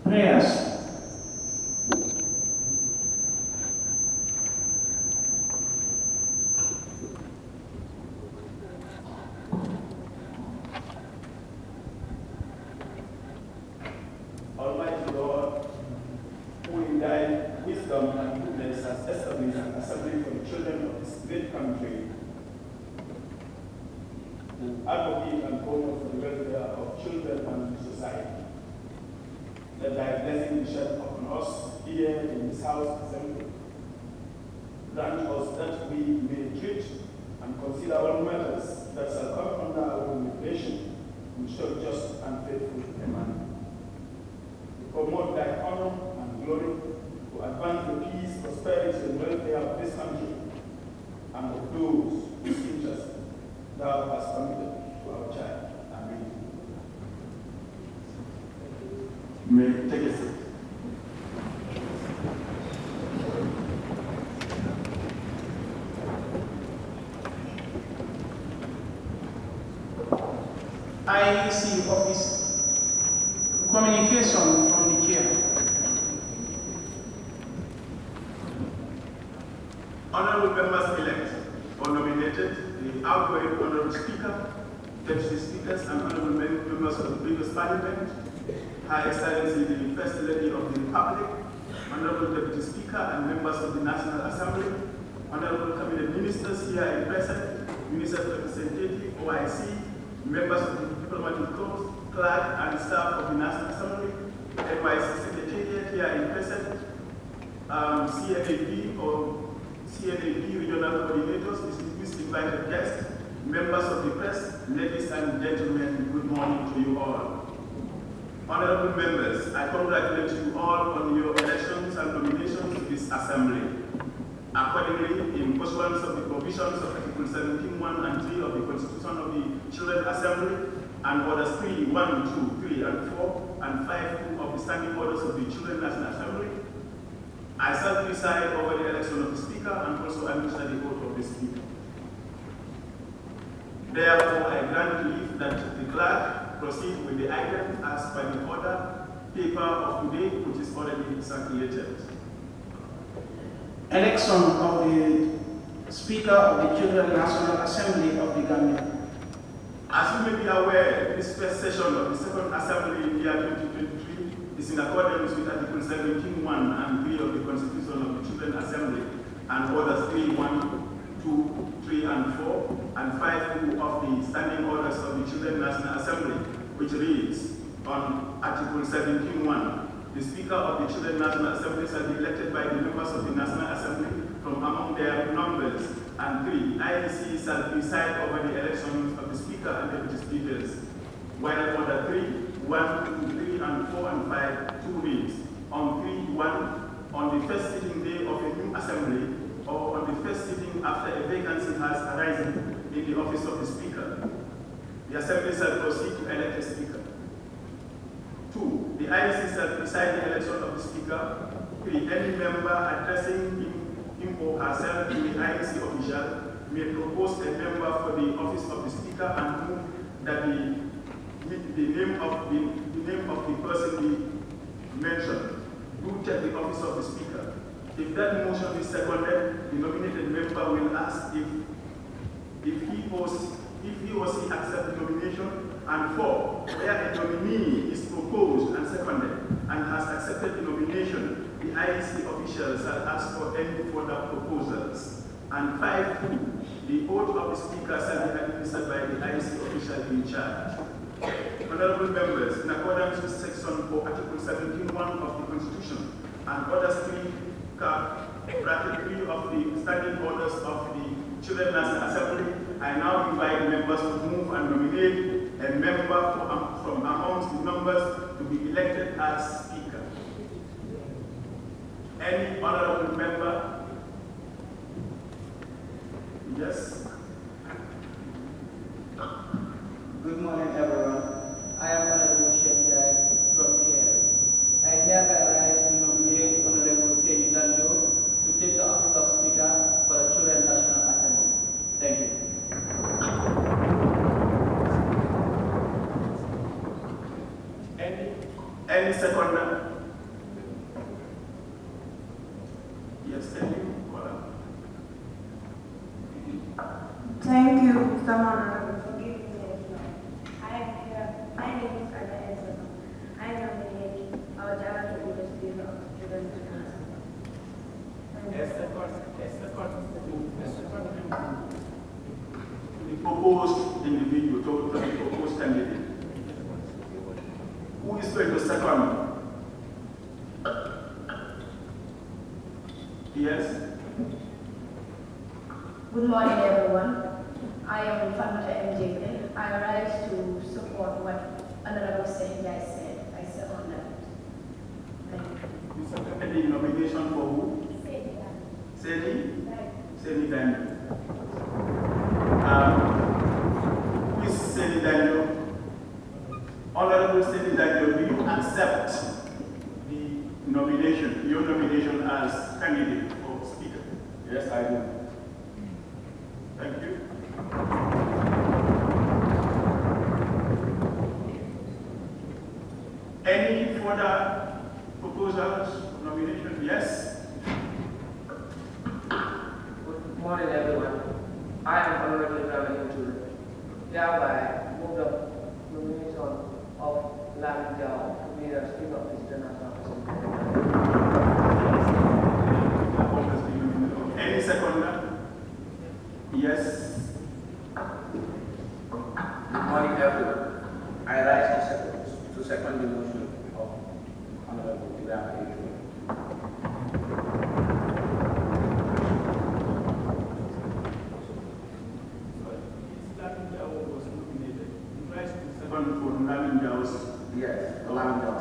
Prayers. Almighty God, who in thy wisdom and goodness has established an assembly for the children of this great country, who advocate and promote for the welfare of children and society. Let thy blessing be shed upon us here in this house assembly. Grant us that we may treat and consider all matters that shall come under our administration in so just and faithful a manner. To promote thy honor and glory, to advance the peace, prosperity, and welfare of this country and of those whose interests thou hast committed to our child. Amen. May take a seat. IEC office communication from the chair. Honorable members-elect or nominated, the outgoing Honorable Speaker, Deputy Speakers, and Honorable members of the previous Parliament, Her Excellency the First Lady of the Republic, Honorable Deputy Speaker and members of the National Assembly, Honorable Cabinet Ministers here in present, Ministers Representative, OIC, members of the Diplomatic Corps, clerk and staff of the National Assembly, NYC Secretariat here in present, CNAP or CNAP regional coordinators, distinguished invited guests, members of the press, ladies and gentlemen, good morning to you all. Honorable members, I congratulate you all on your elections and nominations to this assembly. Accordingly, in pursuance of the provisions of Article 17(1) and 3 of the Constitution of the Children Assembly and Orders 3, 1, 2, 3, and 4, and 5, 2 of the Standing Orders of the Children National Assembly, I shall preside over the election of the Speaker and also administer the oath of the Speaker. Therefore, I grant leave that the clerk proceed with the item as per the order paper of today, which is already circulated. Election of the Speaker of the Children National Assembly of the Gambia. As you may be aware, this first session of the Second Assembly in the year 2023 is in accordance with Article 17(1) and 3 of the Constitution of the Children Assembly and Orders 3, 1, 2, 3, and 4, and 5, 2 of the Standing Orders of the Children National Assembly, which reads on Article 17(1). The Speaker of the Children National Assembly shall be elected by the members of the National Assembly from among their numbers. And 3, IEC shall preside over the elections of the Speaker and Deputy Speakers. While Order 3, 1, 2, 3, and 4, and 5, 2 reads, on 3, 1, on the first sitting day of a new assembly, or on the first sitting after a vacancy has arisen in the office of the Speaker, the Assembly shall proceed to elect a Speaker. 2, the IEC shall preside the election of the Speaker. 3, any member addressing him or herself to the IEC official may propose a member for the office of the Speaker and move that the name of the person be mentioned. Do take the office of the Speaker. If that motion is seconded, the nominated member will ask if he or she accepts the nomination, and 4, where a nominee is proposed and seconded and has accepted the nomination, the IEC official shall ask for any further proposals. And 5, 2, the oath of the Speaker shall be administered by the IEC official in charge. Honorable members, in accordance with Section 4, Article 17(1) of the Constitution and Orders 3, bracket 3 of the Standing Orders of the Children National Assembly, I now invite members to move and nominate a member from amongst the numbers to be elected as Speaker? Any honorable member? Yes. Good morning, everyone. I am Honorable Sheikh from Care. I hereby rise to nominate Honorable Seni Dando to take the office of Speaker for the Children National Assembly. Thank you. Any seconder? Yes, thank you. Thank you, Mr. Honorable, for giving me the floor. I am here. My name is Anna Ezra. I nominate our Java to be the Speaker of the Children's Assembly. The proposed individual, the proposed candidate. Who is going to second? Yes. Good morning, everyone. I am Famata MJK. I rise to support what Honorable Senjai said. I second that. Thank you. You seconded the nomination for who? Seni? Seni Daniel. Who is Seni Daniel? Honorable Seni Daniel, do you accept the nomination, your nomination as candidate for Speaker? Yes, I do. Thank you. Any further proposals of nomination? Yes. Good morning, everyone. I am Honorable Ibrahim Jul. Hereby move the nomination of Lamin Jao to be the Speaker of the National Assembly. Any seconder? Yes. Good morning, everyone. I rise to second the motion of Honorable Ibrahim Jul. Yes, Lamin Jao.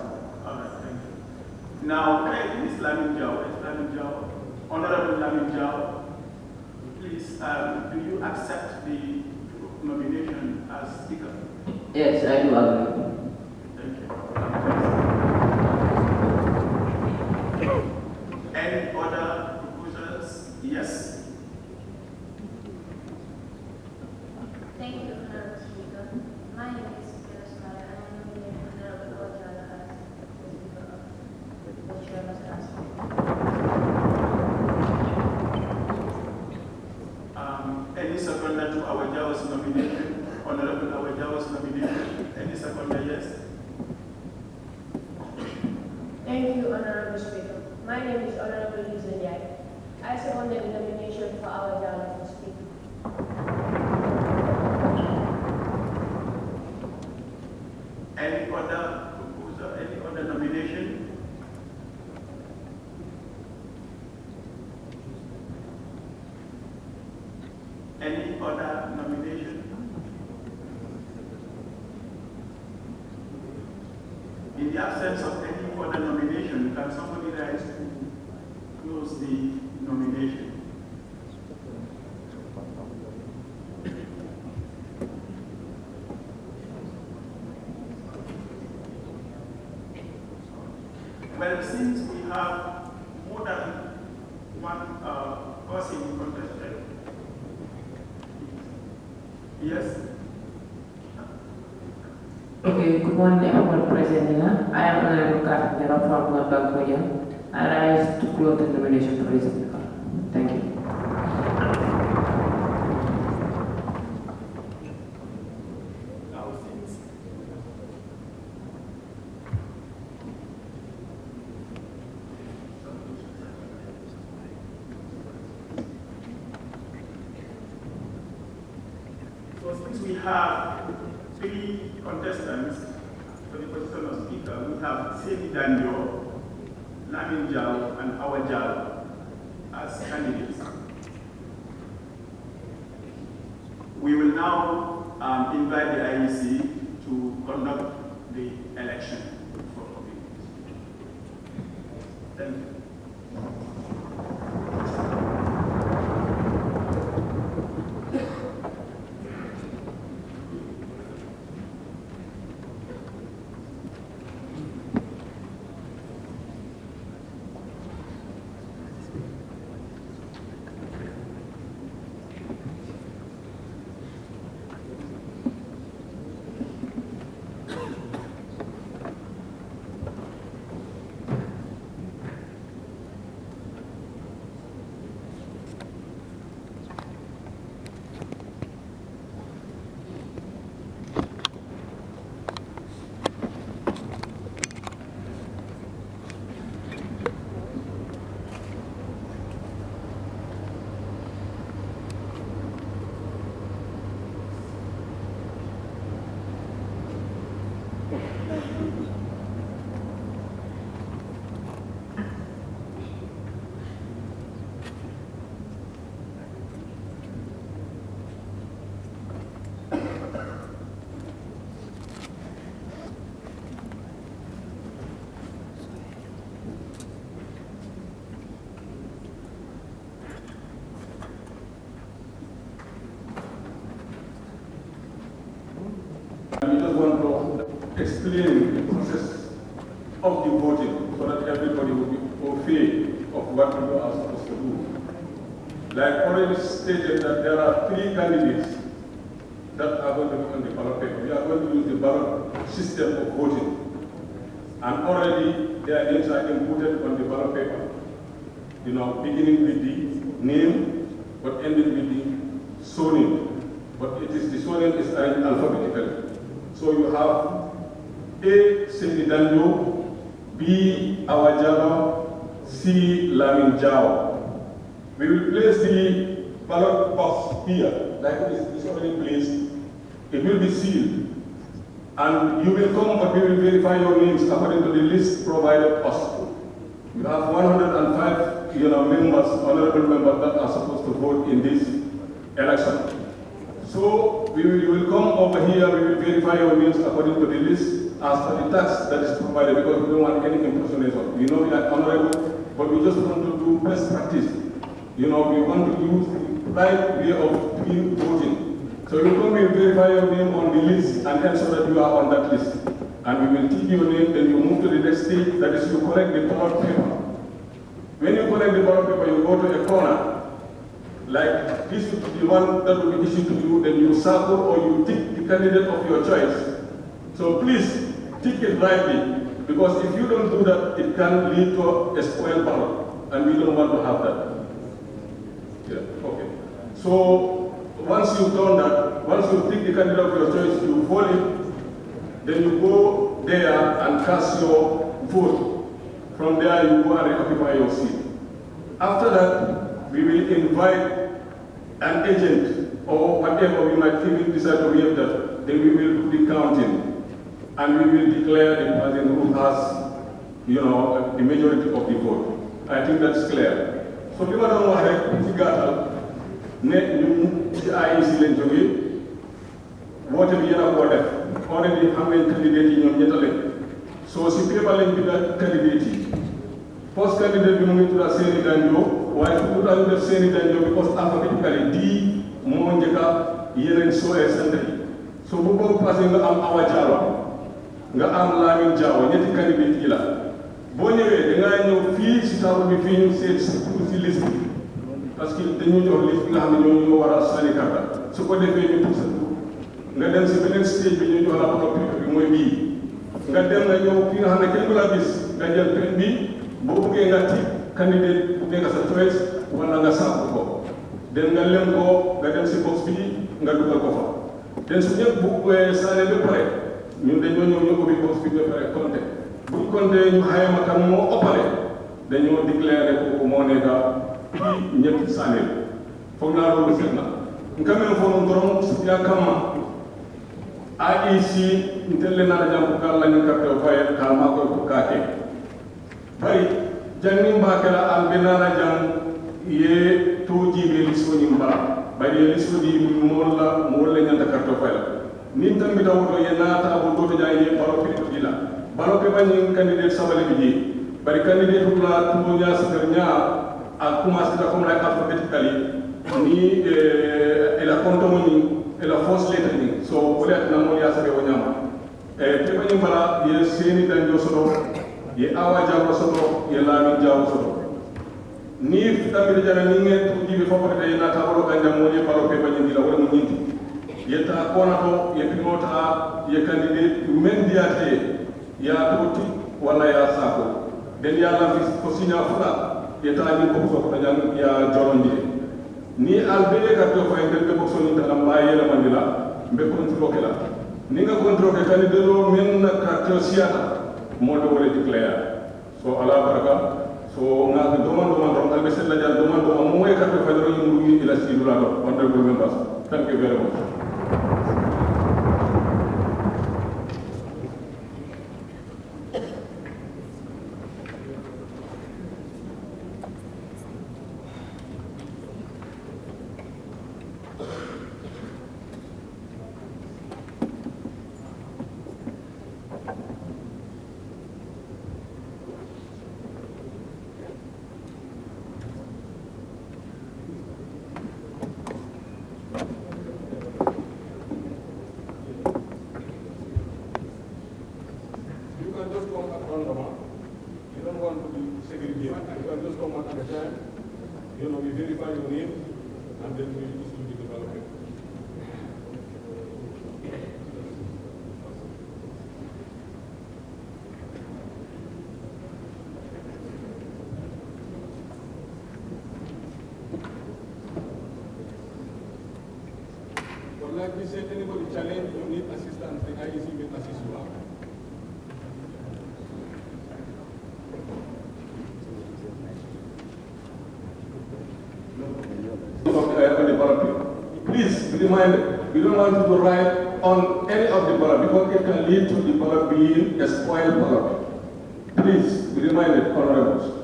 All right, thank you. Now, where is Lamin Jao? Lamin Jao? Honorable Lamin Jao, please, do you accept the nomination as Speaker? Yes, I do agree. Thank you. Any other proposals? Yes. Thank you, Honorable Speaker. My name is Peter Smile, and I nominate Honorable Ojala as the Speaker of the Children's Assembly. Any seconder to our Jawa's nomination? Honorable our Jawa's nomination? Any seconder? Yes. Thank you, Honorable Speaker. My name is Honorable Lisa Ndiaye. I second the nomination for our Jala for Speaker. Any other proposal? Any other nomination? Any other nomination? In the absence of any other nomination, can somebody rise to close the nomination? Well, since we have more than one person contested, yes? Okay, good morning, Honorable President. I am Honorable Carpenter from Bankoya. I rise to close the nomination for this speaker. Thank you. So since we have three contestants for the position of Speaker, we have Seni Danjo, Lamin Jao, and Awa Jao as candidates. We will now invite the IEC to conduct the election for Thank you. We just want to explain the process of the voting so that everybody will be au fait of what people are supposed to do. Like already stated that there are 3 candidates that are going to be on the ballot paper. We are going to use the ballot system of voting. And already their names are inputted on the ballot paper. You know, beginning with the name, but ending with the surname. But it is the surname is arranged alphabetically. So you have A. Sidi Danjo, B. Awajalo, C. Lamin Jao. We will place the ballot box here, like it is already placed. It will be sealed. And you will come, but we will verify your names according to the list provided us. You have 105 members, honorable members that are supposed to vote in this election. So we will come over here, we will verify your names according to the list as per the tax that is provided, because we don't want any impersonation. We know we are honorable, but we just want to do best practice. We want to use the right way of voting. So you come, we will verify your name on the list and ensure that you are on that list. And we will take your name, then you move to the next stage, that is you collect the ballot paper. When you collect the ballot paper, you go to a corner. Like this is the one that will be issued to you, then you circle or you tick the candidate of your choice. So please tick it rightly, because if you don't do that, it can lead to a spoiled ballot, and we don't want to have that. Yeah, okay. So once you've done that, once you pick the candidate of your choice, you fold it, then you go there and cast your vote. From there, you go and occupy your seat. After that, we will invite an agent or whatever we might even decide to have that. Then we will do the counting, and we will declare the person who has, the majority of the vote. I think that's clear. So we want to know how IEC leen jógee woote bi yéen a ko def already xam nañ candidate yi ñoom ñetta lañ soo si paper lañ binda candidate yi post candidate bi mu ngi tudda Seni Danjo waaye su tudda ñu def Seni Danjo bi post alphabetically di moo njëkka yeneen sooyee sant yi so bu boobu passé nga am Awa Jallow nga am Lamin Jawo ñetti candidate yi la boo ñëwee dangaa ñëw fii si table bi fii ñu seet si liste bi parce que dañu jox liste bi nga xam ne ñoo war a sànni karta su ko defee ñu tug sa tur nga dem si beneen stage bi ñu jox la ballot paper bi mooy bii nga dem nga ñëw fi nga xam ne kenn du la gis nga jël pen bi boo bëggee nga tiit candidate bu nekk sa choice wala nga sàpp ko den nga lem ko nga dem si box bi nga dugal ko fa den su ñëpp bu sànni ba pare ñun dañoo ñëw ñu ubbi box bi ba pare compté buñ compté ñu xayma kan moo ëppale dañoo déclaré ko moo nekk kii ñetti sànni foog naa loolu set na nkamel fono doron ya kama IEC ntelle na jam ko la ni carte o fay ka ma ko kake bari janni mbakala am benana jam ye to jibe liso ni mba bari liso di molla nyanta carte o fay nin tambi dawoto ye nata bo to jaay ye baro pe to dila baro pe bani candidate sabale bi bari candidate la tumonya sakarnya a commencé ta comme like alphabetically ni ela konto moni ela first letter ni so wala na mo ya sabe wonyama te bani mala ye seni danjo soto ye awa jawo soto ye lami jawo soto ni fitambe jana ni nge to jibe fo ko tay na tabalo ganja mo ye balo pe bani dila wala mo nyinti ye ta kona to ye pinota ye candidate men diate ya toti wala ya sako den ya la ko sinya fula ye ta ni ko so ko jan ya jorondi ni albele ka to fa en ko so ni tan ba ye la mandila be control ke la ni nga control ke candidate lo men na ka to siata mo do wala declare so ala baraka so nga domando man albe sel la jan domando mo moy ka to fa do ni ila silula do honorable members thank you very much. Like we said, anybody challenge, you need assistance, the IEC will assist you out. Please be reminded, we don't want you to write on any of the ballot because it can lead to the ballot being a spoiled ballot. Please be reminded, honorables.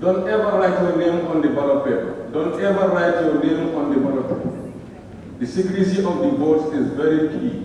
Don't ever write your name on the ballot paper. Don't ever write your name on the ballot paper. The secrecy of the votes is very key.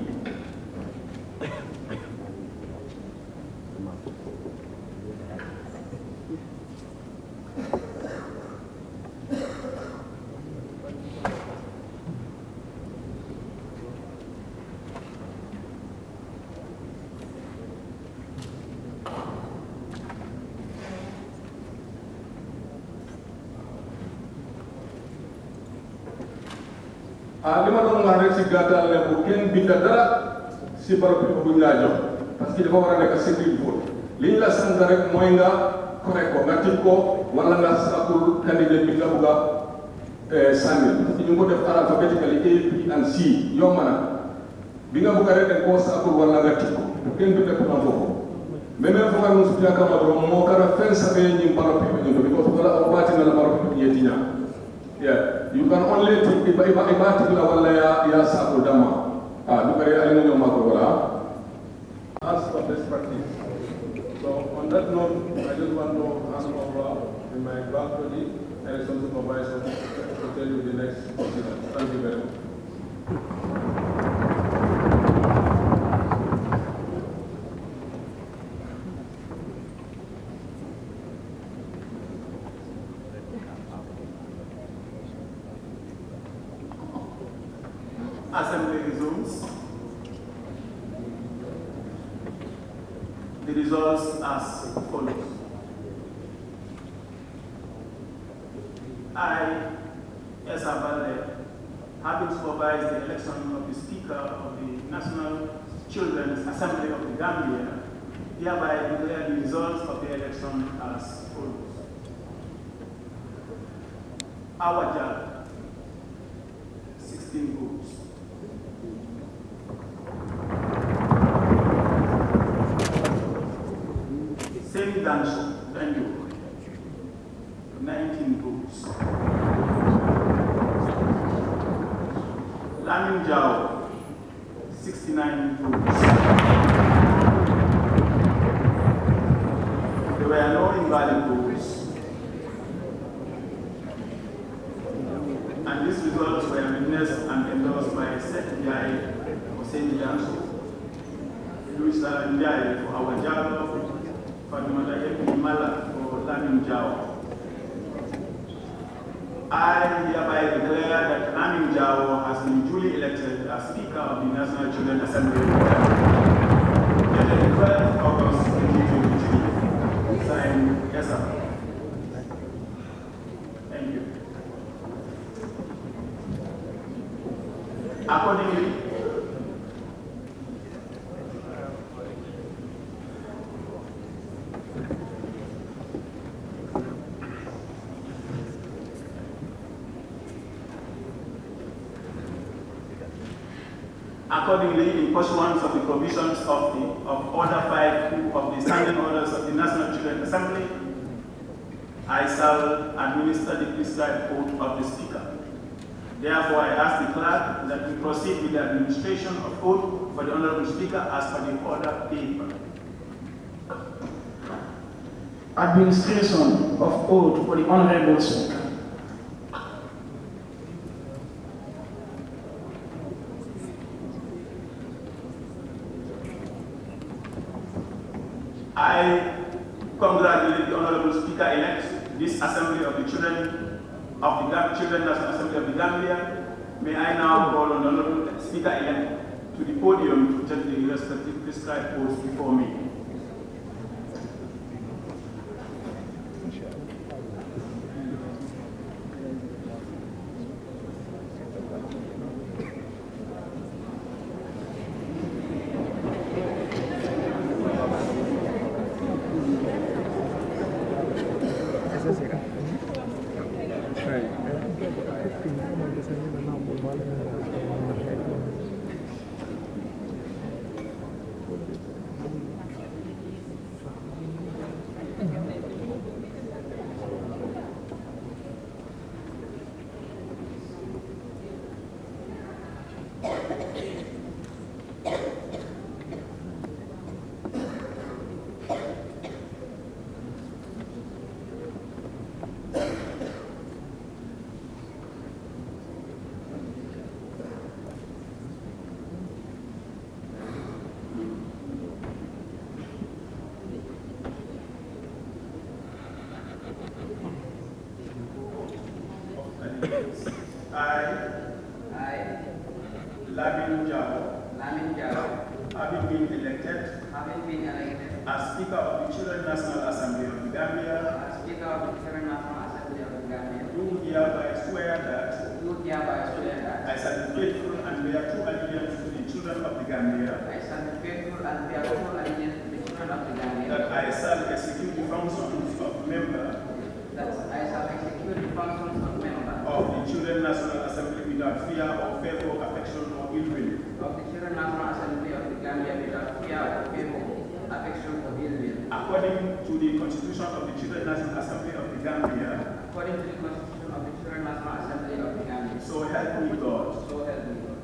Lima doon wax rek si gàttal ne bu kenn bind dara si baro bi buñ laa jox parce que dafa war a nekk secret vote li ñu la sant rek mooy nga correct ko nga tij ko wala nga sakul candidate bi nga bugg a sànni parce que ñu ngi ko def alphabetically A, B and C yomb na bi nga bugg a rek koo sakul wala nga tij ko bu kenn bind ko am foofu mais même fo nga su jaka ma do mo kara fen sabe ñi baro bi ñu do because wala waati na la baro bi yeti ñaa. Yeah, you can only take particular wala ya sako dama. Dukare alina no mako wala. As for this practice. So on that note, I just want to hand over in my back to the election supervisor to tell you the next procedure. Thank you very much. Assembly resumes. The results as follows. I, Esa Balde, having supervised the election of the Speaker of the National Children's Assembly of the Gambia, hereby declare the results of the election as follows. Awajal, 16 votes. Semi Dansho, Danjo, 19 votes. Lamin Jao, 69 votes. There were no invalid votes. Janso, Luis Ndiaye for Awa Jallow, Fatimata Yemi Mala for Lamin Jao. I hereby declare that Lamin Jao has been duly elected as Speaker of the National Children's Assembly dated 12 August 2023. Signed, yes, sir. Thank you. Accordingly, in pursuance of the provisions of Order 5 of the Standing Orders of the National Children's Assembly, I shall administer the prescribed oath of the Speaker. Therefore, I ask the clerk that we proceed with the administration of oath for the Honorable Speaker as per the order paper. Administration of oath for the Honorable Speaker. I congratulate the Honorable Speaker-elect, this Assembly of the Children of the Children National Assembly of the Gambia. May I now call on the Honorable Speaker-elect to the podium to take the respective prescribed oaths before me. I, Lamin Jao, having been elected as Speaker of the Children National Assembly of the Gambia, do hereby swear that I shall be faithful and bear true allegiance to the children of the Gambia, that I shall execute the functions of member of the Children National Assembly without fear or favor, affection or ill will. According to the Constitution of the Children National Assembly of the Gambia. So help me God. So help me God.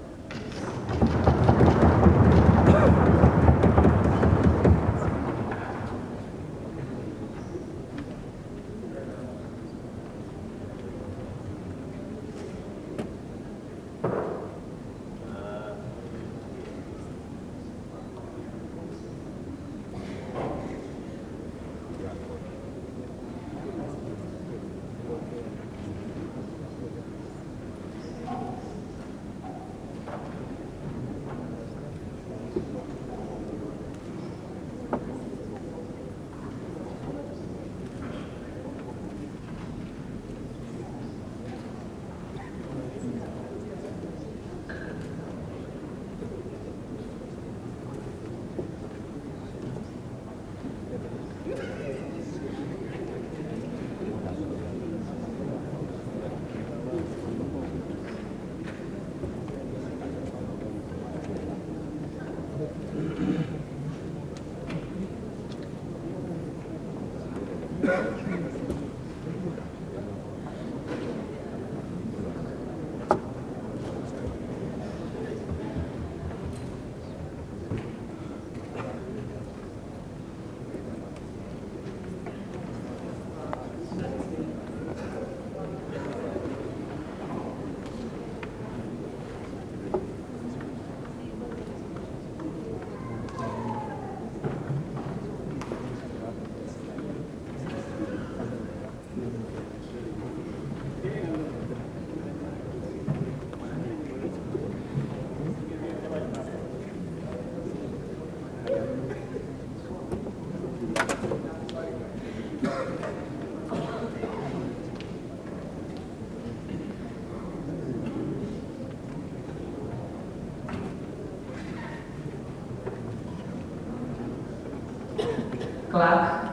Clerk.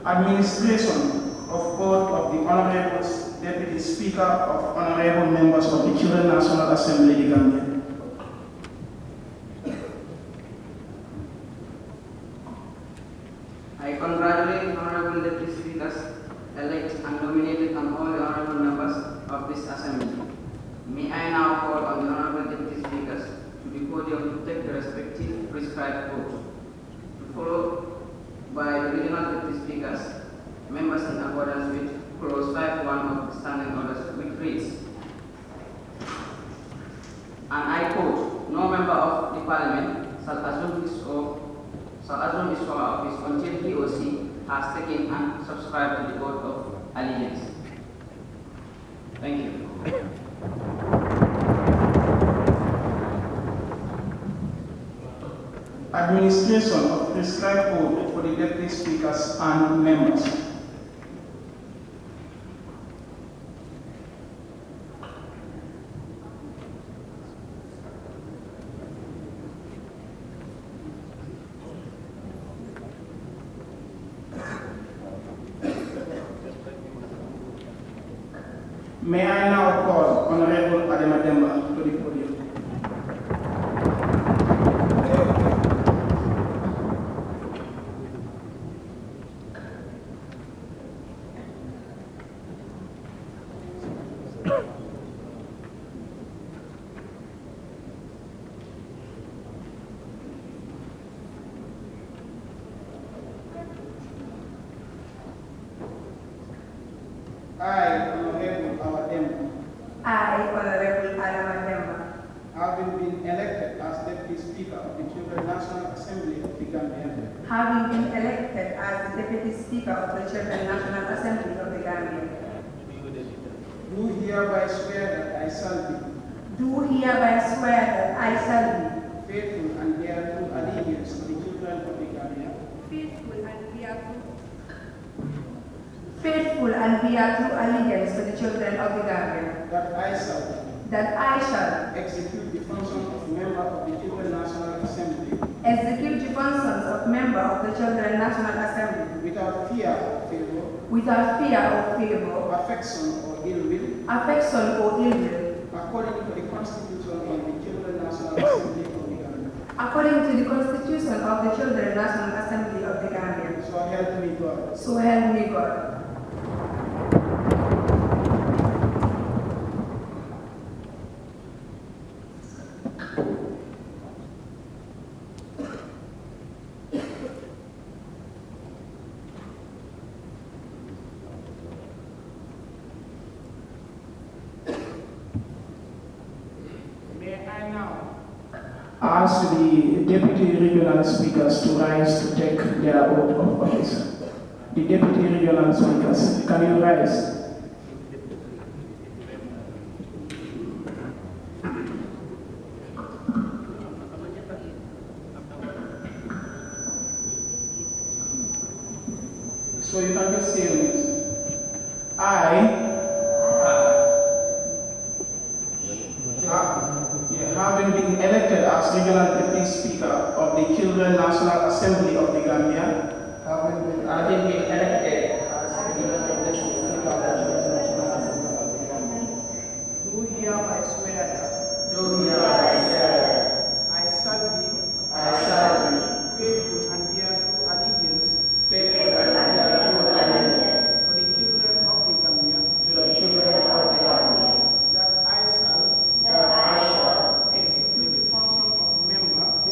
Administration of both of the Honorable Deputy Speaker of Honorable Members of the Children National Assembly, the Gambia. I congratulate Honorable Deputy Speakers elect and nominated and all the Honorable Members of this Assembly. May I now call on the Honorable Deputy Speakers to the podium to take the respective prescribed vote, followed by the Regional Deputy Speakers, members in accordance with Clause 5.1 of the Standing Orders, which reads, and I quote, no member of the Parliament shall assume his former office until he or she has taken and subscribed to the oath of allegiance. Thank you. Administration of prescribed vote for the Deputy Speakers and members. May I now call Honorable Adema Demba to the podium. I, Honorable Awademba, I, Honorable Adama Demba, having been elected as Deputy Speaker of the Children National Assembly of the Gambia, having been elected as the Deputy Speaker of the Children National Assembly of the Gambia, do hereby swear that I shall be do hereby swear that I shall be faithful and bear true allegiance to the children of the Gambia, faithful and bear true allegiance to the children of the Gambia, that I shall execute the functions of member of the Children National Assembly the functions of member of the Children National Assembly without fear or favor, without fear or favor, affection or ill will, affection or ill will, according to the Constitution of the Children National Assembly of the Gambia. according to the Constitution of the Children National Assembly of the Gambia. So help me God. So help me God. May I now ask the Deputy Regional Speakers to rise to take their oath of office. The Deputy Regional Speakers, can you rise? So you can just say this. Having been elected as Regional Deputy Speaker of the Children National Assembly of the Gambia, Having been elected as Regional Deputy Speaker of the Children National Assembly of the Gambia, do hereby swear that I shall be faithful and bear true allegiance to the children of the Gambia, that I shall execute the function of member of the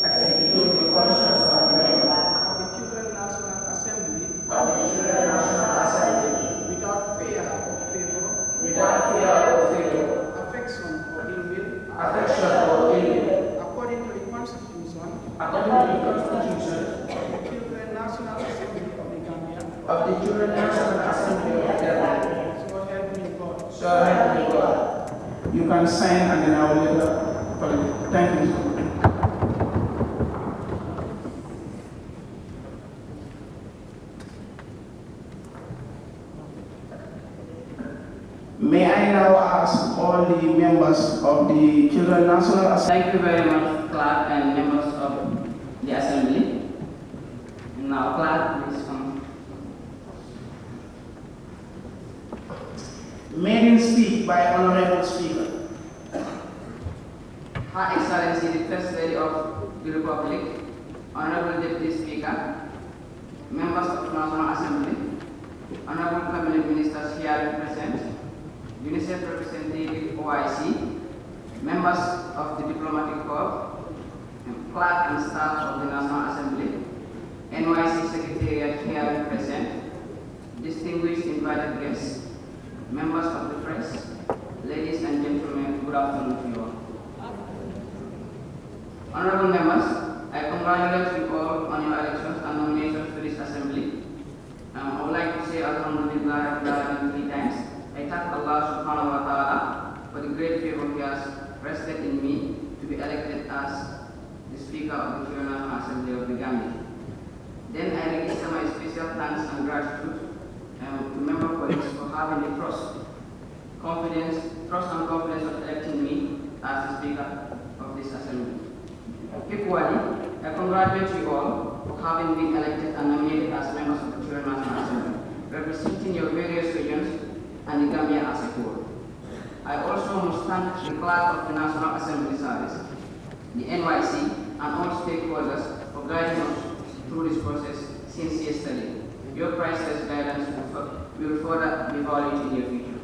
Children National Assembly without fear or favor, affection or ill will, according to the Constitution of the Children National Assembly of the Gambia. So help me God. You can sign and then I will later call it. Thank you. May I now ask all the members of the Children National Assembly. Thank you very much, Clerk and members of the Assembly. Clerk, please come. Maiden speak by Honorable Speaker. Her Excellency, the First Lady of the Republic, Honorable Deputy Speaker, members of the National Assembly, Honorable Cabinet Ministers here present, UNICEF representative OIC, members of the Diplomatic Corps, clerk and staff of the National Assembly, NYC Secretariat here present, distinguished invited guests, members of the press, ladies and gentlemen, good afternoon to you all. Honorable members, I congratulate you all on your elections and nominations to this assembly. I would like to say Alhamdulillah 3 times. I thank Allah subhanahu wa ta'ala for the great favor He has rested in me to be elected as the Speaker of the Children National Assembly of the Gambia. Then I register my special thanks and gratitude to member colleagues for having the trust and confidence of electing me as the Speaker of this assembly. Equally, I congratulate you all for having been elected and nominated as members of the Children National Assembly, representing your various regions and the Gambia as a whole. I also must thank the Clerk of the National Assembly Service, the NYC, and all stakeholders for guiding us through this process since yesterday. Your priceless guidance will further be valued in your future.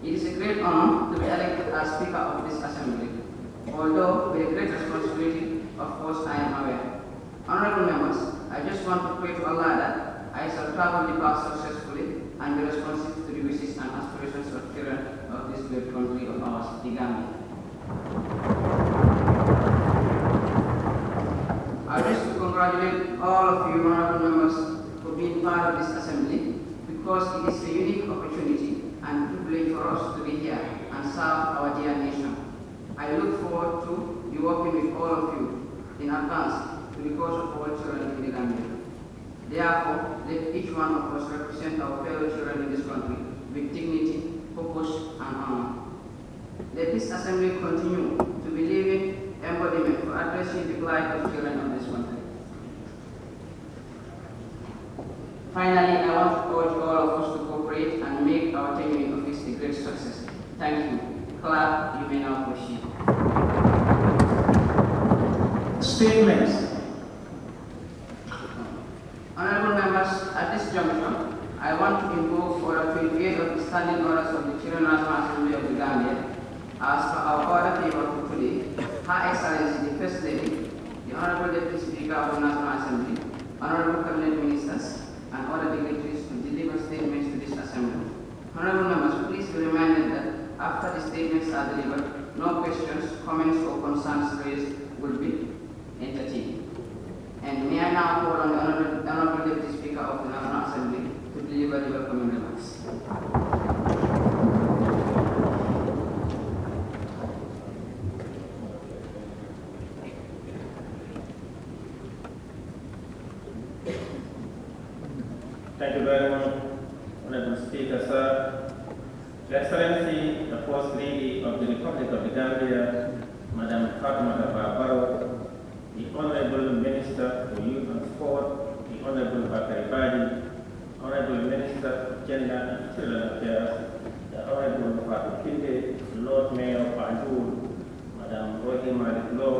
It is a great honor to be elected as Speaker of this assembly, although with a great responsibility, of course, I am aware. Honorable members, I just want to pray to Allah that I shall travel the path successfully and be responsive to the wishes and aspirations of children of this great country of ours, the Gambia. I wish to congratulate all of you honorable members for being part of this assembly, because it is a unique opportunity and privilege for us to be here and serve our dear nation. I look forward to be working with all of you in advance to the cause of all children in the Gambia. Therefore, let each one of us represent our fellow children in this country with dignity, purpose, and honor. Let this assembly continue to be living embodiment for addressing the plight of children of this country. Finally, I want to urge all of us to cooperate and make our tenure in office a great success. Thank you. Clerk, you may now proceed. Statements. Honorable members, at this juncture, I want to invoke Order 28 of the Standing Orders of the Children National Assembly of the Gambia. As per our order paper for today, Her Excellency the First Lady, the Honorable Deputy Speaker of the National Assembly, Honorable Cabinet Ministers, and other dignitaries to deliver statements to this assembly. Honorable members, please be reminded that after the statements are delivered, no questions, comments, or concerns raised will be entertained. And may I now call on the Honorable Deputy Speaker of the National Assembly to deliver the welcoming remarks. Thank you very much, Honorable Speaker, sir. Your Excellency, the First Lady of the Republic of the Gambia, Madam Fatoumata Barrow, the Honorable Minister for Youth and Sport, the Honorable Bakari Badi, Honorable Minister for Gender and Children Affairs, the Honorable Fatou Kinde, Lord Mayor of Banjul, Madam Rohima Malik Law,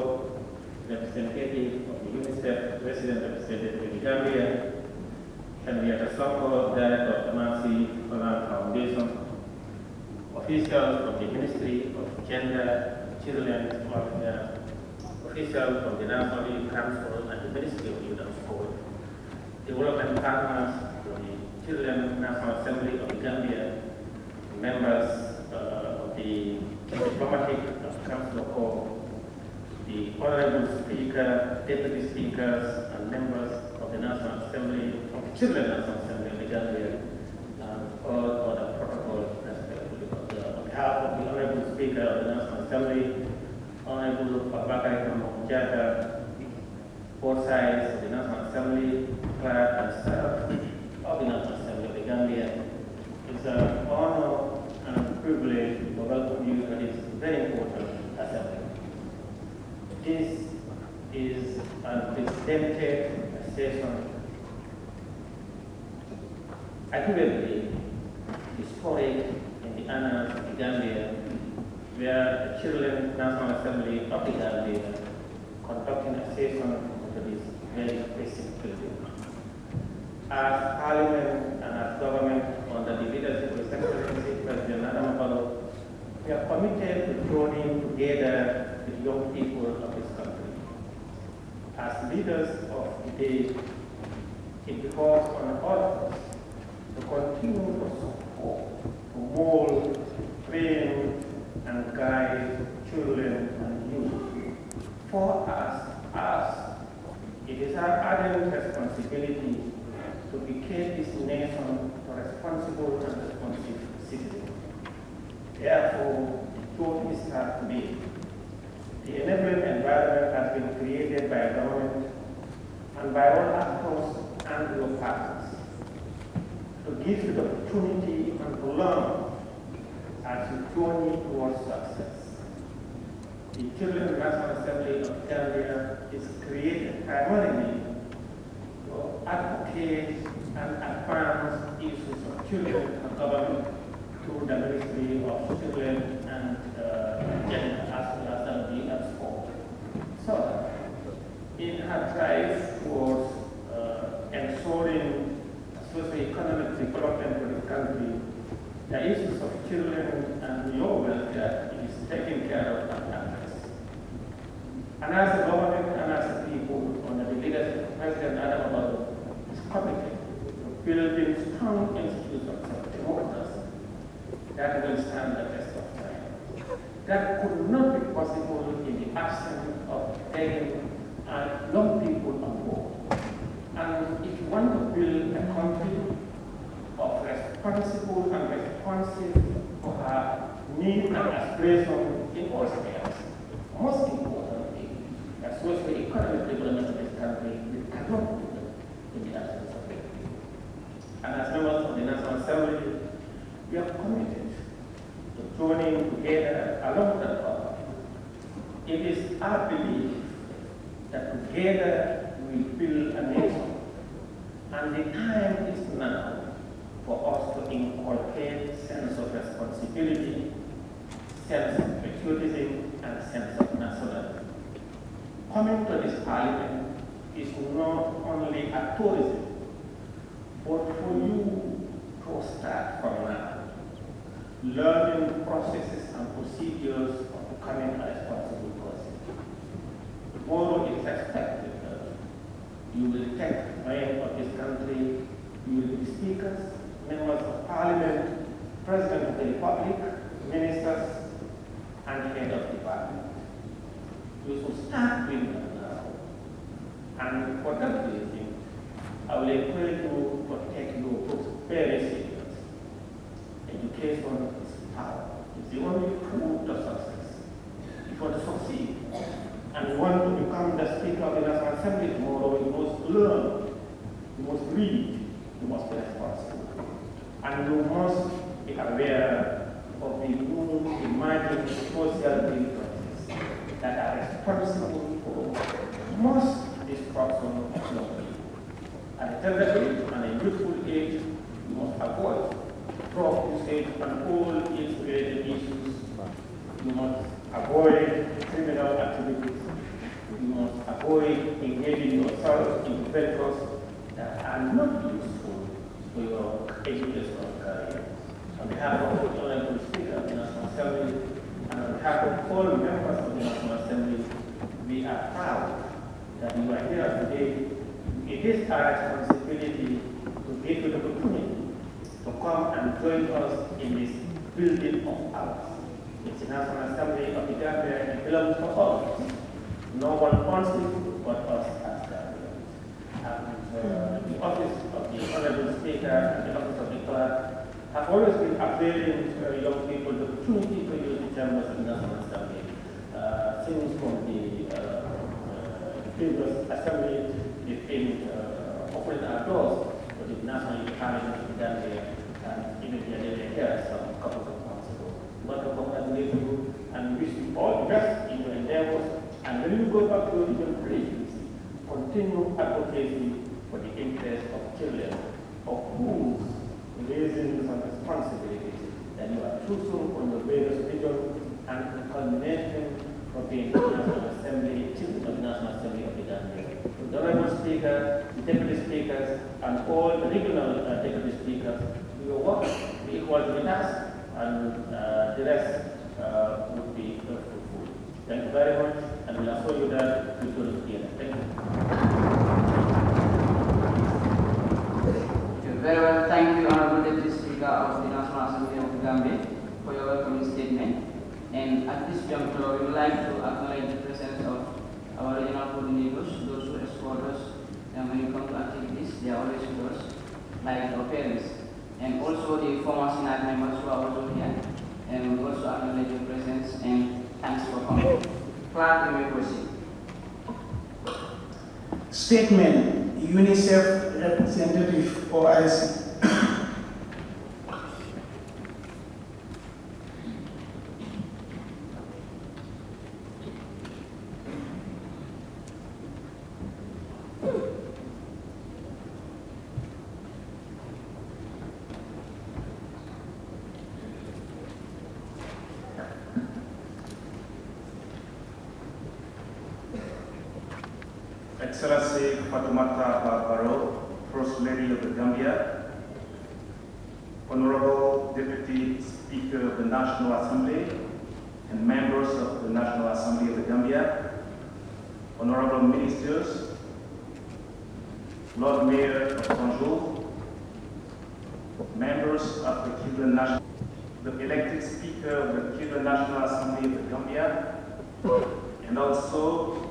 representative of the UNICEF, Resident Representative of the Gambia, Henrietta Sonko, Director of the Mercy Holland Foundation, officials of the Ministry of Gender, Children and Affairs, officials from the National Youth Council and the Ministry of Youth and Sport, development partners from the Children National Assembly of the Gambia, members of the Diplomatic Council Corps, the Honorable Speaker, Deputy Speakers, and members of the National Assembly, of the Children National Assembly of the Gambia, and all other protocols on behalf of the Honorable Speaker of the National Assembly, Honorable Babakari Kamokjata, both sides of the National Assembly, clerk and staff of the National Assembly of the Gambia. It's an honor and a privilege to welcome you to this very important assembly. This is an unprecedented session arguably historic in the annals of the Gambia, where the Children's National Assembly of the Gambia conducting a session to this very basic building. As Parliament and as government under the leadership of His Excellency President Adam Barrow, we are committed to joining together with young people of this country. As leaders of the day, it falls on all of us to continue to support, to mold, train, and guide children and youth. For us, it is our ardent responsibility to educate this nation to responsible and responsive citizens. Therefore, the truth is hard today. The enabling environment has been created by government and by all actors and your partners to give you the opportunity and to learn as you journey towards success. The Children's National Assembly of Gambia is created primarily to advocate and advance issues of children and government through the Ministry of Children and Gender as well as Assembly and Sport. So, in her drive towards ensuring socio-economic development for the country, the issues of children and your welfare is taken care of and addressed. And as a government and as a people, under the leadership of President Adam Barrow, is committed to building strong institutions of democracy that will stand the test of time. That could not be possible in the absence of taking young people on board. And if you want to build a country of responsible and responsive for her needs and aspirations in all spheres, most importantly, the socio-economic development of this country, we cannot do it in the absence of it. And as members of the National Assembly, we are committed to joining together along that path. It is our belief that together we build a nation, and the time is now for us to inculcate sense of responsibility, sense of patriotism, and sense of nationalism. Coming to this parliament is not only a tourism, but for you to start from now, learning processes and procedures of becoming a responsible person. Tomorrow it is expected that you will take command of this country, you will be speakers, members of parliament, president of the republic, ministers, and head of department. You should start doing that now. And for that reason, I will encourage you to take your books very serious. Education is power. It's the only route to success. If you want to succeed, and you want to become the Speaker of the National Assembly tomorrow, you must learn, you must read, you must be responsible. And you must be aware of the new emerging social differences that are responsible for most destruction of young people. At a tender age and a youthful age, you must avoid drug usage and all its related issues. You must avoid criminal activities. You must avoid engaging yourself in ventures that are not useful for your educational career. On behalf of the Honorable Speaker of the National Assembly and on behalf of all members of the National Assembly, we are proud that you are here today. It is our responsibility to give you the opportunity to come and join us in this building of ours. It's the National Assembly of the Gambia. It belongs to all. No one owns it but us as Gambians. And the office of the Honorable Speaker and the office of the clerk have always been availing young people the opportunity to use the chambers of the National Assembly. Since from the previous assembly, they've been opening our doors for the National Parliament of the Gambia, and immediately they here some couple of months ago. We want to congratulate you and wish you all the best in your endeavors. And when you go back to your regional places, continue advocacy for the interests of children, of whom also on the various regions and the culmination of the National Assembly, Chief of the National Assembly of the Gambia. So the Honorable Speaker, the Deputy Speakers, and all the regional Deputy Speakers, we will work equal to the task, and the rest would be fruitful. Thank you very much, and we'll assure you that we will be here. Thank you. Very well. Thank you, Honorable Deputy Speaker of the National Assembly of the Gambia, for your welcoming statement. And at this juncture, we would like to acknowledge the presence of our regional coordinators, those who escort us, and when you come to activities, they are always with us, like our parents. And also the former Senate members who are also here. And we also acknowledge your presence and thanks for coming. Clerk, you may proceed. Statement, UNICEF representative OIC. Excellency Fatoumata Barrow, First Lady of the Gambia, Honorable Deputy Speaker of the National Assembly and members of the National Assembly of the Gambia, Honorable Ministers, Lord Mayor of Banjul, members of the Cuban National, the elected Speaker of the Cuban National Assembly of the Gambia, and also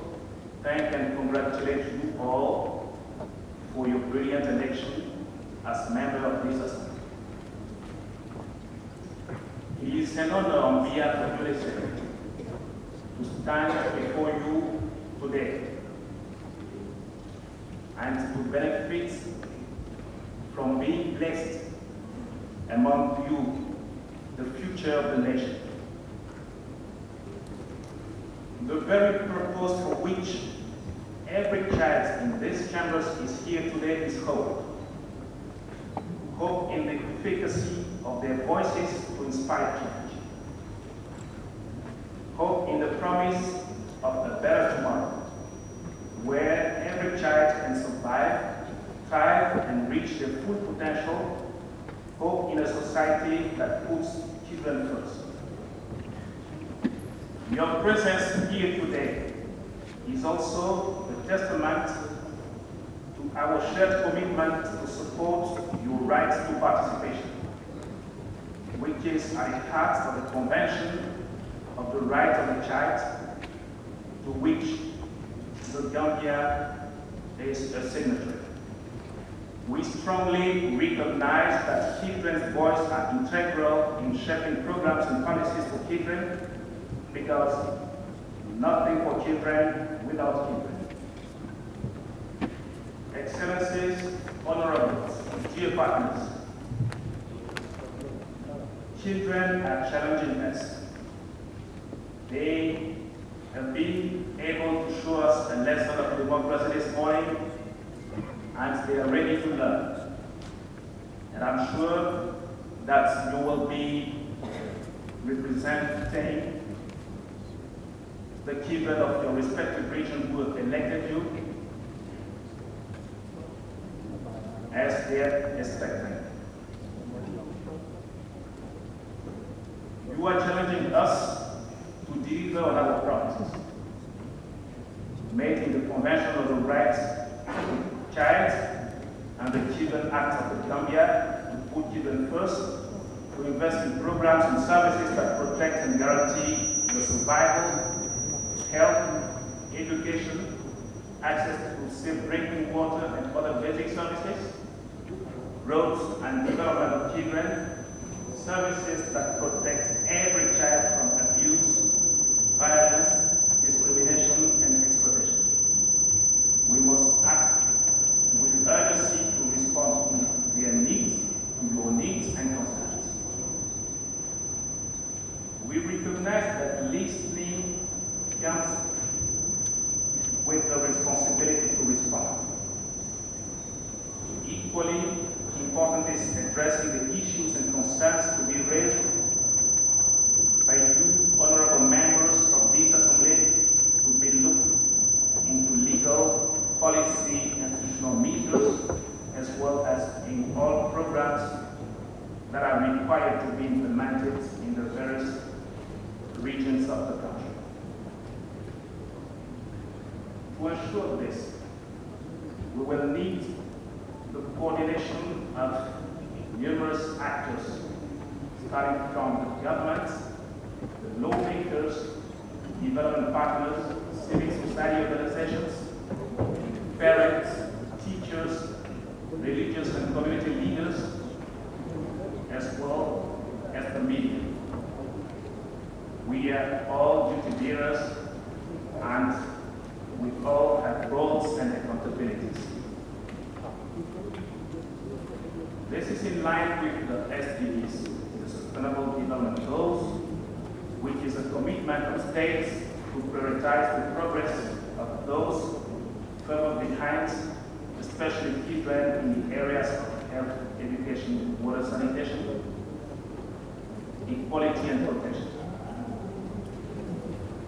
thank and congratulate you all for your brilliant election as member of this assembly. It is an honor on behalf of UNICEF to stand before you today and to benefit from being blessed among you, the future of the nation. The very purpose for which every child in this chamber is here today is hope. Hope in the efficacy of their voices to inspire change. Hope in the promise of a better tomorrow, where every child can survive, thrive, and reach their full potential. Hope in a society that puts children first. Your presence here today is also a testament to our shared commitment to support your right to participation, which is at the heart of the Convention of the Right of the Child, to which the Gambia is a signatory. We strongly recognize that children's voices are integral in shaping programs and policies for children, because nothing for children without children. Excellencies, honorables, dear partners, children are challenging us. They have been able to show us a lesson of democracy this morning, and they are ready to learn. And I'm sure that you will be representing the children of your respective region who have elected you as their expected. You are challenging us to deliver on our promises made in the Convention of the Rights of the Child and the Children Act of the Gambia, to put children first, to invest in programs and services that protect and guarantee the survival, health, education, access to safe drinking water and other basic services, roads and development of children, services that protect every child from abuse, violence, discrimination, and exploitation. We must act with urgency to respond to their needs, to your needs and concerns. We recognize that listening comes with the responsibility to respond. Equally important is addressing the that are required to be implemented in the various regions of the country. To ensure this, we will need the coordination of numerous actors, starting from the government, the lawmakers, development partners, civic society organizations, parents, teachers, religious and community leaders, as well as the media. We are all duty bearers, and we all have roles and accountabilities. This is in line with the SDGs, the Sustainable Development Goals, which is a commitment of states to prioritize the progress of those further behind, especially children in the areas of health, education, water sanitation, equality and protection.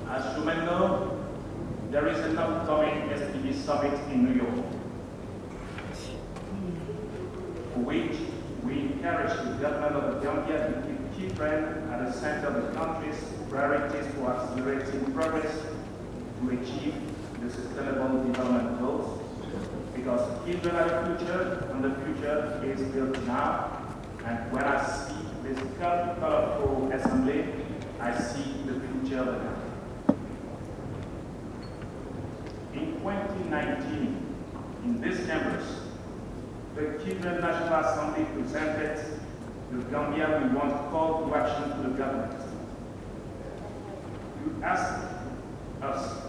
As you may know, there is an upcoming SDG summit in New York, for which we encourage the government of the Gambia to keep children at the center of the country's priorities for accelerating progress to achieve the Sustainable Development Goals, because children are the future, and the future is built now. And when I see this colorful assembly, I see the future of the country. In 2019, in these chambers, the Children National Assembly presented the Gambia We Want call to action to the government. You asked us,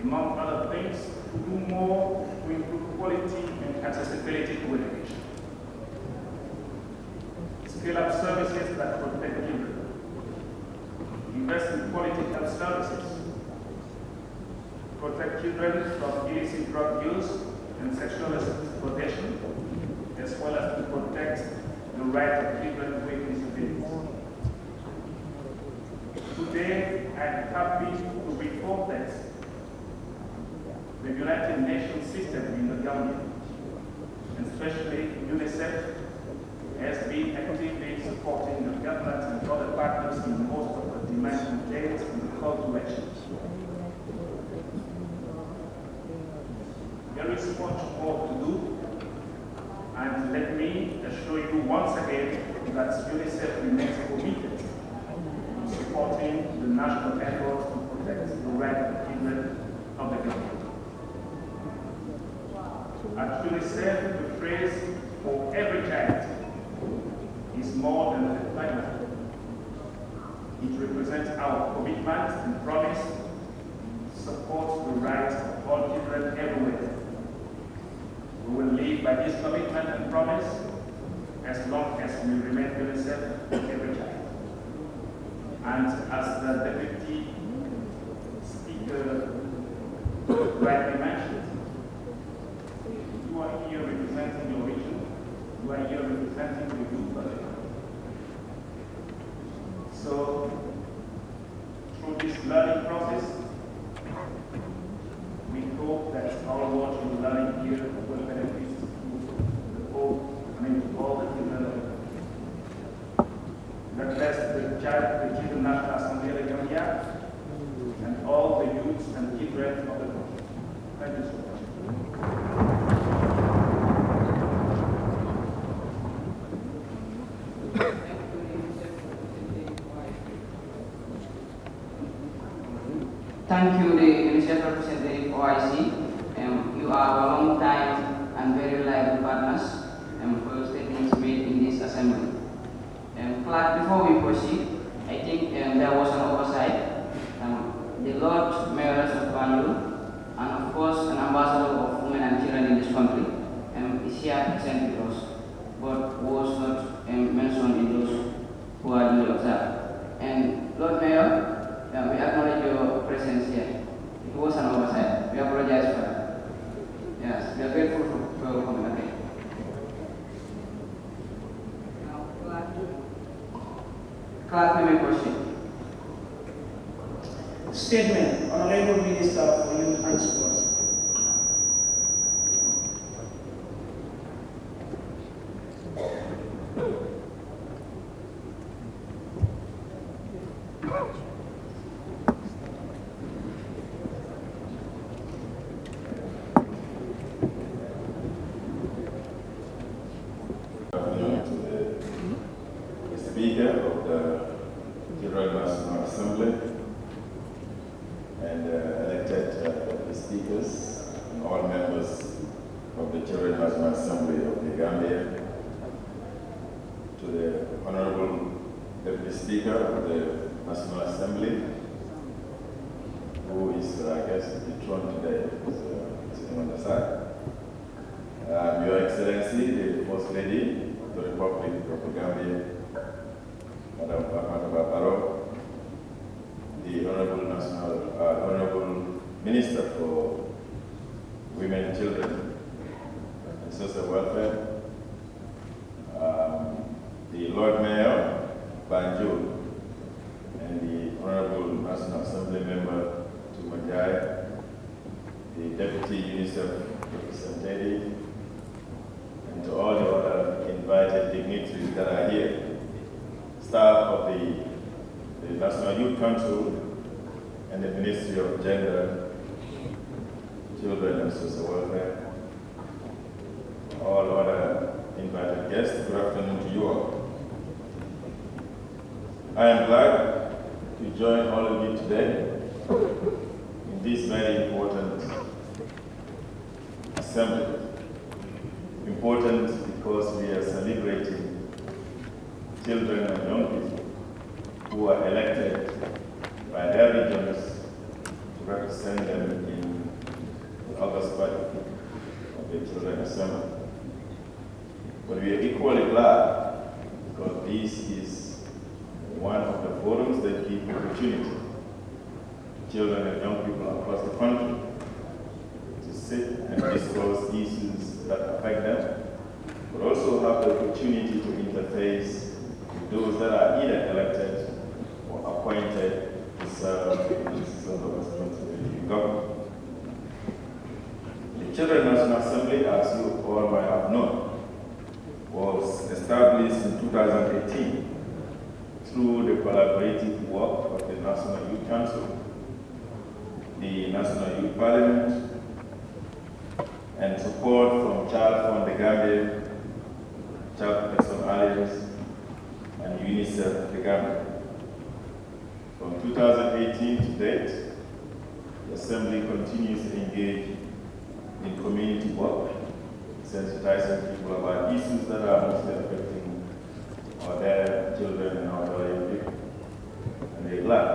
among other things, to do more to improve quality and accessibility to education. Scale up services that protect children. Invest in quality health services. Protect children from illicit drug use and sexual exploitation, as well as to protect the right of children with disabilities. Today, I am happy to report that the United Nations system in the Gambia, and especially UNICEF, has been actively supporting the government and other partners in most of the demands contained in the call to action. There is much more to do, and let me assure you once again that UNICEF remains committed to supporting the national efforts to protect the right of children of the Gambia. At UNICEF, the phrase "for every child" is more than a tagline. It represents our commitment and promise to support the rights of all children everywhere. We will live by this commitment and promise as long as we remain UNICEF for every child. And as the Deputy Speaker rightly mentioned, you are here representing your region, you are here representing the youth of the country. So, through this learning process, we hope that our what we learn here will benefit to all the children of the country. God bless the Children National Assembly of the Gambia and all the youths and children of the country. Thank you so much. Thank you, the UNICEF representative OIC. You are a long time and very reliable partners for your statements made in this assembly. Clerk, before we proceed, I think there was an oversight. The Lord Mayor of Banjul, and of course an ambassador of women and children in this country, is here present with us, but was not mentioned in those who are duly observed. And Lord Mayor, we acknowledge your presence here. It was an oversight. We apologize for that. Yes, we are grateful for your comment. Okay. Now, Clerk, we may proceed. Statement, Honorable Minister for Youth and Sports. Speaker of the General National Assembly and elected speakers and all members of the General National Assembly of the Gambia, to the Honorable Deputy Speaker of the National Assembly, who is, I guess, dethroned today, sitting on the side. Your Excellency, the First Lady of the Republic of the Gambia, Madam Fatuma Barrow, the Honorable Minister for Women, Children, and Social Welfare, the Lord Mayor, Banjul, and the Honorable National Assembly Member, Tumajai, the Deputy UNICEF representative, and to all the other invited dignitaries that are here, staff of the National Youth Council and the Ministry of Gender, Children and Social Welfare, all other invited guests, good afternoon to you all. I am glad to join all of you today in this very important assembly. Important because we are celebrating children and young people who are elected by their regions to represent them in the August budget of the Children Assembly. But we are equally glad because this is one of the forums that give opportunity to children and young people across the country to sit and discuss issues that affect them, but also have the opportunity to interface with those that are either elected or appointed to serve in positions of responsibility in government. The Children National Assembly, as you all might have known, was established in 2018 through the collaborative work of the National Youth Council, the National Youth Parliament, and support from Child Fund the Gambia, Child Protection Alliance, and UNICEF the Gambia. From 2018 to date, the Assembly continues to engage in community work, sensitizing people about issues that are mostly affecting their children and our young people. And they're glad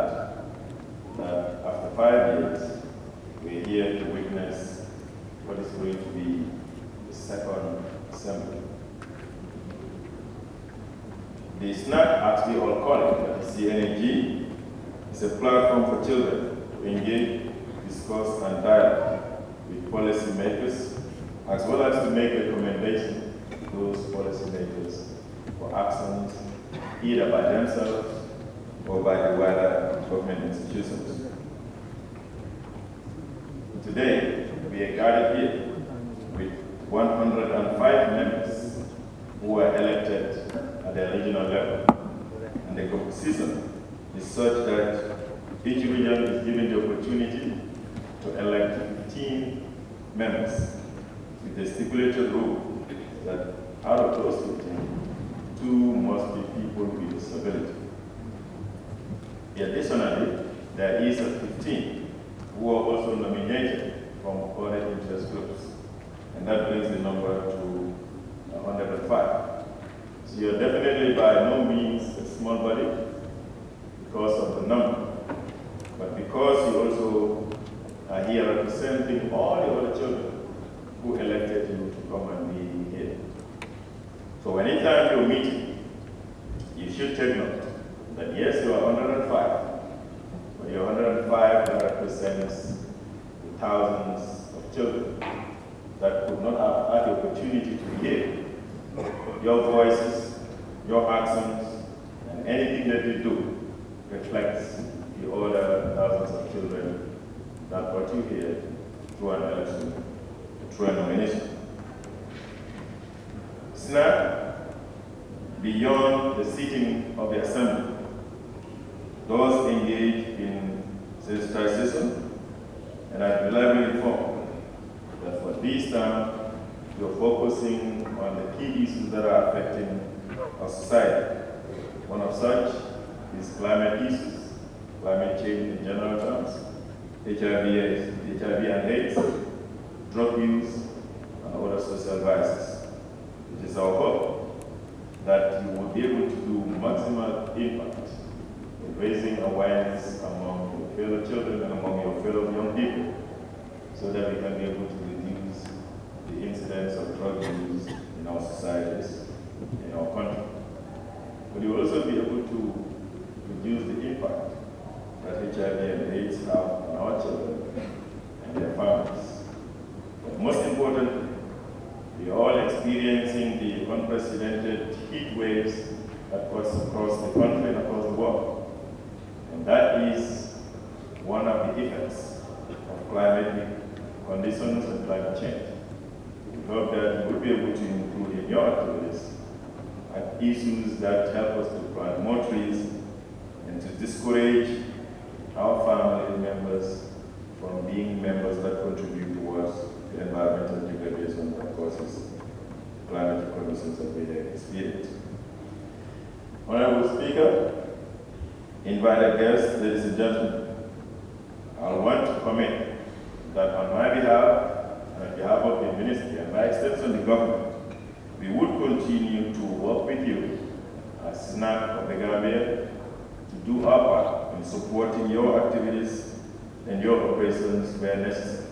that after 5 years, we're here to witness what is going to be the second assembly. The SNAC, as we all call it, that is CNAG, is a platform for children to engage, discuss, and dialogue with policymakers, as well as to make recommendations to those policymakers for actions either by themselves or by the wider government institutions. Today, we are gathered here with 105 members who are elected at the regional level. And the composition is such that each region is given the opportunity to elect 15 members with the stipulated rule that out of those 15, 2 must be people with disability. Additionally, there is a 15 who are also nominated from other interest groups, and that brings the number to 105. So you're definitely by no means a small body because of the number, but because you also are here representing all the other children who elected you to come and be here. So anytime you're meeting, you should take note that yes, you are 105, but you're 105 that represents the thousands of children that could not have had the opportunity to hear your voices, your actions, and anything that you do reflects the other thousands of children that brought you here through an election, through a nomination. SNAC, beyond the sitting of the Assembly, those engaged in sensitization, and I'm reliably informed that for this time, you're focusing on the key issues that are affecting our society. One of such is climate issues, climate change in general terms, HIV and AIDS, drug use, and other social vices. It is our hope that you will be able to do maximal impact in raising awareness among your fellow children and among your fellow young people, so that we can be able to reduce the incidence of drug use in our societies, in our country. But you will also be able to reduce the impact that HIV and AIDS have on our children and their families. But most importantly, we are all experiencing the unprecedented heat waves that cuts across the country and across the world. And that is one of the effects of climate conditions and climate change. We hope that you will be able to include in your activities issues that help us to plant more trees and to discourage our family members from being members that contribute towards the environmental degradation that causes climate conditions that we experience. Honorable Speaker, invited guests, ladies and gentlemen, I want to commit that on my behalf and on behalf of the Ministry and by extension the government, we would continue to work with you as SNAP of the Gambia to do our part in supporting your activities and your operations where necessary.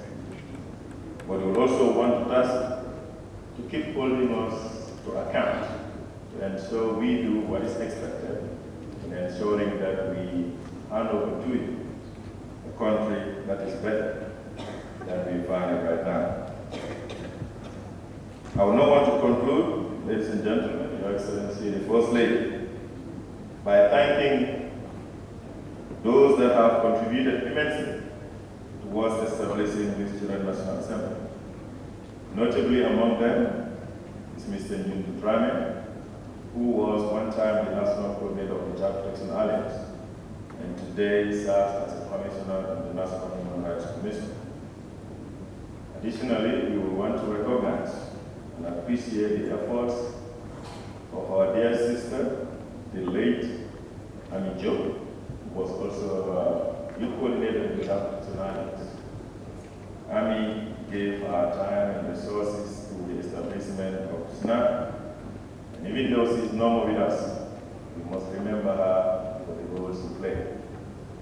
But we also want us to keep holding us to account to ensure we do what is expected and ensuring that we hand over to you a country that is better than we find it right now. I would now want to conclude, ladies and gentlemen, Your Excellency, the First Lady, by thanking those that have contributed immensely towards establishing this Children's National Assembly. Notably among them is Mr. Njundu Dramé, who was one time the National Coordinator of the Child Protection Alliance, and today serves as a Commissioner in the National Human Rights Commission. Additionally, we will want to recognize and appreciate the efforts of our dear sister, the late Ami Joe, who was also a youth coordinator in the Child Protection Alliance. Ami gave her time and resources to the establishment of SNAP, and even though she is no more with us, we must remember her for the role she played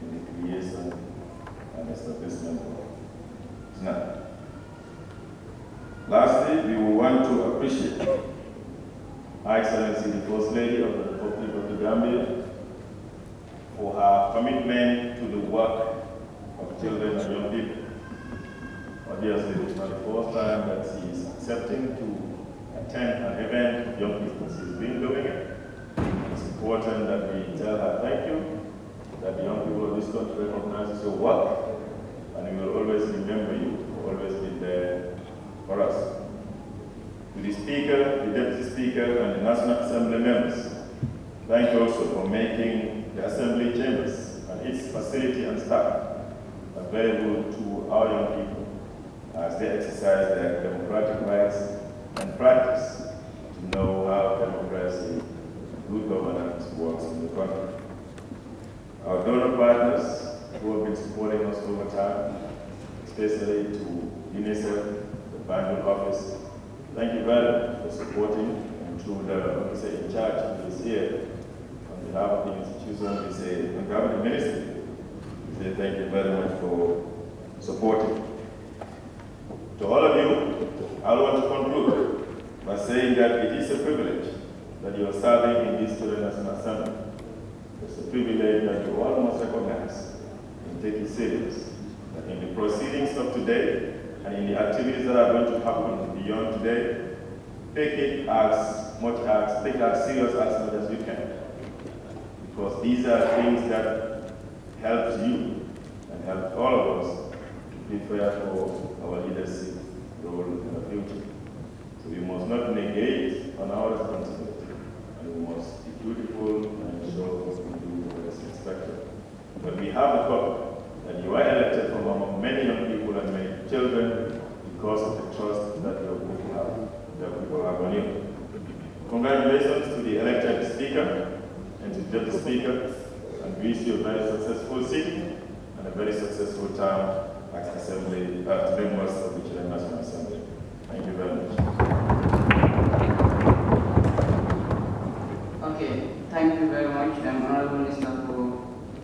in the creation and establishment of SNAP. Lastly, we will want to appreciate Her Excellency the First Lady of the Republic of the Gambia for her commitment to the work of children and young people. Obviously, it's not the first time that she is accepting to attend an event of young people. She's been doing it. It's important that we tell her thank you, that the young people of this country recognize your work, and we will always remember you, will always be there for us. To the Speaker, the Deputy Speaker, and the National Assembly members, thank you also for making the Assembly chambers and its facility and staff available to our young people as they exercise their democratic rights and practice to know how democracy, good governance works in the country. Our donor partners who have been supporting us over time, especially to UNICEF, the Banjul office, thank you very much for supporting, and through the officer in charge who is here, on behalf of the institution, we say, on behalf of the ministry, we say thank you very much for supporting. To all of you, I want to conclude by saying that it is a privilege that you are serving in this Children's National Assembly. It's a privilege that you all must recognize and take it serious. That in the proceedings of today and in the activities that are going to happen beyond today, take it as serious as much as you can. Because these are things that help you and help all of us to prepare for our leadership role in the future. So we must not negate on our responsibility, and we must be dutiful and ensure we do what is expected. But we have the hope that you are elected from among many young people and many children because of the trust that your people have on you. Congratulations to the elected Speaker and to Deputy Speaker, and wish you a very successful sitting and a very successful term as Assembly, members of the Chilean National Assembly. Thank you very much. Okay, thank you very much, Honorable Minister, for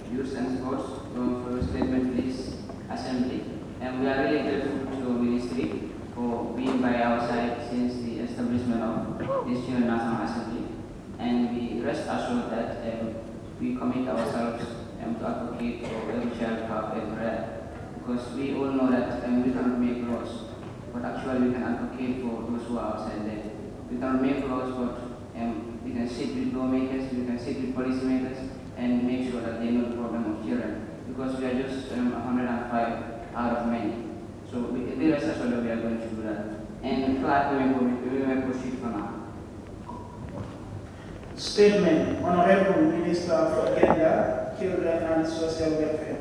views and thoughts for your statement to this Assembly. And we are really grateful to your ministry for being by our side since the establishment of this Chilean National Assembly. And we rest assured that we commit ourselves to advocate for every child to have every right. Because we all know that we cannot make laws, but actually we can advocate for those who are outside there. We cannot make laws, but we can sit with lawmakers, we can sit with policymakers, and make sure that they know the problem of children. Because we are just 105 out of many. So we rest assured that we are going to do that. And flat we may proceed for now. Statement, Honorable Minister of Gender, Children and Social Welfare.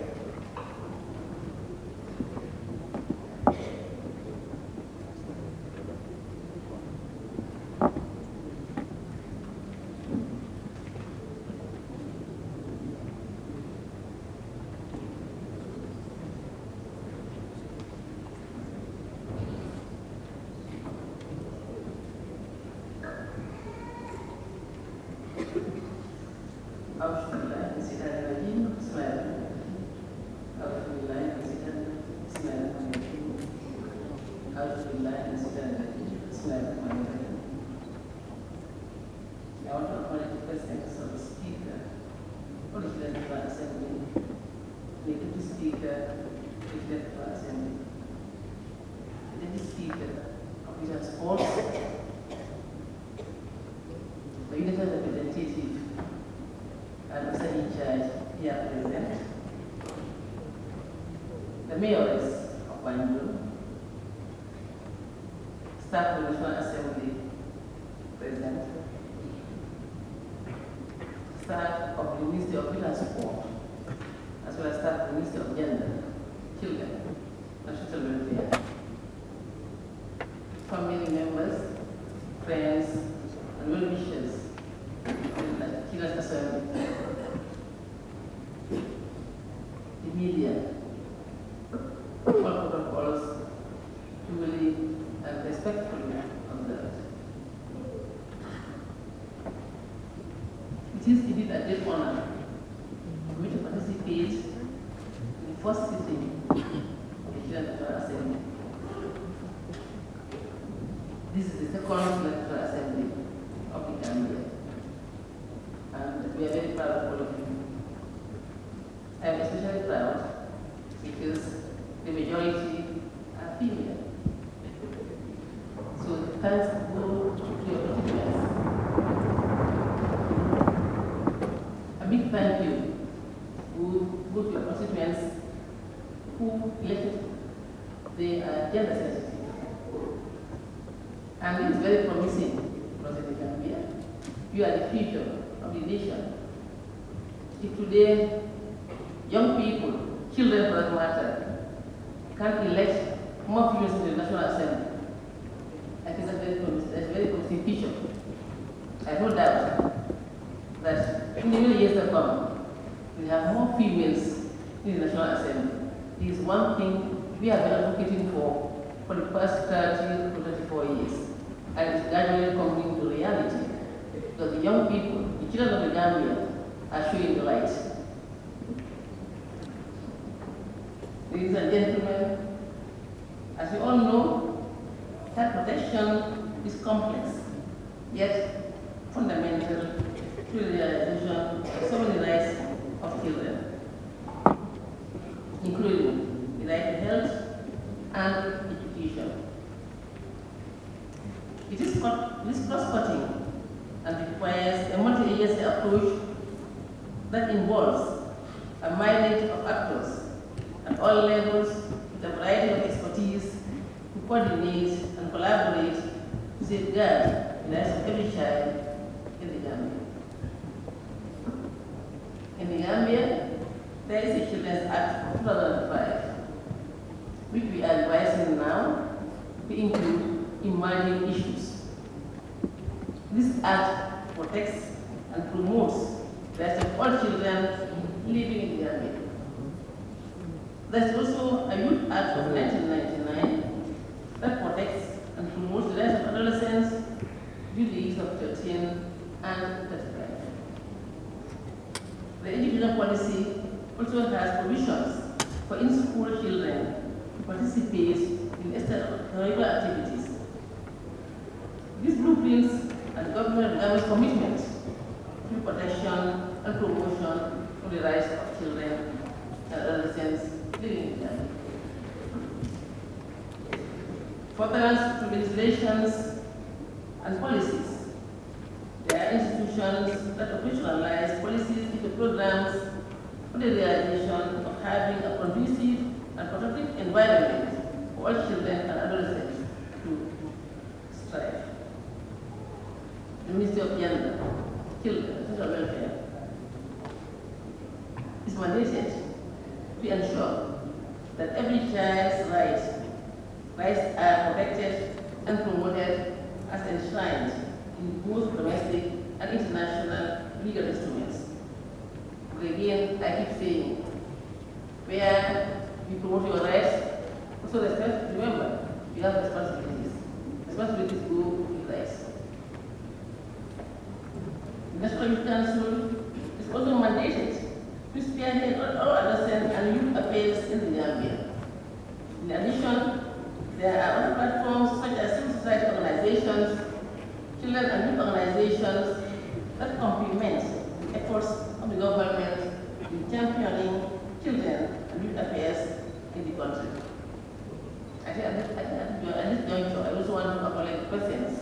The mayors of Banjul, staff of the National Assembly President, staff of the Ministry of Youth and Sport, as well as staff of the Ministry of Gender, Children, and Social Welfare, family members, friends, and well-wishers of the Children's Assembly, the media, all protocols duly and respectfully observed. It is indeed a great honor for me to participate in the first sitting of the National Assembly. This is the second National Assembly of the Gambia, and we are very proud of all of you. I am especially proud because the majority are female. So thanks go to your constituents. A big thank you will go to your constituents who elected they are gender sensitive. And it is very promising for the Gambia. You are the future of the nation. If today young people, children for that matter, can elect more females in the National Assembly, I think that's a very promising feature. I have no doubt that in the many years to come, we have more females in the National Assembly. It is one thing we have been advocating for the past 30 to 34 years, and it's gradually coming into reality because the young people, the children of the Gambia, are showing the light. Ladies and gentlemen, as you all know, child protection is complex, yet fundamental to the realization of so many rights of children, including the right to health and education. It is cross-cutting and requires a multi-agency approach that involves a myriad of actors at all levels with a variety of expertise to coordinate and collaborate to safeguard the rights of every child in the Gambia. In the Gambia, there is a Children's Act of 2005, which we are revising now to include emerging issues. This act protects and promotes the rights living in the Gambia. There's also a Youth Act of 1999 that protects and promotes the rights of adolescents due to the age of 13 and 35. The education policy also has provisions for in-school children to participate in extracurricular activities. These blueprints and government commitment to protection and promotion of the rights of children and adolescents living in Ghana. Furtherance to legislations and policies. There are institutions that operationalize policies into programs for the realization of having a conducive and protective environment for all children and adolescents to strive. The Ministry of Gender, Children, and Social Welfare is mandated to ensure that every child's rights are protected and promoted as enshrined in both domestic and international legal instruments. But again, I keep saying, where you promote your rights, also remember, you have responsibilities. Responsibilities go with rights. The National Youth Council is also mandated to spearhead all adolescent and youth affairs in the Gambia. In addition, there are other platforms such as civil society organizations, children and youth organizations that complement the efforts of the government in championing children and youth affairs in the country. I think at this juncture, I also want to acknowledge the presence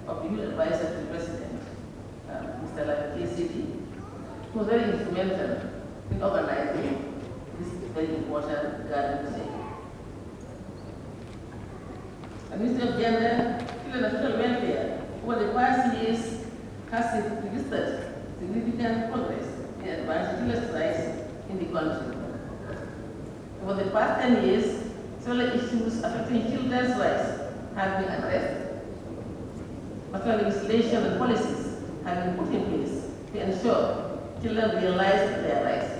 of the youth advisor to the president, Mr. Lafi KCD, who was very instrumental in organizing this very important gathering today. The Ministry of Gender, Children and Social Welfare, over the past years, has registered significant progress in advancing children's rights in the country. Over the past 10 years, several issues affecting children's rights have been addressed. National legislation and policies have been put in place to ensure children realize their rights.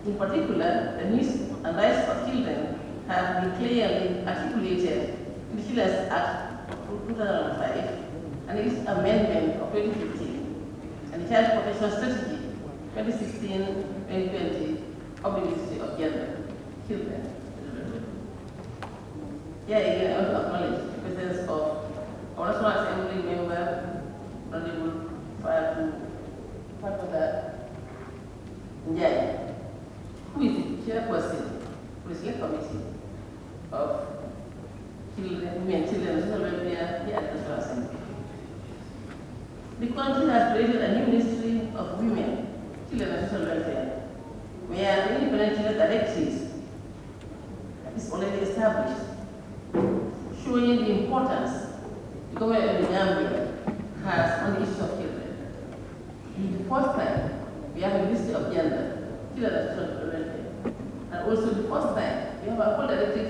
In particular, the needs and rights of children have been clearly articulated in the Children's Act of 2005 and its amendment of 2015 and the Child Protection Strategy 2016-2020 of the Ministry of Gender, Children. Here again, I want to acknowledge the presence of our National Assembly member, Honorable Fatma Njai, who is the chairperson for the Select Committee of Women, Children, and Social Welfare here at the National Assembly. The country has created a new Ministry of Women, Children, and Social Welfare, where the independent children directives is already established, showing the importance the government of the Gambia has on the issue of children. This is the first time we have a Ministry of Gender, Children, and Social Welfare, and also the first time we have a whole directive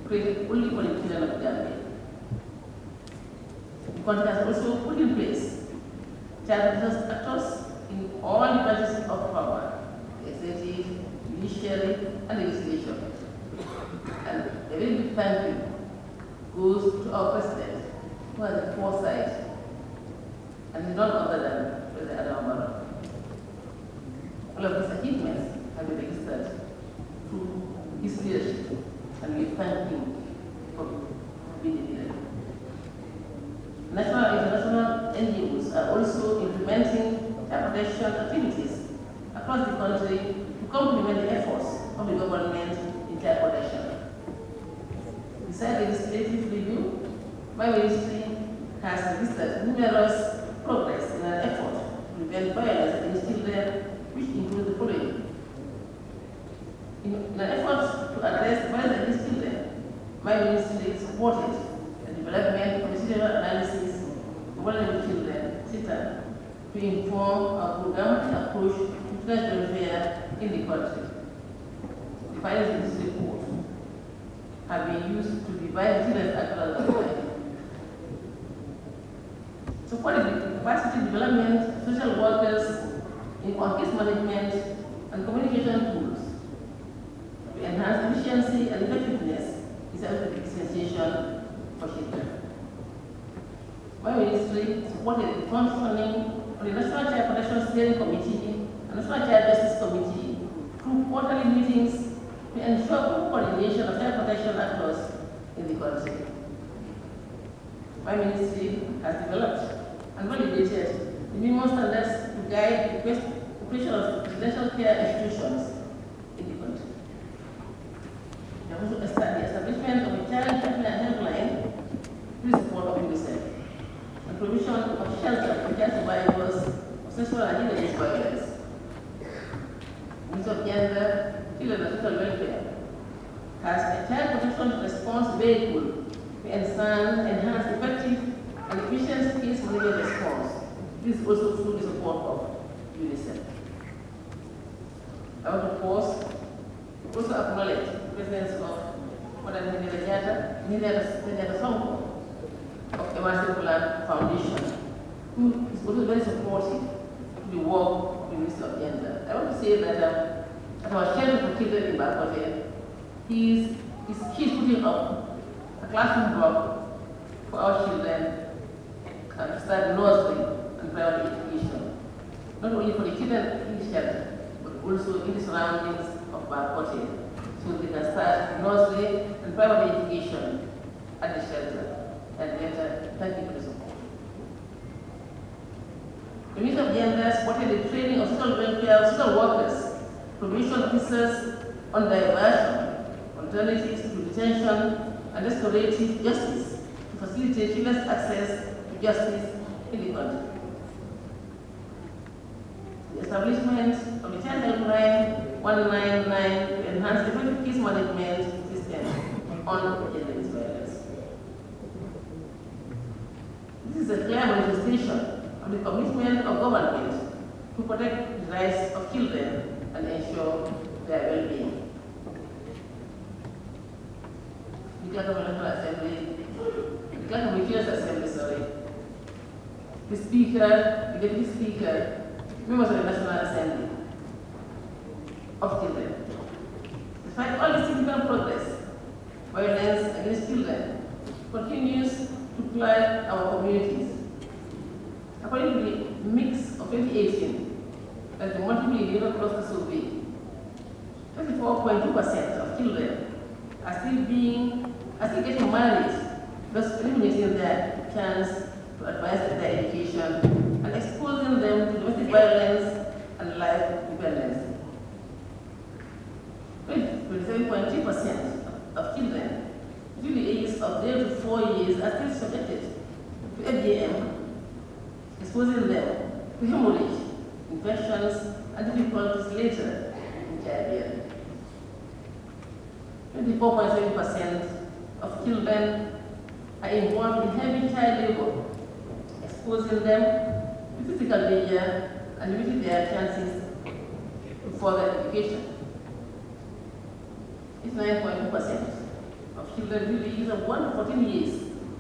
created only for the children of the Gambia. The country has also put in place child protection actors in all the branches of power, the executive, judiciary, and legislation. And a very big thank you goes to our president, who has the foresight, and none other than President Adam Barrow. All of these achievements have been registered through his leadership, and we thank him for being the leader. National and international NGOs are also implementing child protection activities across the country to complement the efforts of the government in child protection. Besides legislative review, my ministry has registered numerous progress in an effort to prevent violence against children, which include the following. In an effort to address violence against children, my ministry supported the development of a situational analysis of vulnerable children, CITA, to inform our programmatic approach to children's welfare in the country. The findings in this report have been used to divide children's actual life. Supporting the capacity development of social workers in case management and communication tools to enhance efficiency and effectiveness is a essential for children. My ministry supported the functioning of the National Child Protection Steering Committee and National Child Justice Committee through quarterly meetings to ensure good coordination of child protection across in the country. My ministry has developed and validated the minimum standards to guide the operation of residential care institutions in the country. We have also established the establishment of a child helpline with the support of UNICEF and provision of shelter for child survivors of sexual and gender-based violence. Ministry of Gender, Children and Social Welfare has a child protection response vehicle to enhance effective and efficient case management response. This is also through the support of UNICEF. I want to pause to also acknowledge the presence of Madam Nideta Sonko of Emerson Plan Foundation, who is also very supportive to the work of the Ministry of Gender. I want to say that at our shelter for children in Bakote, he's putting up a classroom block for our children to start nursery and primary education, not only for the children in the shelter, but also in the surroundings of Bakote, so they can start nursery and primary education at the shelter. And later, thank you for the support. The Ministry of Gender supported the training of social welfare, social workers, probation officers on diversion, alternatives to detention, and restorative justice to facilitate children's access to justice in the country. The establishment of the Child Helpline 199 to enhance effective case management system on gender-based violence. This is a clear manifestation of the commitment of government to protect the rights of children and ensure their well-being. The Speaker, the Deputy Speaker, members of the National Assembly of children. Despite all the significant progress, violence against children continues to plague our communities. According to the mix of 2018, that the multi-million cluster survey, 24.2% of children are still getting married, thus eliminating their chance to advance in their education and exposing them to domestic violence and life dependency. 27.3% of children between the ages of 0 to 4 years are still subjected to FGM, exposing them to hemorrhage, infections, and difficulties later in childbearing. 24.7% of children are involved in heavy child labor, exposing them to physical danger and limiting their chances to further education. 9.2% of children between the ages of 1 to 14 years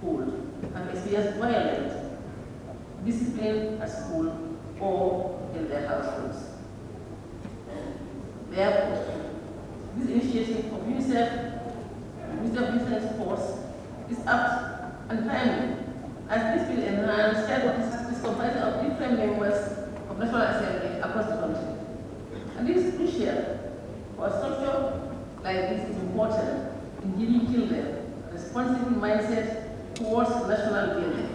old have experienced violent discipline at school or in their households. Therefore, this initiative of UNICEF, Ministry of Youth and Sports, is apt and timely, as this will enhance child participation is comprising of different members of National Assembly across the country. And this is crucial for a structure like this is important in giving children a responsible mindset towards national building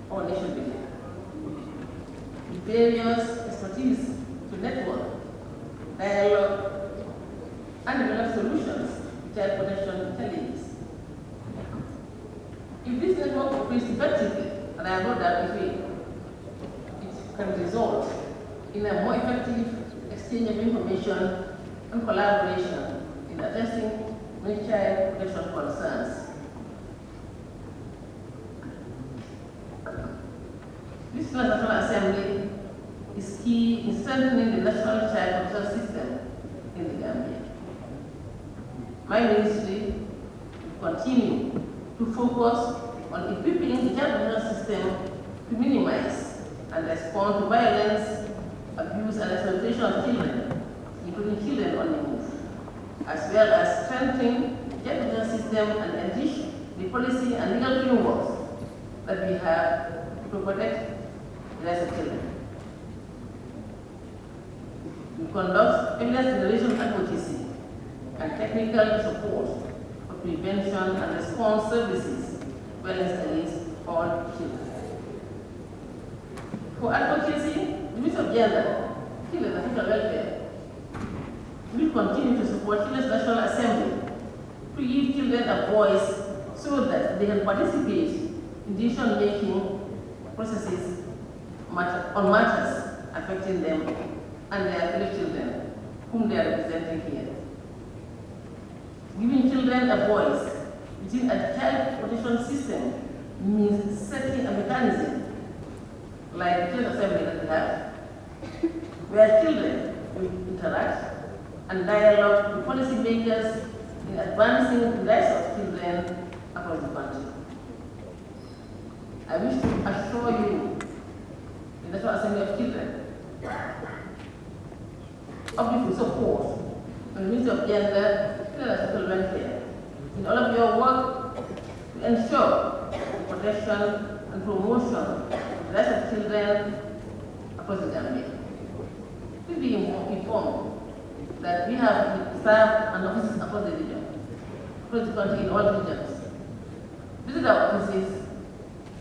or nation building. With various expertise to network, dialogue, and develop solutions to child protection challenges. If this network operates effectively, and I know that it can result in a more effective exchange of information and collaboration in addressing many child protection concerns. This National Assembly is key in strengthening the national child protection system in the Gambia. My ministry will continue to focus on equipping the child protection system to minimize and respond to violence, abuse, and exploitation of children, including as well as strengthening the education system and enrich the policy and legal frameworks that we have to protect the rights of children. We conduct evidence generation advocacy and technical support for prevention and response services, wellness against all children. For advocacy, the Ministry of Gender, Children and Social Welfare, we continue to support Children's National Assembly to give children a voice so that they can participate in decision-making processes on matters affecting them and their fellow children whom they are representing here. Giving children a voice within a child protection system means setting a mechanism like the Children's Assembly that we have, where children will interact and dialogue with policymakers in advancing the rights of children across the country. I wish to assure you, the National Assembly of Children, of the full support from the Ministry of Gender, Children and Social Welfare in all of your work to ensure the protection and promotion of the rights of children across the Gambia. Please be informed that we have staff and offices across the region, across the country in all regions. Visit our offices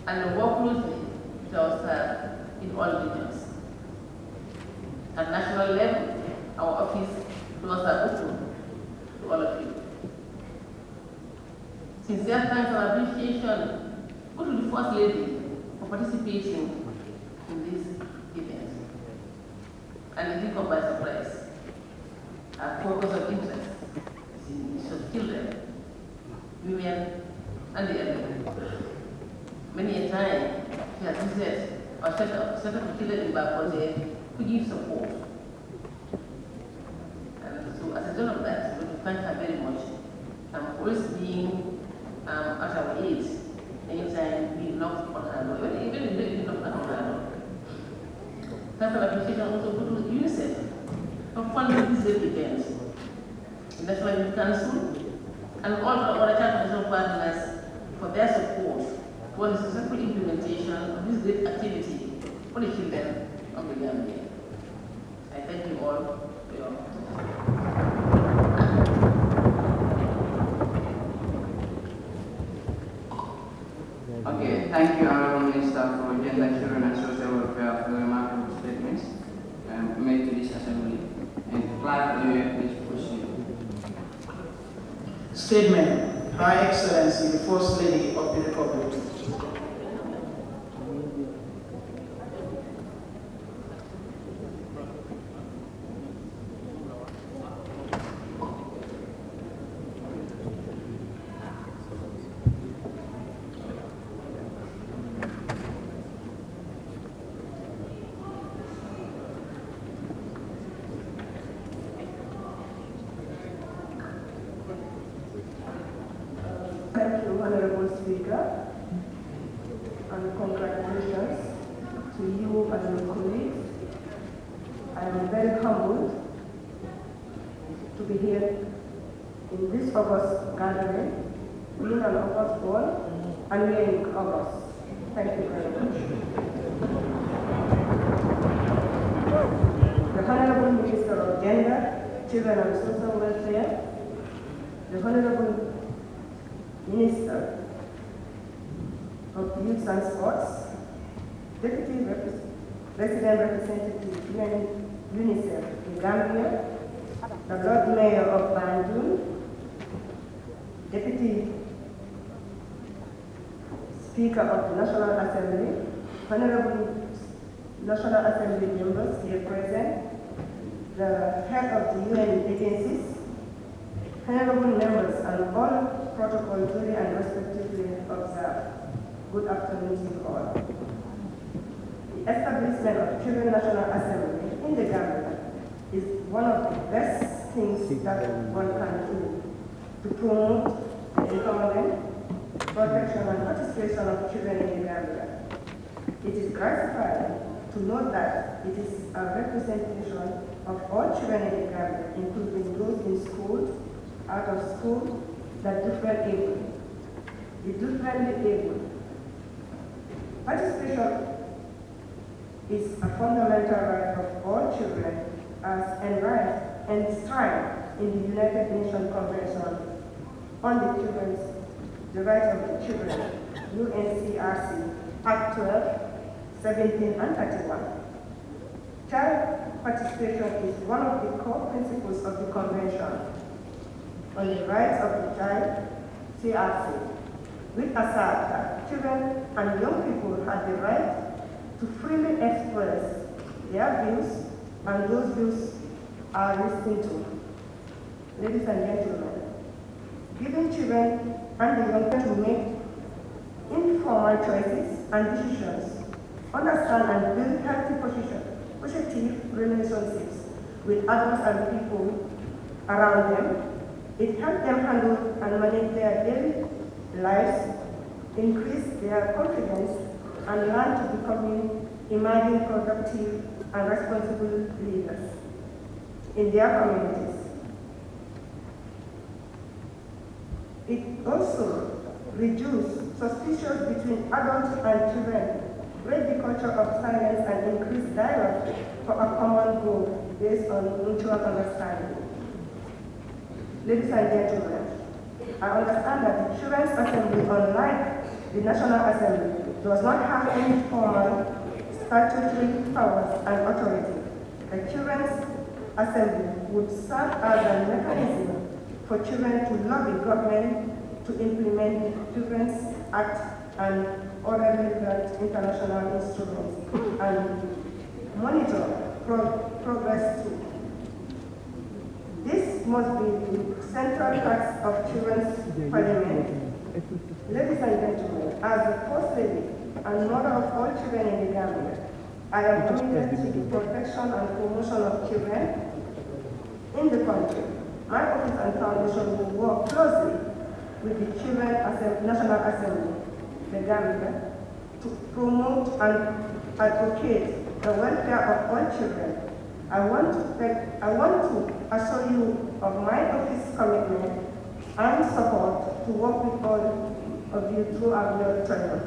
and work closely with our staff in all regions. At national level, our office doors are open to all of you. Sincere thanks and appreciation go to the First Lady for participating in this event. And it didn't come by surprise. Our focus of interest is in the issues of children, women, and the elderly. Many a time, she has visited our set of children in Bakonde to give support. And so, as a result of that, we want to thank her very much. Always being at our age, anytime we knock on her door, even if we knock on her door. Thanks and appreciation also go to UNICEF for funding this event, the National Youth Council, and all the other child protection partners for their support for the successful implementation of this great activity for the children of the Gambia. I thank you all for your Okay, thank you, Honorable Minister, for Gender, Children and Social Welfare for the remarkable statements made to this assembly. And Clerk, please proceed. Statement. High Excellency, the First Lady of the Republic. Thank you, Honorable Speaker, and congratulations to you and your colleagues. I am very humbled to be here in this August gathering, being an August born, and we are in August. Thank you very much. The Honorable Minister of Gender, Children and Social Welfare, the Honorable Minister of Youth and Sports, Deputy Resident Representative UNICEF in Gambia, the Lord Mayor of Banjul, Deputy Speaker of the National Assembly, Honorable National Assembly members here present, the head of the UN agencies, honorable members, and all protocol duly and respectively observed. Good afternoon to you all. The establishment of Children National Assembly in the Gambia is one of the best things that one can do to promote the empowerment, protection, and participation of children in the Gambia. It is gratifying to note that it is a representation of all children in the Gambia, including those in schools, out of school, the differently able. The differently able. Participation is a fundamental right of all children as enshrined in the United Nations Convention on the Rights of the Children, UNCRC, Act 12, 17, and 31. Child participation is one of the core principles of the Convention on the Rights of the Child, CRC, which asserts that children and young people have the right to freely express their views, and those views are listened to. Ladies and gentlemen, giving children and the young to make informal choices and decisions, understand and build healthy positive relationships with others and people around them. It helps them handle and manage their daily lives, increase their confidence, and learn to become emerging productive and responsible leaders in their communities. It also reduces suspicion between adults and children, break the culture of silence, and increase dialogue for a common goal based on mutual understanding. Ladies and gentlemen, I understand that the Children's Assembly, unlike the National Assembly, does not have any formal statutory powers and authority. The Children's Assembly would serve as a mechanism for children to lobby government to implement the Children's Act and other relevant international instruments and monitor progress too. This must be the central task of Children's Parliament. Ladies and gentlemen, as the First Lady and mother of all children in the Gambia, I am committed to the protection and promotion of children in the country. My office and foundation will work closely with the National Assembly, the Gambia, to promote and advocate the welfare of all children. I want to assure you of my office's commitment and support to work with all of you throughout your tenure.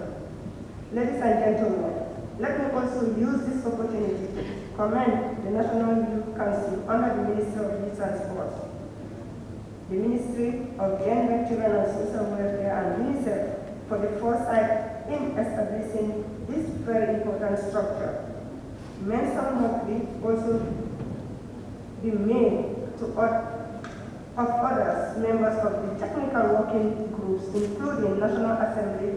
Ladies and gentlemen, let me also use this opportunity to commend the National Youth Council under the Ministry of Youth and Sports, the Ministry of Gender, Children and Social Welfare, and UNICEF for the foresight in establishing this very important structure. Mention must also be made of others, members of the technical working groups, including National Assembly,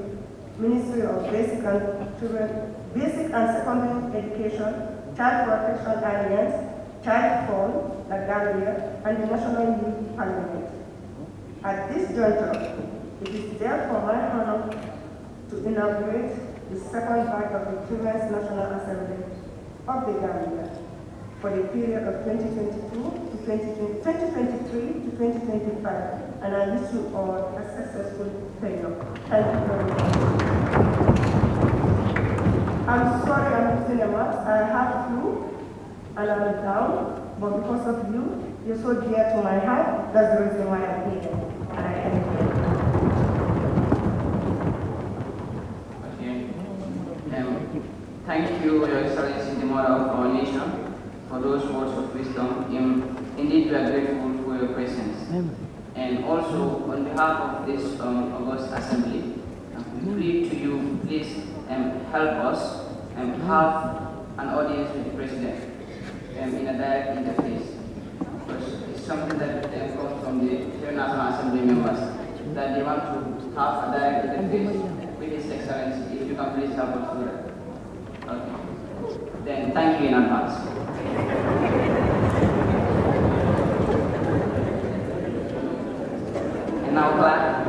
Ministry of Basic and Secondary Education, Child Protection Alliance, Child Fund, the Gambia, and the National Youth Parliament. At this juncture, it is therefore my honor to inaugurate the second batch of the Children's National Assembly of the Gambia for the period of 2023 to 2025, and I wish you all a successful tenure. Thank you very much. I'm sorry I'm missing a month. I have flu and I'm down, but because of you, you're so dear to my heart, that's the reason why I'm here. And I thank you. Thank you, Your Excellency, the Mother of our nation, for those words of wisdom. Indeed, we are grateful for your presence. And also, on behalf of this August Assembly, we plead to you, please help us have an audience with the President in a direct interface. Because it's something that comes from the National Assembly members, that they want to have a direct interface with His Excellency. If you can please help us do that. Okay. Then thank you in advance. And now clap.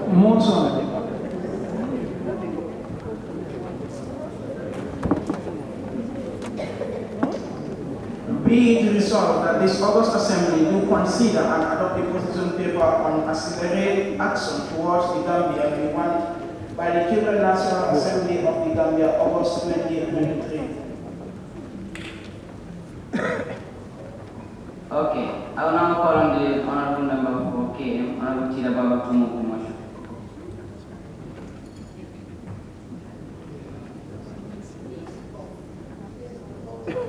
Motion. Be it resolved that this August Assembly do consider and adopt a position paper on accelerated action towards the Gambia we want by the Cuban National Assembly of the Gambia, August 2023. Honorable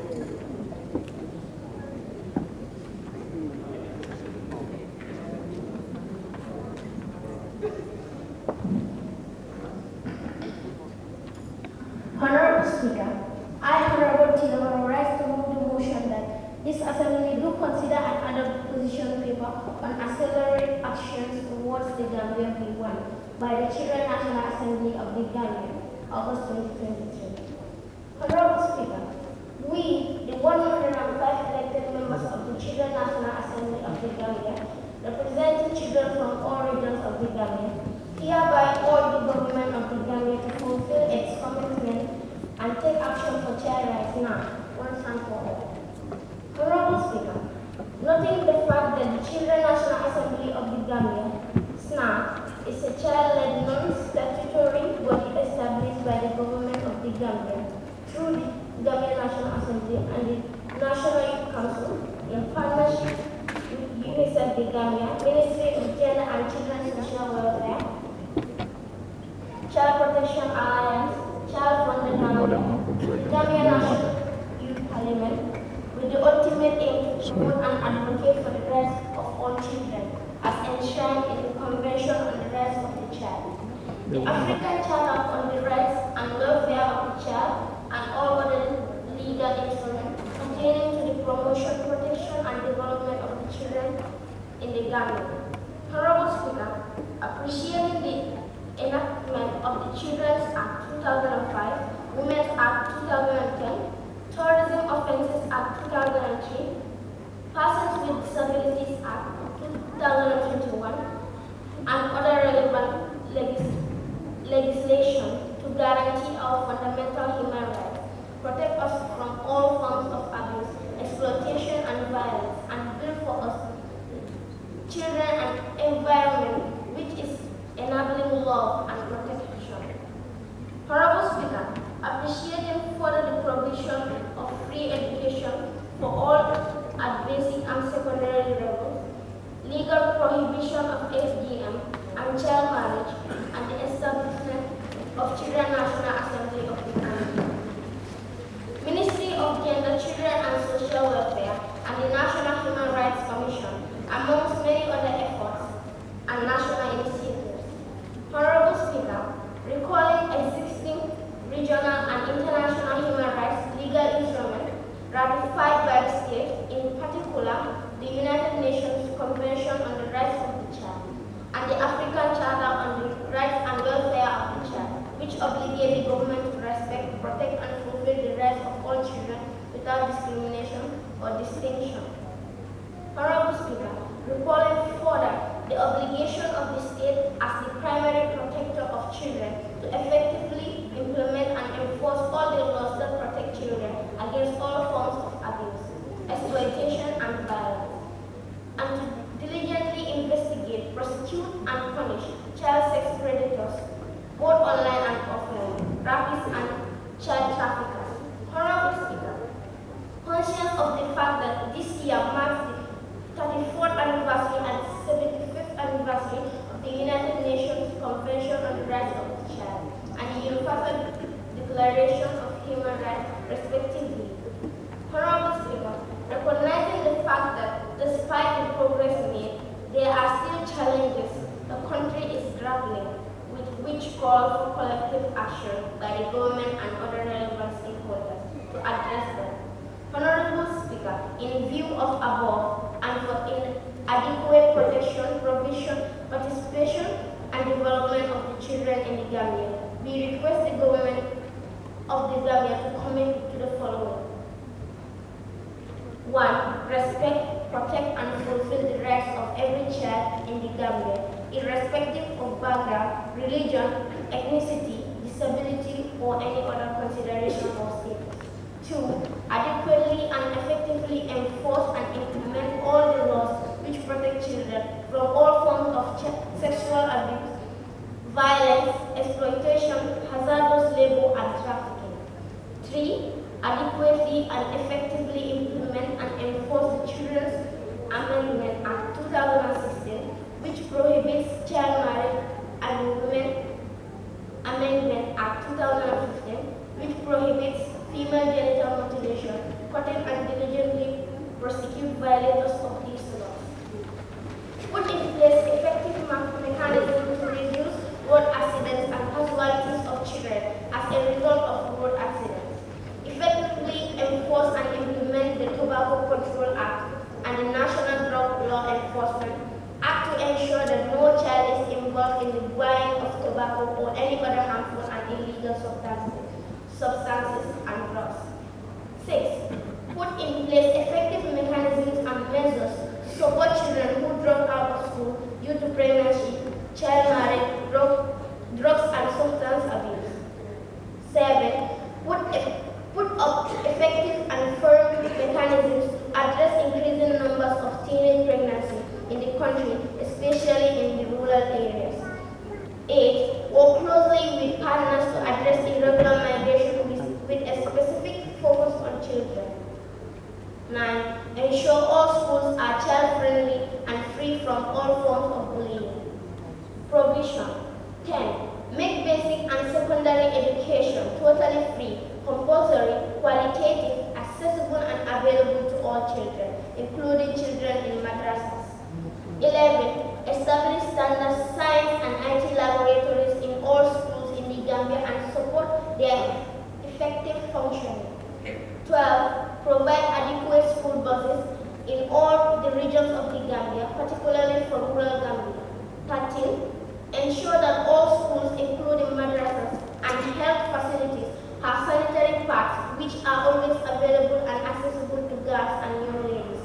Speaker, I, Honorable Tilabaro, rise to move the motion that this Assembly do consider and adopt position paper on accelerate actions towards the Gambia V1 by the Children National Assembly of the Gambia, August 2023. Honorable Speaker, we, the 105 elected members of the Children National Assembly of the Gambia, representing children from all regions of the Gambia, hereby urge the government of the Gambia to fulfill its commitment and take action for child rights now, once and for all. Honorable Speaker, noting the fact that the Children National Assembly of the Gambia, SNAP, is a child-led non-statutory body established by the government of the Gambia through the Gambia National Assembly and the National Youth Council in partnership with UNICEF the Gambia, Ministry of Gender and Children's Social Welfare, Child Protection Alliance, Child Fund the Gambia National Youth Parliament, with the ultimate aim to promote and advocate for the rights of all children, as enshrined in the Convention on the Rights of the Child, the African Charter on the Rights and Welfare of the Child, and all other legal instruments pertaining to the promotion, protection, and development of the children in the Gambia. Honorable Speaker, appreciating the enactment of the Children's Act 2005, Women's Act 2010, Tourism Offences Act 2003, Persons with Disabilities Act 2021, and other relevant legislation to guarantee our fundamental human rights, protect us from all forms of abuse, exploitation, and violence, and build for us children an environment which is enabling love and protection. Honorable Speaker, appreciating further the provision of free education for all at basic and secondary levels, legal prohibition of FGM and child marriage, and the establishment of Children National Assembly of the Gambia. Ministry of Gender, Children and Social Welfare, and the National Human Rights Commission, amongst many other efforts and national initiatives. Honorable Speaker, recalling existing regional and international human rights legal instruments ratified by the state, in particular the United Nations Convention on the Rights of the Child and the African Charter on the Rights and Welfare of the Child, which obligate the government to respect, protect, and fulfill the rights of all children without discrimination or distinction. Honorable Speaker, recalling further the obligation of the state as the primary protector of children to effectively implement and enforce all the laws that protect children against all forms of abuse, exploitation, and violence, and to diligently investigate, prosecute, and punish child sex predators, both online and offline, rapists, and child traffickers. Honorable Speaker, conscious of the fact that this year marks the 34th anniversary and 75th anniversary of the United Nations Convention on the Rights of the Child and the Universal Declaration of Human Rights, respectively. Honorable Speaker, recognizing the fact that despite the progress made, there are still challenges the country is grappling with, which call for collective action by the government and other relevant stakeholders to address them. Honorable Speaker, in view of above and for inadequate protection, provision, participation, and development of the children in the Gambia, we request the government of the Gambia to commit to the following. 1. Respect, protect, and fulfill the rights of every child in the Gambia, irrespective of background, religion, ethnicity, disability, or any other consideration or status. 2. Adequately and effectively enforce and implement all the laws which protect children from all forms of sexual abuse, violence, exploitation, hazardous labor, and trafficking. 3. Adequately and effectively implement and enforce the Children's Amendment Act 2016, which prohibits child marriage, and Women Amendment Act 2015, which prohibits female genital mutilation, cutting and diligently prosecute violators of these laws. Put in place effective mechanisms to reduce road accidents and casualties of children as a result of road accidents. Effectively enforce and implement the Tobacco Control Act and the National Drug Law Enforcement Act to ensure that no child is involved in the buying of tobacco or any other harmful and illegal substances and drugs. 6. Put in place effective mechanisms and measures to support children who drop out of school due to pregnancy, child marriage, drugs and substance abuse. 7. Put up effective and firm mechanisms to address increasing numbers of teenage pregnancy in the country, especially in the rural areas. 8. Work closely with partners to address irregular migration with a specific focus on children. 9. Ensure all schools are child-friendly and free from all forms of bullying. Provision. 10. Make basic and secondary education totally free, compulsory, qualitative, accessible and available to all children, including children in madrasas. 11. Establish standard science and IT laboratories in all schools in the Gambia and support their effective functioning. 12. Provide adequate school buses in all the regions of the Gambia, particularly for rural Gambia. 13. Ensure that all schools, including madrasas and health facilities, have sanitary pads which are always available and accessible to girls and young ladies.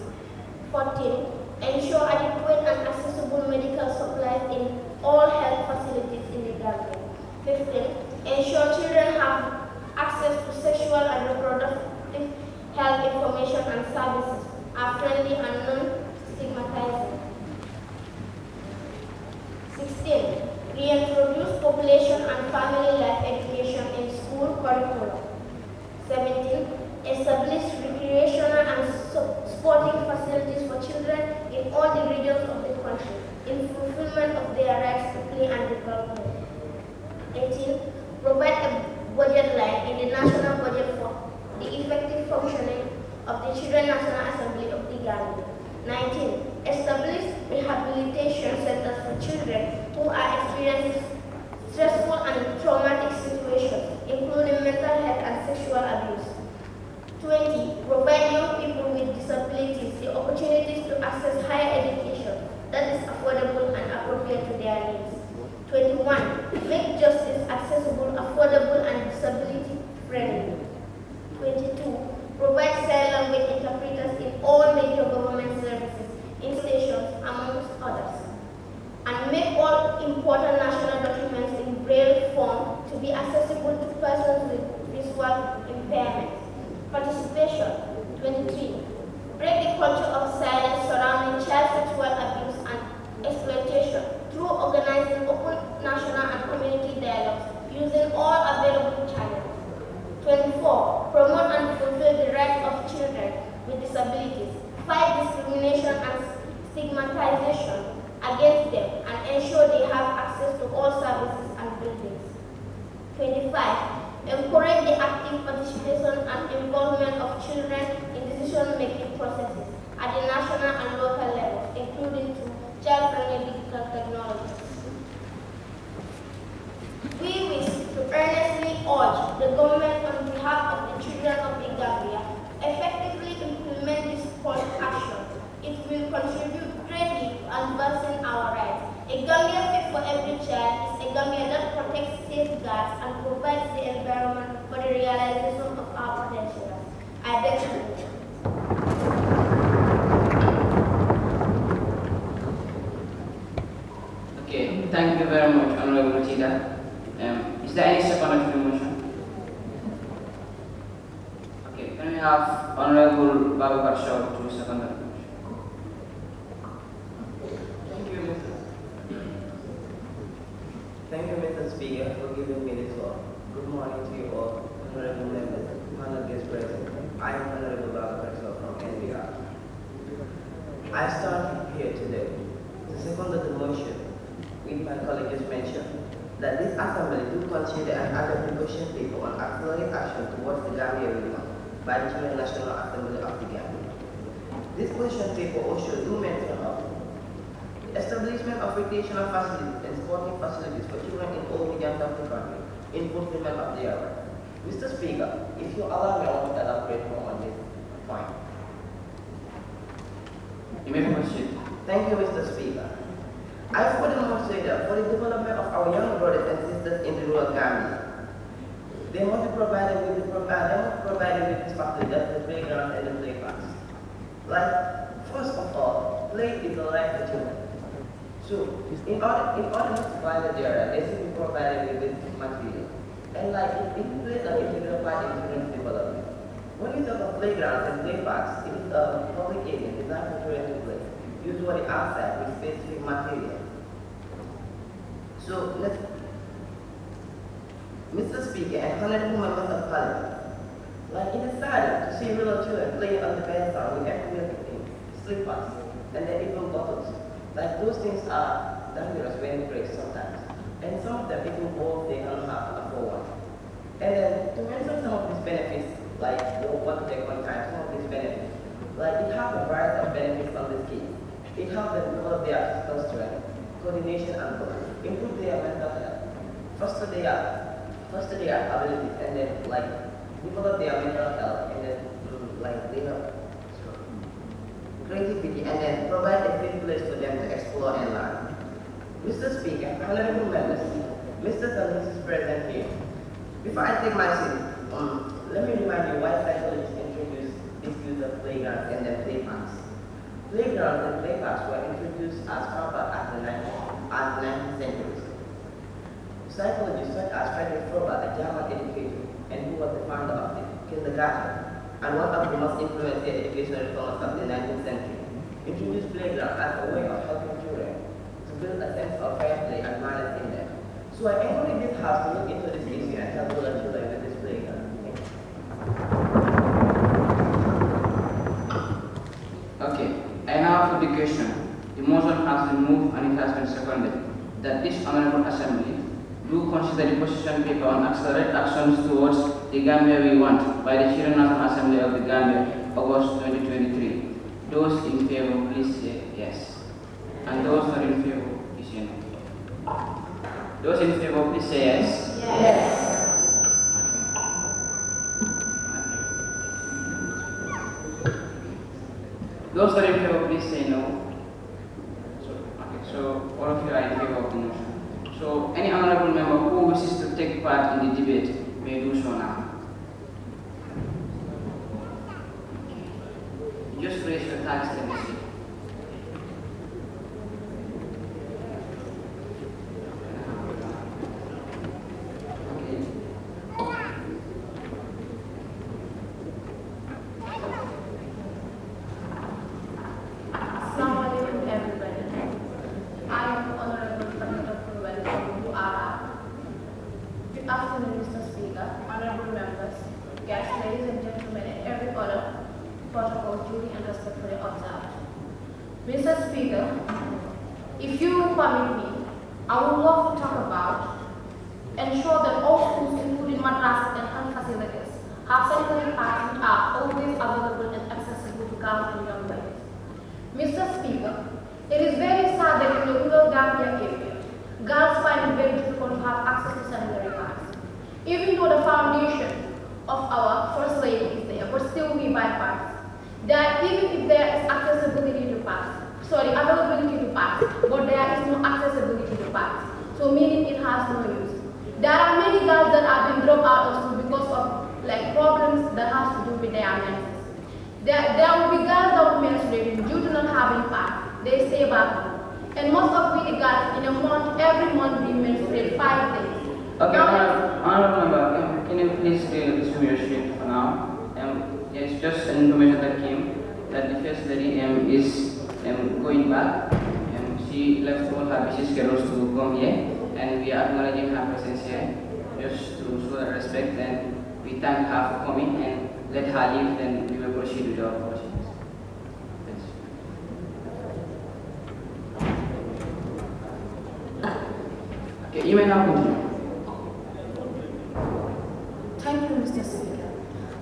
14. Ensure adequate and accessible medical supplies in all health facilities in the Gambia. 15. Ensure children have access to sexual and reproductive health information and services are friendly and non-stigmatizing. 16. Reintroduce population and family life education in school curriculum. 17. Establish recreational and sporting facilities for children in all the regions of the country in fulfillment of their rights to play and development. 18. Provide a budget line in the national budget for the effective functioning of the Children National Assembly of the Gambia. 19. Establish rehabilitation centers for children who are experiencing stressful and traumatic situations, including mental health and sexual abuse. 20. Provide young people with disabilities the opportunities to access higher education that is affordable and appropriate to their needs. 21. Make justice accessible, affordable, and disability-friendly. 22. Provide sign language interpreters in all major government services, installations, amongst others. And make all important national documents in Braille form to be accessible to persons with visual impairment. Participation. 23. Break the culture of silence surrounding child sexual abuse and exploitation through organizing open national and community dialogues using all available channels. 24. Promote and fulfill the rights of children with disabilities. Fight discrimination and stigmatization against them and ensure they have access to all services and buildings. 25. Encourage the active participation and involvement of children in decision-making processes at the national and local levels, including through child-friendly digital technologies. We wish to earnestly urge the government on behalf of the children of the Gambia effectively implement this call to action. It will contribute greatly to advancing our rights. A Gambia fit for every child is a Gambia that protects, safeguards, and provides the environment for the realization of our potential. I beg to you. Okay, thank you very much, Honorable Machida. Is there any second to the motion? Okay, can we have Honorable Babakar Shaw to second the motion? Thank you, Mr. Speaker, for giving me this floor. Good morning to you all, honorable members, honored guest present. I am Honorable Babakar Shaw from NBR. I stand here today to second the motion with my colleagues mentioned that this assembly do consider and adopt the question paper on accelerate action towards the Gambia Union by the Children National Assembly of the Gambia. This question paper also do mention of the establishment of recreational facilities and sporting facilities for children in all regions of the country in fulfillment of their rights. Mr. Speaker, if you allow me, I want to elaborate more on this point. You may proceed. Thank you, Mr. Speaker. I furthermore say that for the development of our young brothers and sisters in the rural Gambia, they must be provided with this facility, that's the playgrounds and the play parks. Like, first of all, play is a right for children. So, in order to provide the area, they should be provided with this material. And like, it plays an integral part in children's development. When we talk of playgrounds and play parks, it is a public area designed for children to play, usually outside with specific material. So, Mr. Speaker and honorable members of Parliament, like it is sad to see little children playing on the baseline with everything, slippers, and then even bottles. Like those things are dangerous when you break sometimes. And some of them even both they don't have to afford one. And then to mention some of these benefits, like what they contain, some of these benefits, like it has a variety of benefits on this kids. It helps them develop their physical strength, coordination and growth, improve their mental health, foster their abilities, and then like develop their mental health, and then like they have creativity, and then provide a safe place for them to explore and learn. Mr. Speaker, honorable members, Mr. Thomas is present here. Before I take my seat, let me remind you why psychologists introduced this use of playgrounds and then play parks. Playgrounds and play parks were introduced as far back as the 19th century. Psychologists such as Frederick Frober, a German educator, and who was the founder of the kindergarten, and one of the most influential educational reformers of the 19th century, introduced playground as a way of helping children to build a sense of fair play and manners in them. So I encourage this house to look into this issue and help all the children with this playground. Okay, I now put the question. The motion has been moved and it has been seconded that this Honorable Assembly do consider the position paper on accelerate actions towards the Gambia we want by the Children National Assembly of the Gambia, August 2023. Those in favor, please say yes. And those not in favor, please say no. Those in favor, please say yes. Yes. Those that are in favor, please say no. So all of you are in favor of the motion. So any honorable member who wishes to take part in the debate may do so now. Just raise your hands, let me see. Mr. Speaker, if you permit me, I would love to talk about ensure that all schools, including madrasas and health facilities, have sanitary pads which are always available and accessible to girls and young ladies. Mr. Speaker, it is very sad that in the rural Gambia area, girls find it very difficult to have access to sanitary pads. Even though the foundation of our First Lady is there, but still we buy pads. Even if there is availability to pads, but there is no accessibility to pads, so meaning it has no use. There are many girls that have been dropped out of school because of problems that have to do with their menses. There will be girls that will menstruate due to not having pads. They stay back home. And most of the girls in a month, every month we menstruate 5 days. Okay, honorable member, can you please resume your sheet for now? Yes, just an information that came that the First Lady is going back. She left all her busy schedules to come here, and we are acknowledging her presence here just to show her respect, and we thank her for coming and let her leave, then we will proceed with our questions. Okay, you may now continue. Thank you, Mr. Speaker.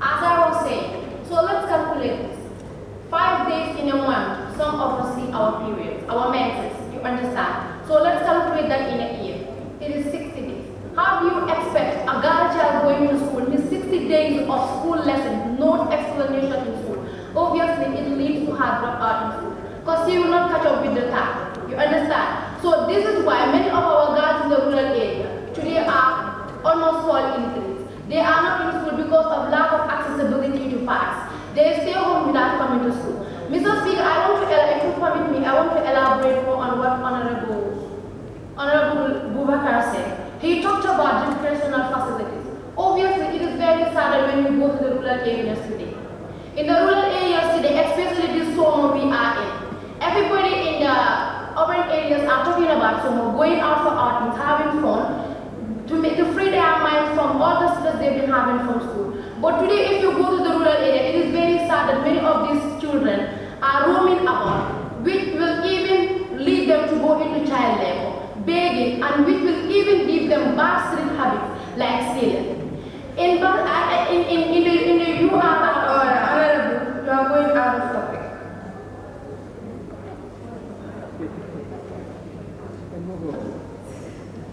As I was saying, so let's calculate this. 5 days in a month, some of us see our periods, our menses, you understand? So let's calculate that in a year. It is 60 days. How do you expect a girl child going to school with 60 days of school lessons, no explanation in school? Obviously, it leads to her drop out in school because she will not catch up with the time. You understand? So this is why many of our girls in the rural area today are almost all increased. They are not in school because of lack of accessibility to pads. They stay home without coming to school. Mr. Speaker, if you permit me, I want to elaborate more on what Honorable Bubakar said. He talked about recreational facilities. Obviously, it is very sad when you go to the rural areas today. In the rural areas today, especially this summer we are in, everybody in the urban areas are talking about summer, going out for outings, having fun, to free their minds from all the stress they've been having from school. But today, if you go to the rural area, it is very sad that many of these children are roaming about, which will even lead them to go into child labor, begging, and which will even give them bad street habits like stealing. You are going out of topic.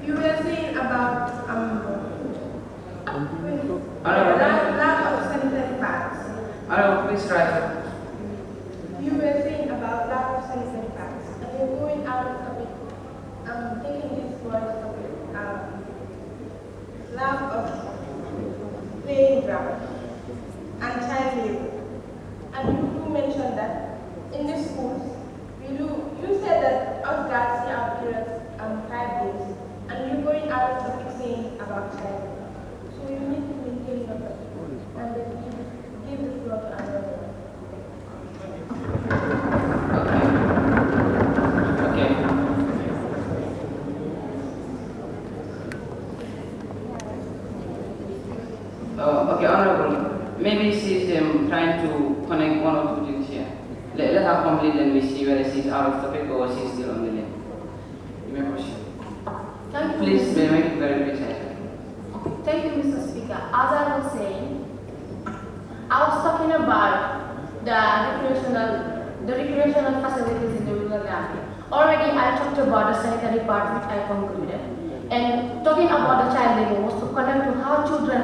You were saying about lack of sanitary pads. Please rise. You were saying about lack of sanitary pads. And you're going out of topic. I'm taking this word topic. Lack of playing ground and child labor. And you do mention that in the schools, you said that us guys see our periods 5 days, and you're going out of topic saying about child labor. So you need to maintain your topic and then give the floor to another one. Okay, Honorable, maybe she's trying to connect one or two things here. Let her complete and we see whether she's out of topic or she's still on the lane. You may proceed. Please make it very precise. Thank you, Mr. Speaker. As I was saying, I was talking about the recreational facilities in the rural Gambia. Already I talked about the sanitary part which I concluded. And talking about the child labor was to connect to how children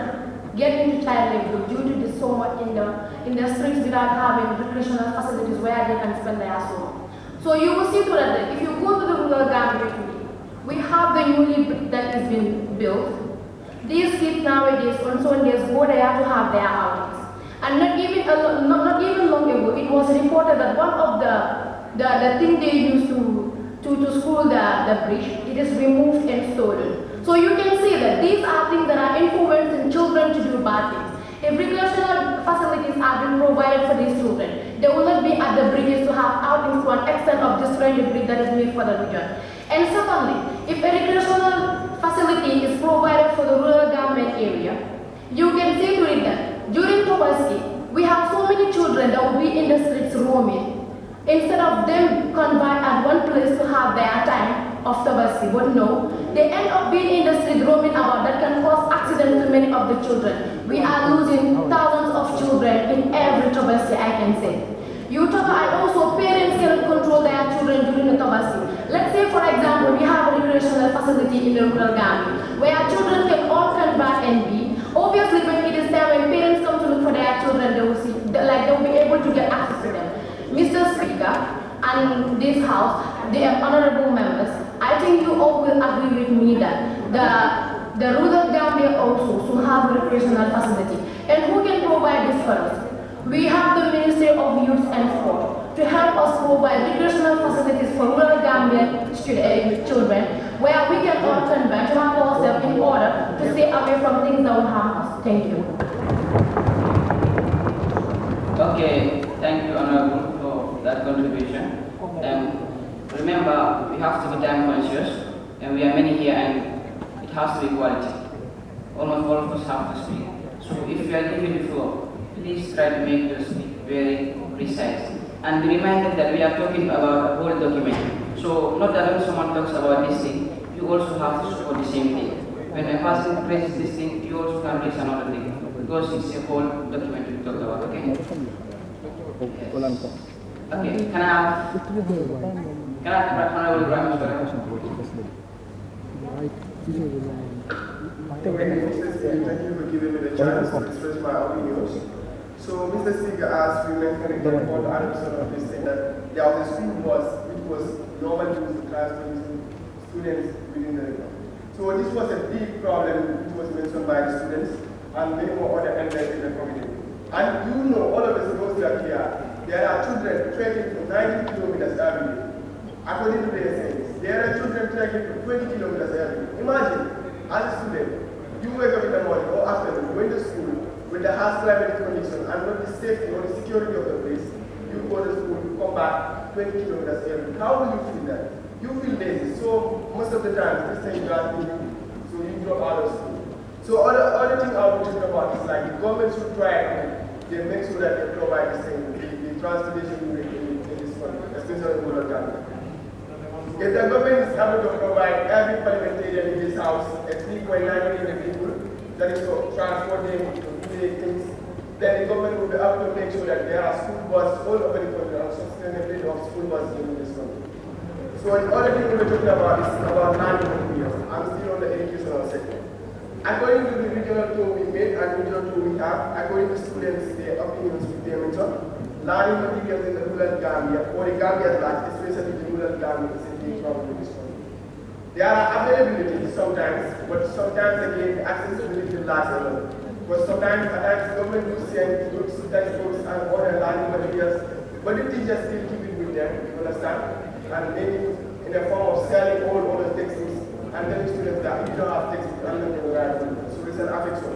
get into child labor due to the summer in the streets without having recreational facilities where they can spend their summer. So you will see to that if you go to the rural Gambia today, we have the newly that is being built. These kids nowadays on Sundays go there to have their outings. And not even long ago, it was reported that one of the thing they used to school the bridge, it is removed and stolen. So you can see that these are things that are influencing children to do bad things. If recreational facilities are being provided for these children, they will not be at the bridges to have outings to an extent of destroying the bridge that is made for the region. And secondly, if a recreational facility is provided for the rural government area, you can see to it that during Tobaski, we have so many children that will be in the streets roaming. Instead of them confined at one place to have their time of Tobaski, but no, they end up being in the street roaming about that can cause accidents to many of the children. We are losing thousands of children in every Tobaski, I can say. You talk about also parents cannot control their children during the Tobaski. Let's say, for example, we have a recreational facility in the rural Gambia where children can all come back and be. Obviously, when it is time when parents come to look for their children, they will be able to get access to them. Mr. Speaker, and this House, the honorable members, I think you all will agree with me that the rural Gambia also should have a recreational facility. And who can provide this for us? We have the Ministry of Youth and Sport to help us provide recreational facilities for rural Gambian children where we can all convert to have ourselves in order to stay away from things that will harm us. Thank you. Okay, thank you, Honorable, for that contribution. Remember, we have to be time conscious, and we are many here, and it has to be quality. Almost all of us have to speak. So if you are given the floor, please try to make your speech very precise. And be reminded that we are talking about a whole document. So not that when someone talks about this thing, you you also have to support the same thing. When a person praises this thing, you also can raise another thing, because it's a whole document we talked about, okay? Yes. Okay, can I have Honorable Ibrahim Sorry? Thank you for giving me the chance to express my opinions. So, Mr. Speaker, as we mentioned in the report, of this thing, that there was a school bus which was normally used to transport students within the region. So this was a big problem which was mentioned by the students and many more other elements in the community. And you know, all of us knows that there are children trekking for 90 kilometers every day. According to their sayings, there are children trekking for 20 kilometers every day. Imagine, as a student, you wake up in the morning or afternoon, going to school with the harsh climate condition and not the safety or the security of the place. You go to school, you come back 20 kilometers every day. How will you feel that? You feel lazy. So most of the time, this thing you are thinking, so you drop out of school. So other thing I want to talk about is like the government should try and they make sure that they provide the transportation in this country, especially in rural Ghana. If the government is able to provide every parliamentarian in this house a 3.9 million people, that is to transport them to do their things, then the government will be able to make sure that there are school buses all over the country and sustainability of school buses in this country. So the other thing we're talking about is about learning materials. I'm still on the educational sector. According to the regional tour we made and regional tour we have, according to students, their opinions with their mentor, learning materials in the rural Gambia, or the Gambia at large, especially the rural Gambia, is a big problem in this country. There are availability sometimes, but sometimes again, the accessibility lacks a lot. But sometimes, at times, government will send books, textbooks, and other learning materials, but the teachers still keep it with them, you understand? And maybe in the form of selling all the textbooks and telling students that if you don't have textbooks, I'm not going to write them. So it's an affection.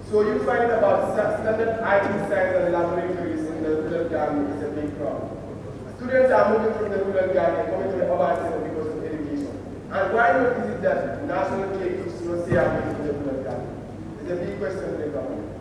So you find about standard IT science and laboratories in the rural Ghana is a big problem. Students are moving from the rural Ghana coming to the urban center because of education. And why not is it that national kids don't say I'm going to the rural Ghana? It's a big question to the government.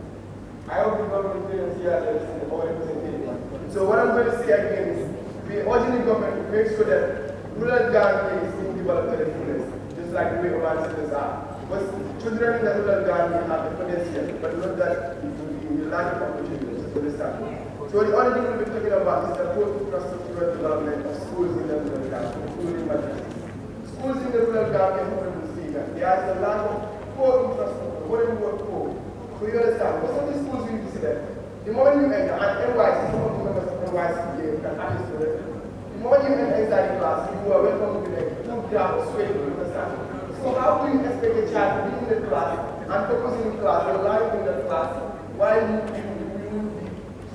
I hope the government didn't see that as an representative. So what I'm going to say again is, we urge the government to make sure that rural Ghana is being developed to the fullest, just like the way urban centers are. Because children in the rural Ghana have the potential, but not that the lack of opportunities, understand? So the other thing we'll be talking about is the poor infrastructural development of schools in the rural Ghana, including madrasas. Schools in the rural Ghana, honorable speaker, there is a lack of poor infrastructure. What do you mean poor? So you understand, most of these schools you see them, the moment you enter, and NYC, some of the members of NYC here can access to it. The moment you enter inside the class, you are welcome to the food grab or sweat, you understand? So how do you expect a child to be in the class and focusing in class and learning in the class while you will be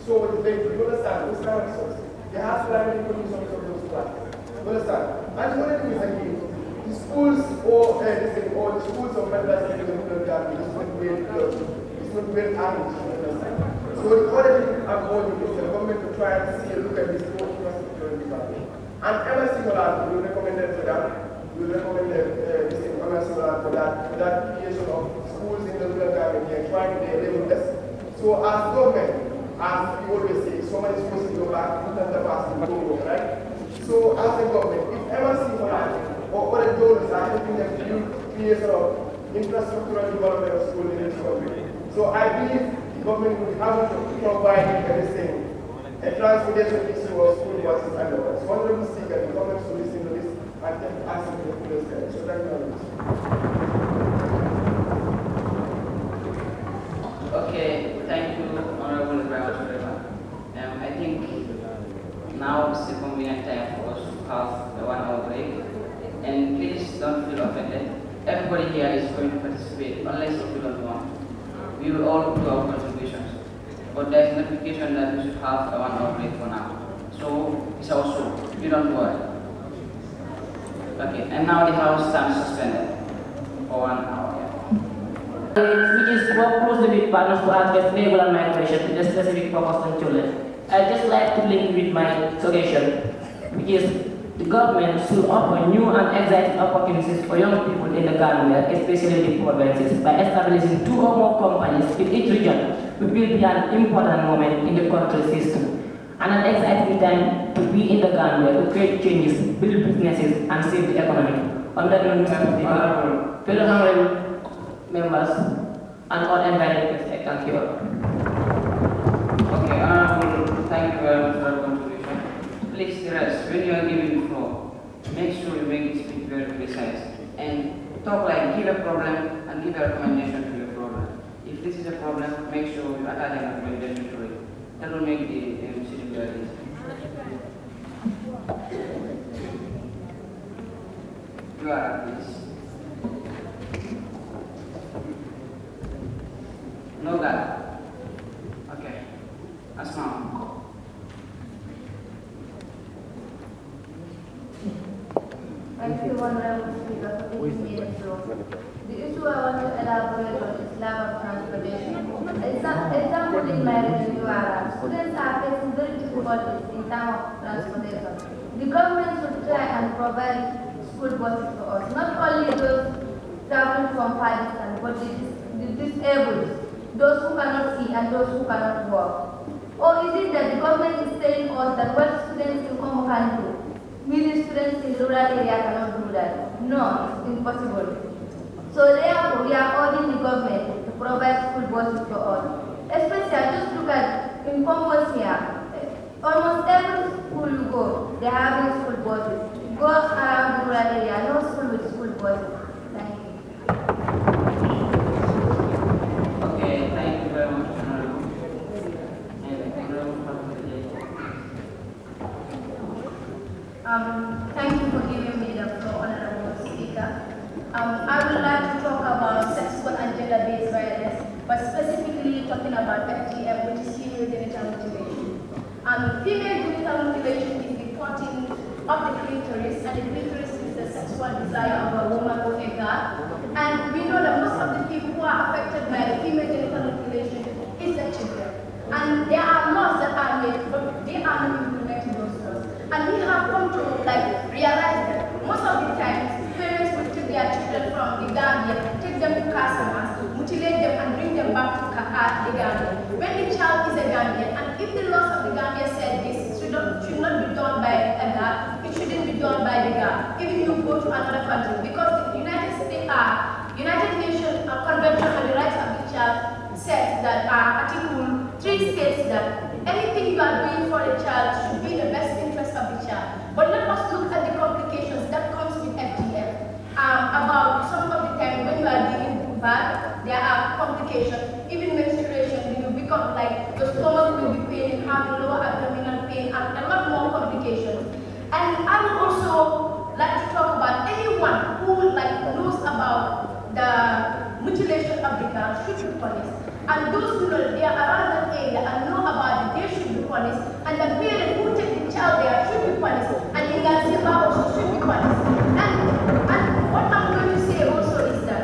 so motivated? You understand? Those kind of results. There has to be any conditions of those classes. You understand? And the other thing is again, the schools or the schools of madrasas in the rural Ghana is not well built. It's not well arranged, you understand? So the other thing I'm holding is the government to try and see a look at this whole infrastructure development. And MSc Holland will recommend it for that. We will recommend this thing MSc Holland for that creation of schools in the rural Ghana and trying their level best. So as government, as we always say, so many schools to go back, put the past in Congo, right? So as a government, if MSc Holland or other donors are helping them to create sort of infrastructural development of schools in this country. So I believe government will have to provide everything, a transportation issue of school buses and others. So honorable speaker, the government should listen to this and take action to the fullest extent. So thank you very much. Okay, thank you, Honorable Ibrahim. I think now is the convenient time for us to have the 1 hour break. And please don't feel offended. Everybody here is going to participate unless if you don't want. We will all do our contributions. But there is notification that we should have a 1 hour break for now. So it's our show. You don't worry. Okay, and now the house stands suspended for 1 hour. Which is to work closely with partners to address regular migration to the specific purpose and children. I'd just like to link with my suggestion, which is the government should offer new and exciting opportunities for young people in the Gambia, especially the provinces, by establishing 2 or more companies in each region, which will be an important moment in the country's history, and an exciting time to be in the Gambia to create changes, build businesses, and save the economy. Honorable fellow honorable members, and all invited guests, thank you. Okay, Honorable, thank you very much for your contribution. Please rest. When you are giving the floor, make sure you make the speech very precise and talk like give a problem and give a recommendation to your problem. If this is a problem, make sure you attach a recommendation to it. That will make the city very easy. You are, please. No God. Okay. Asma. Thank you, Honorable Speaker, for giving me the floor. The issue I want to elaborate on is lack of transportation. Example in my region, URR, students are facing very difficulties in terms of transportation. The government should try and provide school buses for us, not only those traveling from far distance, but the disabled, those who cannot see and those who cannot walk. Or is it that the government is telling us that what students in Congo can do, we students in rural area cannot do that? No, it's impossible. So therefore, we are urging the government to provide school buses for us. Especially, just look at in Congo here, almost every school you go, they have school buses. Go around the rural area, no school with school buses. Thank you. Okay, thank you very much, Honorable. Thank you for giving me the floor, Honorable Speaker. I would like to talk about sexual and gender-based violence, but specifically talking about FGM, which is female genital mutilation. Female genital mutilation is the cutting of the clitoris, and the clitoris is the sexual desire of a woman or a girl. And we know that most of the people who are affected by the female genital mutilation is the children. And there are laws that are made, but they are not implementing those laws. And we have come to realize that most of the time, parents will take their children from the Gambia, take them to Casamas, mutilate them and bring them back to the Gambia. When the child is a Gambian, and if the laws of the Gambia said this should not be done by a girl, it shouldn't be done by the girl, even if you go to another country, because the United Nations Convention on the Rights of the Child says that Article 3 states that anything you are doing for a child should be in the best interest of the child. But let us look at the complications that comes with FGM. About some of the time when you are giving birth, there are complications. Even menstruation, you become like your stomach will be paining, have lower abdominal pain, and a lot more complications. And I would also like to talk about anyone who knows about the mutilation of the girl should be punished. And those who know they are around that area and know about it, they should be punished. And the parent who take the child there should be punished. And the Gaziba also should be punished. And what I'm going to say also is that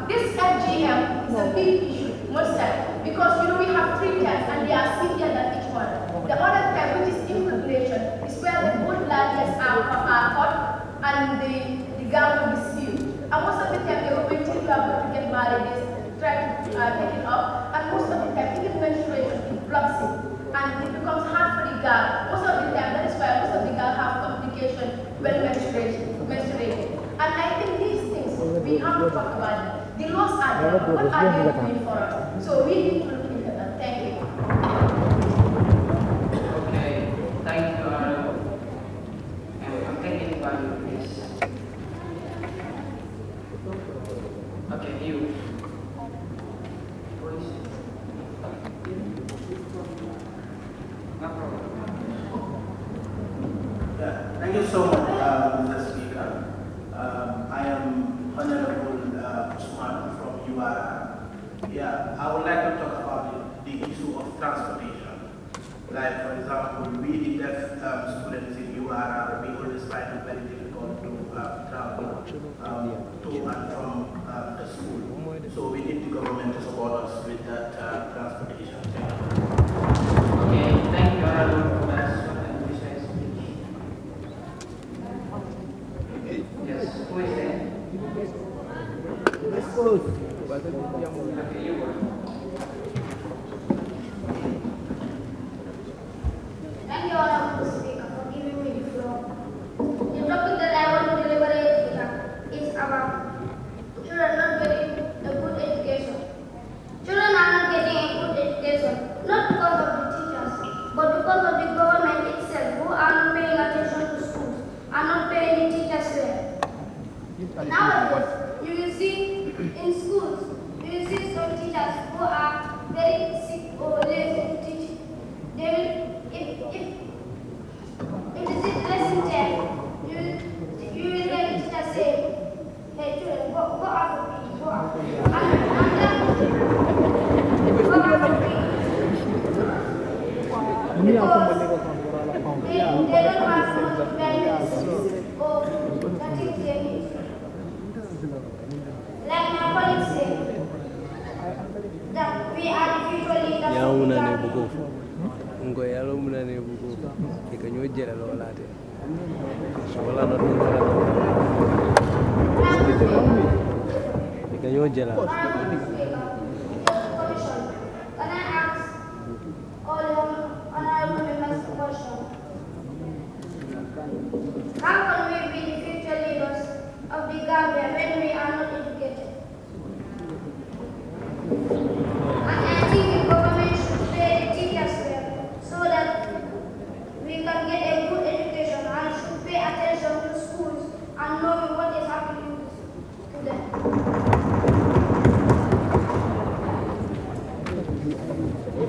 this FGM is a big issue, most times, because we have 3 types and they are severe than each one. The other type, which is impregnation, is where the both largest are cut and the girl will be sealed. And most of the time, they will wait till you are going to get married, they try to take it off, and most of the time, even menstruation, it blocks it. And it becomes hard for the girl. Most of the time, that is why most of the girls have complications when menstruating. And I think these things, we have to talk about it. The laws are there, but what are they doing for us? So we need to look into that. Thank you. Okay, thank you, Honorable. I'm taking one, please. Okay, you. Yeah, thank you so much, Mr. Speaker. I am Honorable Usman from URR. Yeah, I would like to talk about the issue of transportation. Like, for example, we the deaf students in URR, we always find it very difficult to travel to and from the school. So we need the government to support us with that transportation. Okay, thank you, Honorable. Yes, who is there? Okay, you go. Thank you, Honorable Speaker, for giving me the floor. The topic that I want to deliberate is Nowadays, you will see in schools, you will see some teachers who are very sick or lazy to teach. They will, if it is lesson 10, you will hear the teacher say, hey children, go out of the go out. And then, go out of the because they don't have much values or the things they need. Like my colleague said, that we are the future leaders of the country. Can I ask all the honorable members a question? How can we be the future leaders of the Gambia when we are not educated? And I think the government should pay the teachers well so that we can get a good education and should pay attention to schools and know what is happening to them.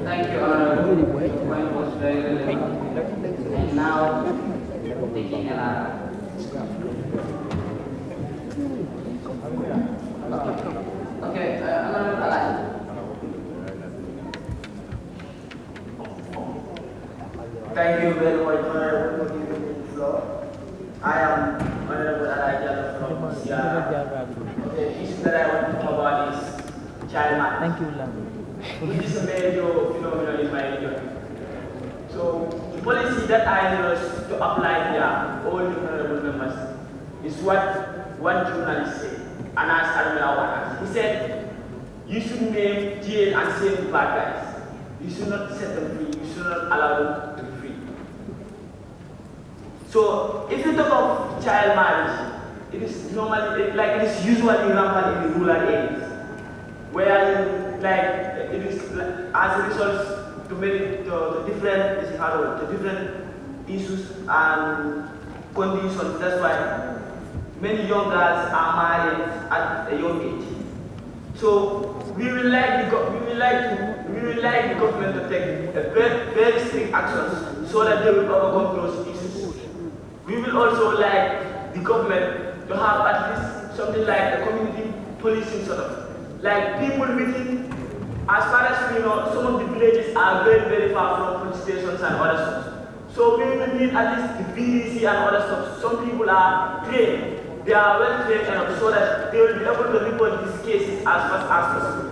Thank you, Honorable. The point was very relevant. And now, taking a okay, Honorable Alai. Thank you very much, Honorable, for giving me the floor. I am Honorable Alai from Sierra. The issue that I want to talk about is child marriage. Thank you, which is a major phenomenon in my region. So, the policy that I used to apply here, all the honorable members, is what one journalist said, Anas Al-Melawanas. He said, you should name, jail, and save bad guys. You should not set them free. You should not allow them to be free. So, if you talk of child marriage, it is normally, like it is usually rampant in the rural areas, where it is as a result to many the different issues and conditions. That's why many young girls are married at a young age. So we will like the government to take a very strict actions so that they will overcome those issues. We will also like the government to have at least something like a community policing sort of, like people within. As far as we know, some of the villages are very far from police stations and other stuff. So we will need at least the VDC and other stuff. Some people are trained. They are well trained enough so that they will be able to report these cases as fast as possible.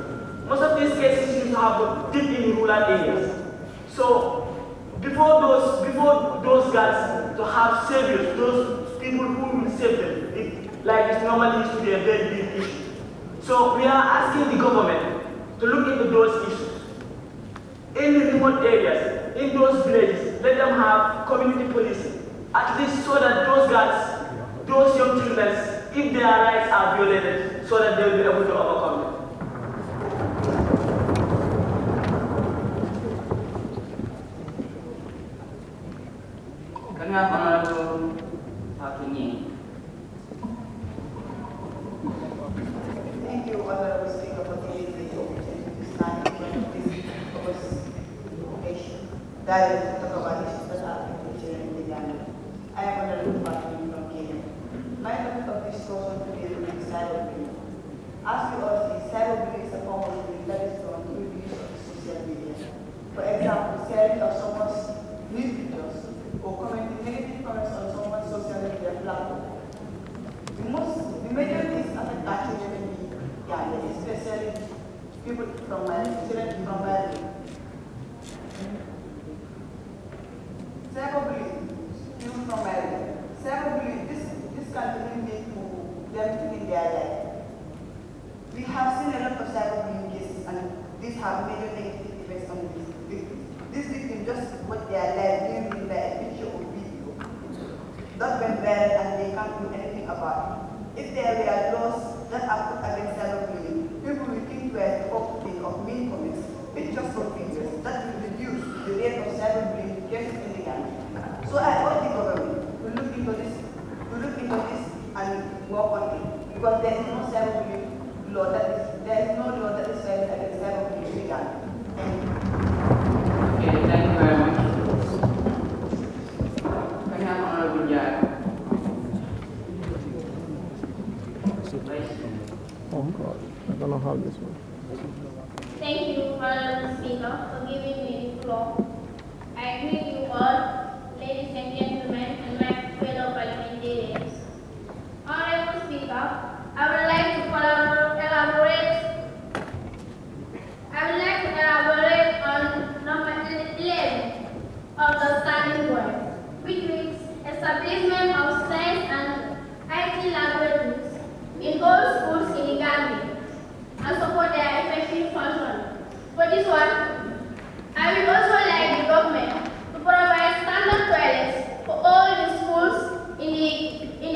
Most of these cases used to happen deep in rural areas. So before those guys to have saviors, those people who will save them, it's normally used to be a very big issue. So we are asking the government to look into those issues. In the remote areas, in those villages, let them have community policing, at least so that those girls, those young children, if their rights are violated, so that they will be able to overcome them. Can we have Honorable Fatuni? Thank you, Honorable Speaker, for giving me the opportunity to stand in front of this occasion that talk about issues that are affecting in the Gambia. I am Honorable Fatuni from Kenya. My topic of discussion today will be cyberbullying. As we all see, cyberbullying is a form of bullying that is done through the use of social media. For example, sharing of someone's news pictures or commenting negative comments on someone's social media platform. The major things affect our children in the Gambia, especially people from my children from my cyberbullying, people from my cyberbullying, this can really lead to them in their life. We have seen a lot of cyberbullying cases, and these have major negative effects on these victims. These victims just put their life during a picture or video that went viral and they can't do anything about it. If there were laws that are put against cyberbullying, people will think twice before to think of mean comments, which just because there is no cyberbullying law there is no law that is says that it's cyberbullying legal. Okay, thank you very much. Can I have Honorable Jai? Oh God, I don't know how this works. Thank you, Honorable Speaker, for giving me the floor. I greet you all, ladies and gentlemen, and my fellow parliamentarians. Honorable Speaker, I would like to elaborate on number 11 of the standing point, which reads establishment of science and IT laboratories in all schools in the Gambia and support their effective function. For this one, I will also like the government to provide standard toilets for all the schools in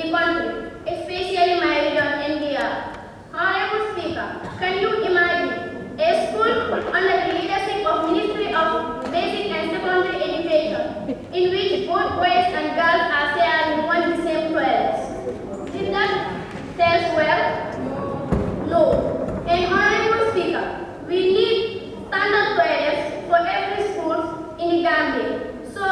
the country, especially my region, India. Honorable Speaker, can you imagine a school under the leadership of Ministry of Basic and Secondary Education, in which both boys and girls are sharing one the same toilets? Did that test well? No. And Honorable Speaker, we need standard toilets for every school in the Gambia. So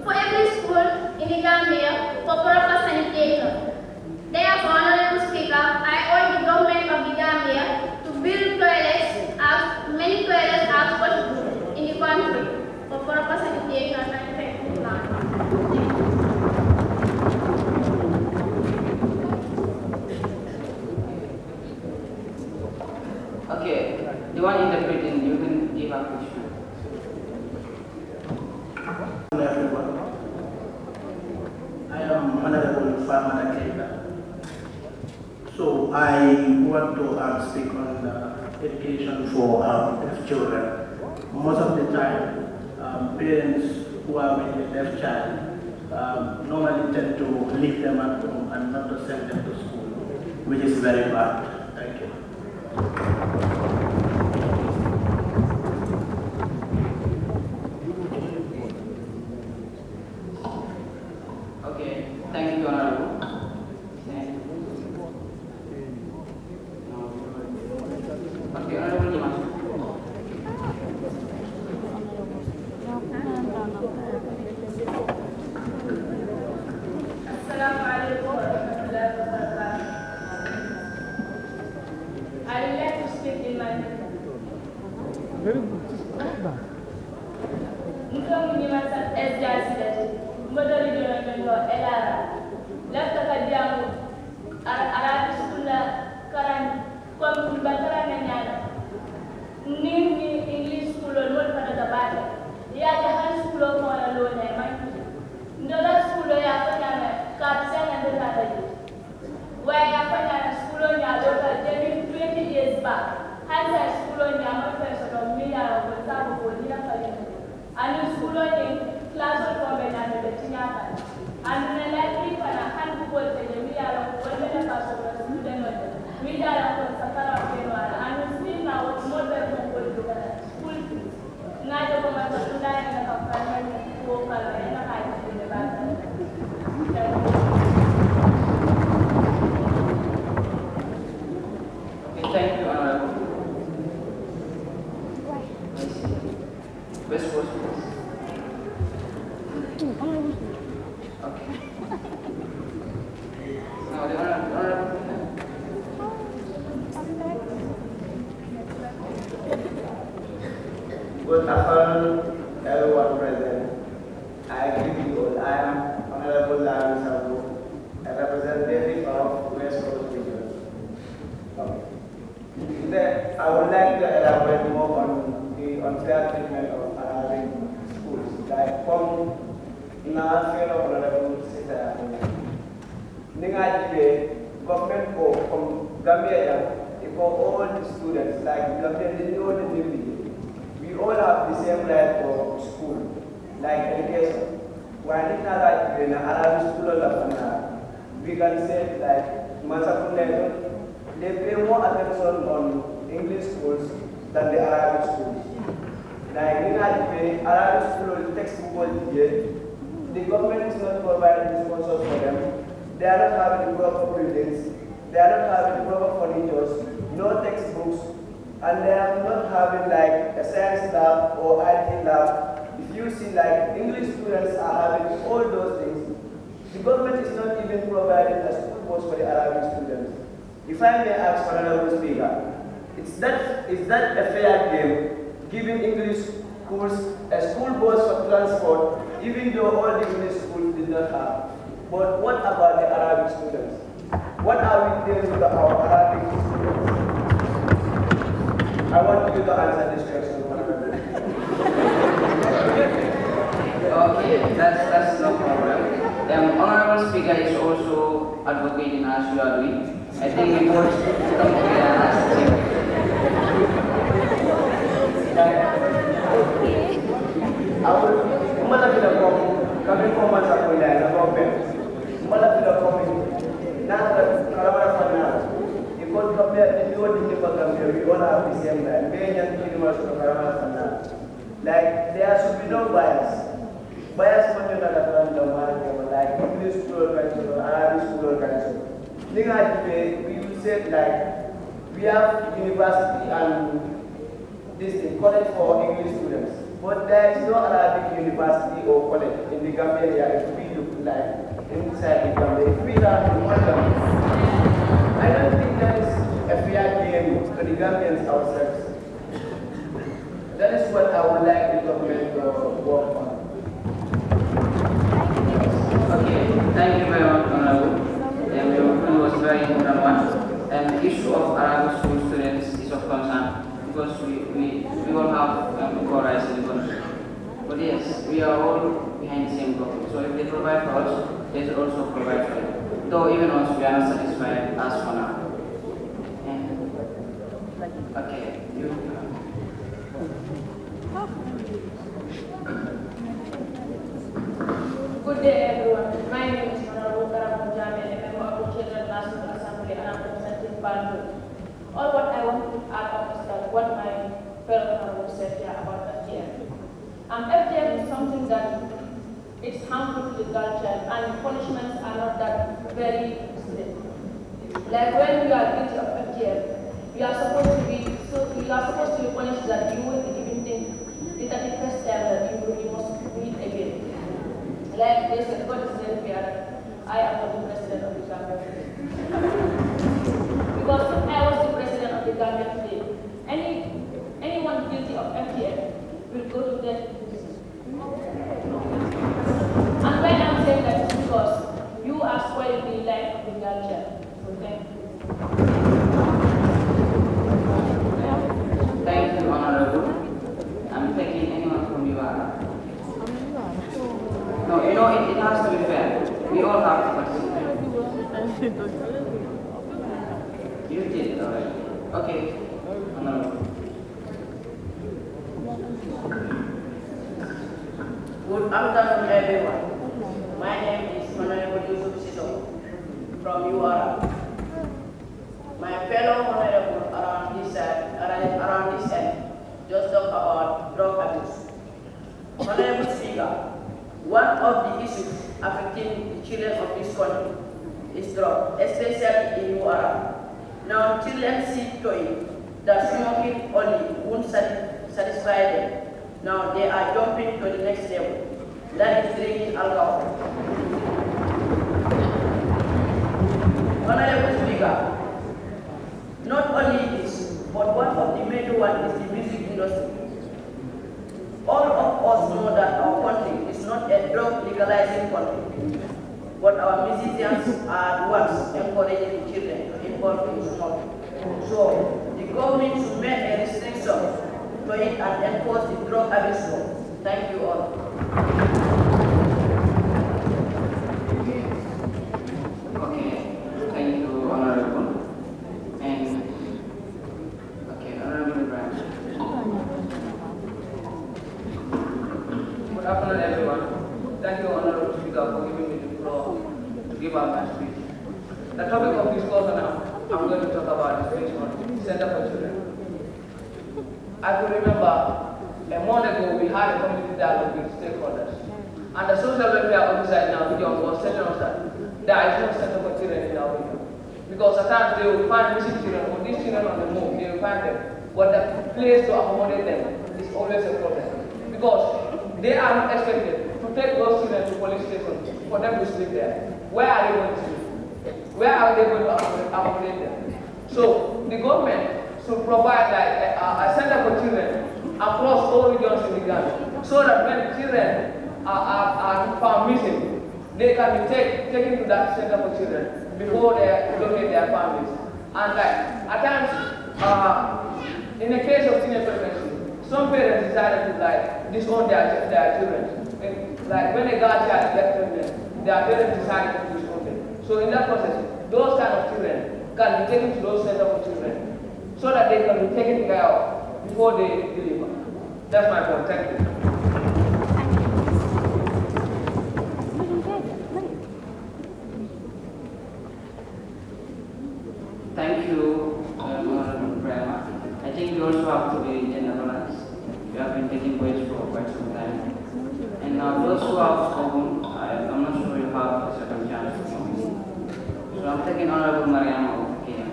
for every school in the Gambia for proper sanitation. Therefore, Honorable Speaker, I urge the government of the Gambia to build toilets, as many toilets as possible in the country for proper sanitation and effective plan. Okay, the one interpreting, you can give a question. Hello everyone. I am Honorable Farmer Keita. So I want to speak on education for deaf children. Most of the time, parents who are with a deaf child normally tend to leave them at home and not to send them to school, which is very bad. Thank you. Okay, thank you, Honorable. Okay, Honorable Dimas. Assalamu alaikum wa rahmatullahi wa barakatuh. I would like to speak in my Very good. Nko mnyimasa SJC modeli jono elara lafta kadiamu arati skula karan kom bakara nyana ni English school mo pada tabata ya jahan school mo la lo ne mai ndola school ya fanya ka tsana ndola taji wa ya fanya school nya lo ka 20 years back hasa school nya mo pesa do miliara ko sabu ko dira kali anu school nya class ko be na be tinya anu na likely para han ko te miliara ko be na paso ko student no miliara ko sakara ko wala anu sin na what more than ko do school fees na do ko ma to na na ka primary ko kala na ka ti ne ba Okay, thank you, Honorable. Best question. Okay. Now, the Honorable. Good afternoon, everyone present. I greet you all. I am Honorable Larry Sabu, a representative of West Coast Region. Today, I would like to elaborate more on the unfair treatment of Arabic schools, like from in our field of Honorable Sister. Government from Gambia, for all the students, like Gambia, they know the dignity. We all have the same right for school, like education. When in Arabic school, we can say like Masakun they pay more attention on English schools than the Arabic schools. Like in Arabic school textbook, the government is not providing sponsors for them. They are not having the proper buildings. they are not having proper furnitures, no textbooks, and they are not having like a science lab or IT lab. If you see like English students are having all those things, the government is not even providing a school bus for the Arabic students. If I may ask Honorable Speaker, is that a fair game, giving English schools a school bus for transport, even though all the English schools did not have? But what about the Arabic students? What are we doing with our Arabic students? I want you to answer this question, Honorable. Okay, that's no problem. Honorable Speaker is also advocating as you are doing. I think we both come together as a team. Kami ko man sa kuya na government. Mala pila kami na karamara fana. Ikon kami at iwo din ni Bagambia. We all have the same right. Kaya yan kini mas karamara fana. Like there should be no bias. Bias man yung nagataran daw like English school or culture, Arabic school or culture. We will say like we have university and this thing, college for English students. But there is no Arabic university or college in the Gambia area if we look like inside the Gambia. If we are in London, I don't think that is a fair game to the Gambians ourselves. That is what I would like the government to work on. Okay, thank you very much, Honorable. Your point was a very important one. And the issue of Arabic school students is of concern because we all have equal rights in the country. But yes, we are all behind the same government. So if they provide for us, they should also provide for them. Though even us, we are not satisfied as for now. Okay, you. Good day, everyone. My name is Honorable Karam Jame, a member of the Children's National Assembly, and I'm representing Banjul. All what I want to add up is that what my fellow honorable said here about FGM. FGM is something that it's harmful to the girl child, and punishments are not that very strict. Like when you are guilty of FGM, you are supposed to be punished that you will be given the 31st time that you must meet again. Like they said, God is very fair. I am not the president of the Gambia today. Because if I was the president of the Gambia today, anyone guilty of FGM will go to death. And when I'm saying that, it's because you are spoiling the life of the girl child. So thank you. Thank you, Honorable. I'm taking anyone from you. No, you know, it has to be fair. We all have to participate. You did already. Okay. Honorable. Good afternoon, everyone. My name is Honorable Yusuf Siso from URA. My fellow honorable around this end just talk about drug abuse. Honorable Speaker, one of the issues affecting the children of this country is drug, especially in URA. Now, children see toys that smoking only won't satisfy them. Now, they are jumping to the next level. That is drinking alcohol. Honorable Speaker, not only this, but one of the major ones is the music industry. All of us know that our country is not a drug legalizing country, but our musicians are the ones encouraging the children to involve in smoking. So the government should make a restriction to it and enforce the drug abuse law. Thank you all. Okay, thank you, Honorable. And Honorable Ibrahim. Good afternoon, everyone. Thank you, Honorable Speaker, for giving me the floor to give out my speech. The topic of this course now, I'm going to talk about is Richmond Center for Children. I could remember a month ago we had a community dialogue with stakeholders, and the social welfare officer in our region was telling us that there is no center for children in our region. Because at times they will find missing children, or these children on the move, they will find them. But the place to accommodate them is always a problem. Because they are not expected to take those children to police station for them to sleep there. Where are they going to sleep? Where are they going to accommodate them? So the government should provide like a center for children across all regions in the Gambia, so that when children are found missing, they can be taken to that center for children before they locate their families. And like at times, in the case of teenage pregnancy, some parents decided to like disown their children. Like when a girl child gets pregnant, their parents decided to disown them. So in that process, those kind of children can be taken to those centers for children, so that they can be taken care of before they deliver. That's my point. Thank you. Thank you, Honorable Prema. I think you also have to be gender balanced. You have been taking voice for quite some time. And now those who have spoken, I'm not sure you have a second chance to speak. So I'm taking Honorable Mariam of Kenya.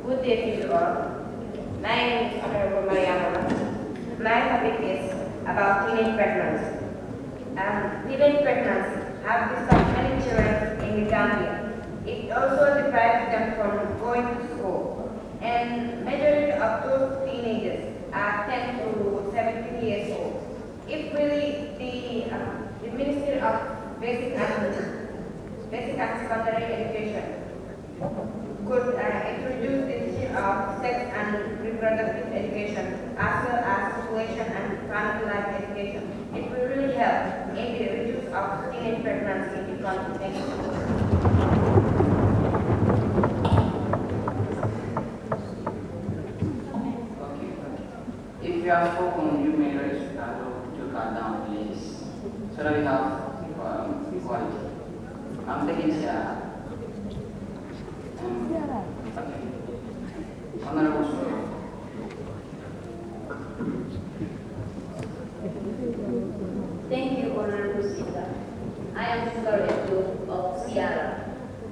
Good day to you all. My name is Honorable Mariam. My topic is about teenage pregnancy. Teenage pregnancy have disturbed many children in the Gambia. It also deprives them from going to school. And majority of those teenagers are 10 to 17 years old. If really the Ministry of Basic and Secondary Education could introduce the teaching of sex and reproductive education as well as population and family life education, it will really help in the reduce of teenage pregnancy in the country. Thank you. If you have spoken, you may raise your hand to cut down, please, so that we have equality. I'm taking Sarah. Okay. Honorable Speaker. Thank you, Honorable Speaker. I am Sugar Abdul of Sierra.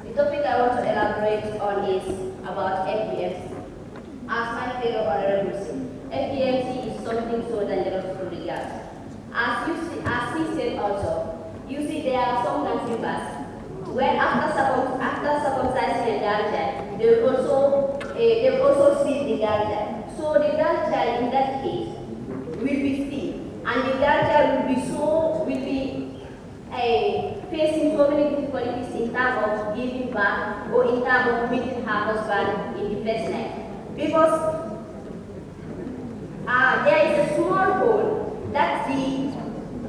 The topic I want to elaborate on is about FBMC. As my fellow Honorable said, FBMC is something so dangerous to the girls. As he said also, you see there are some consumers where after circumcising a girl child, they will also see the girl child. So the girl child in that case will be seen, and the girl child will be facing so many difficulties in terms of giving birth or in terms of meeting her husband in the first night, because there is a small hole that the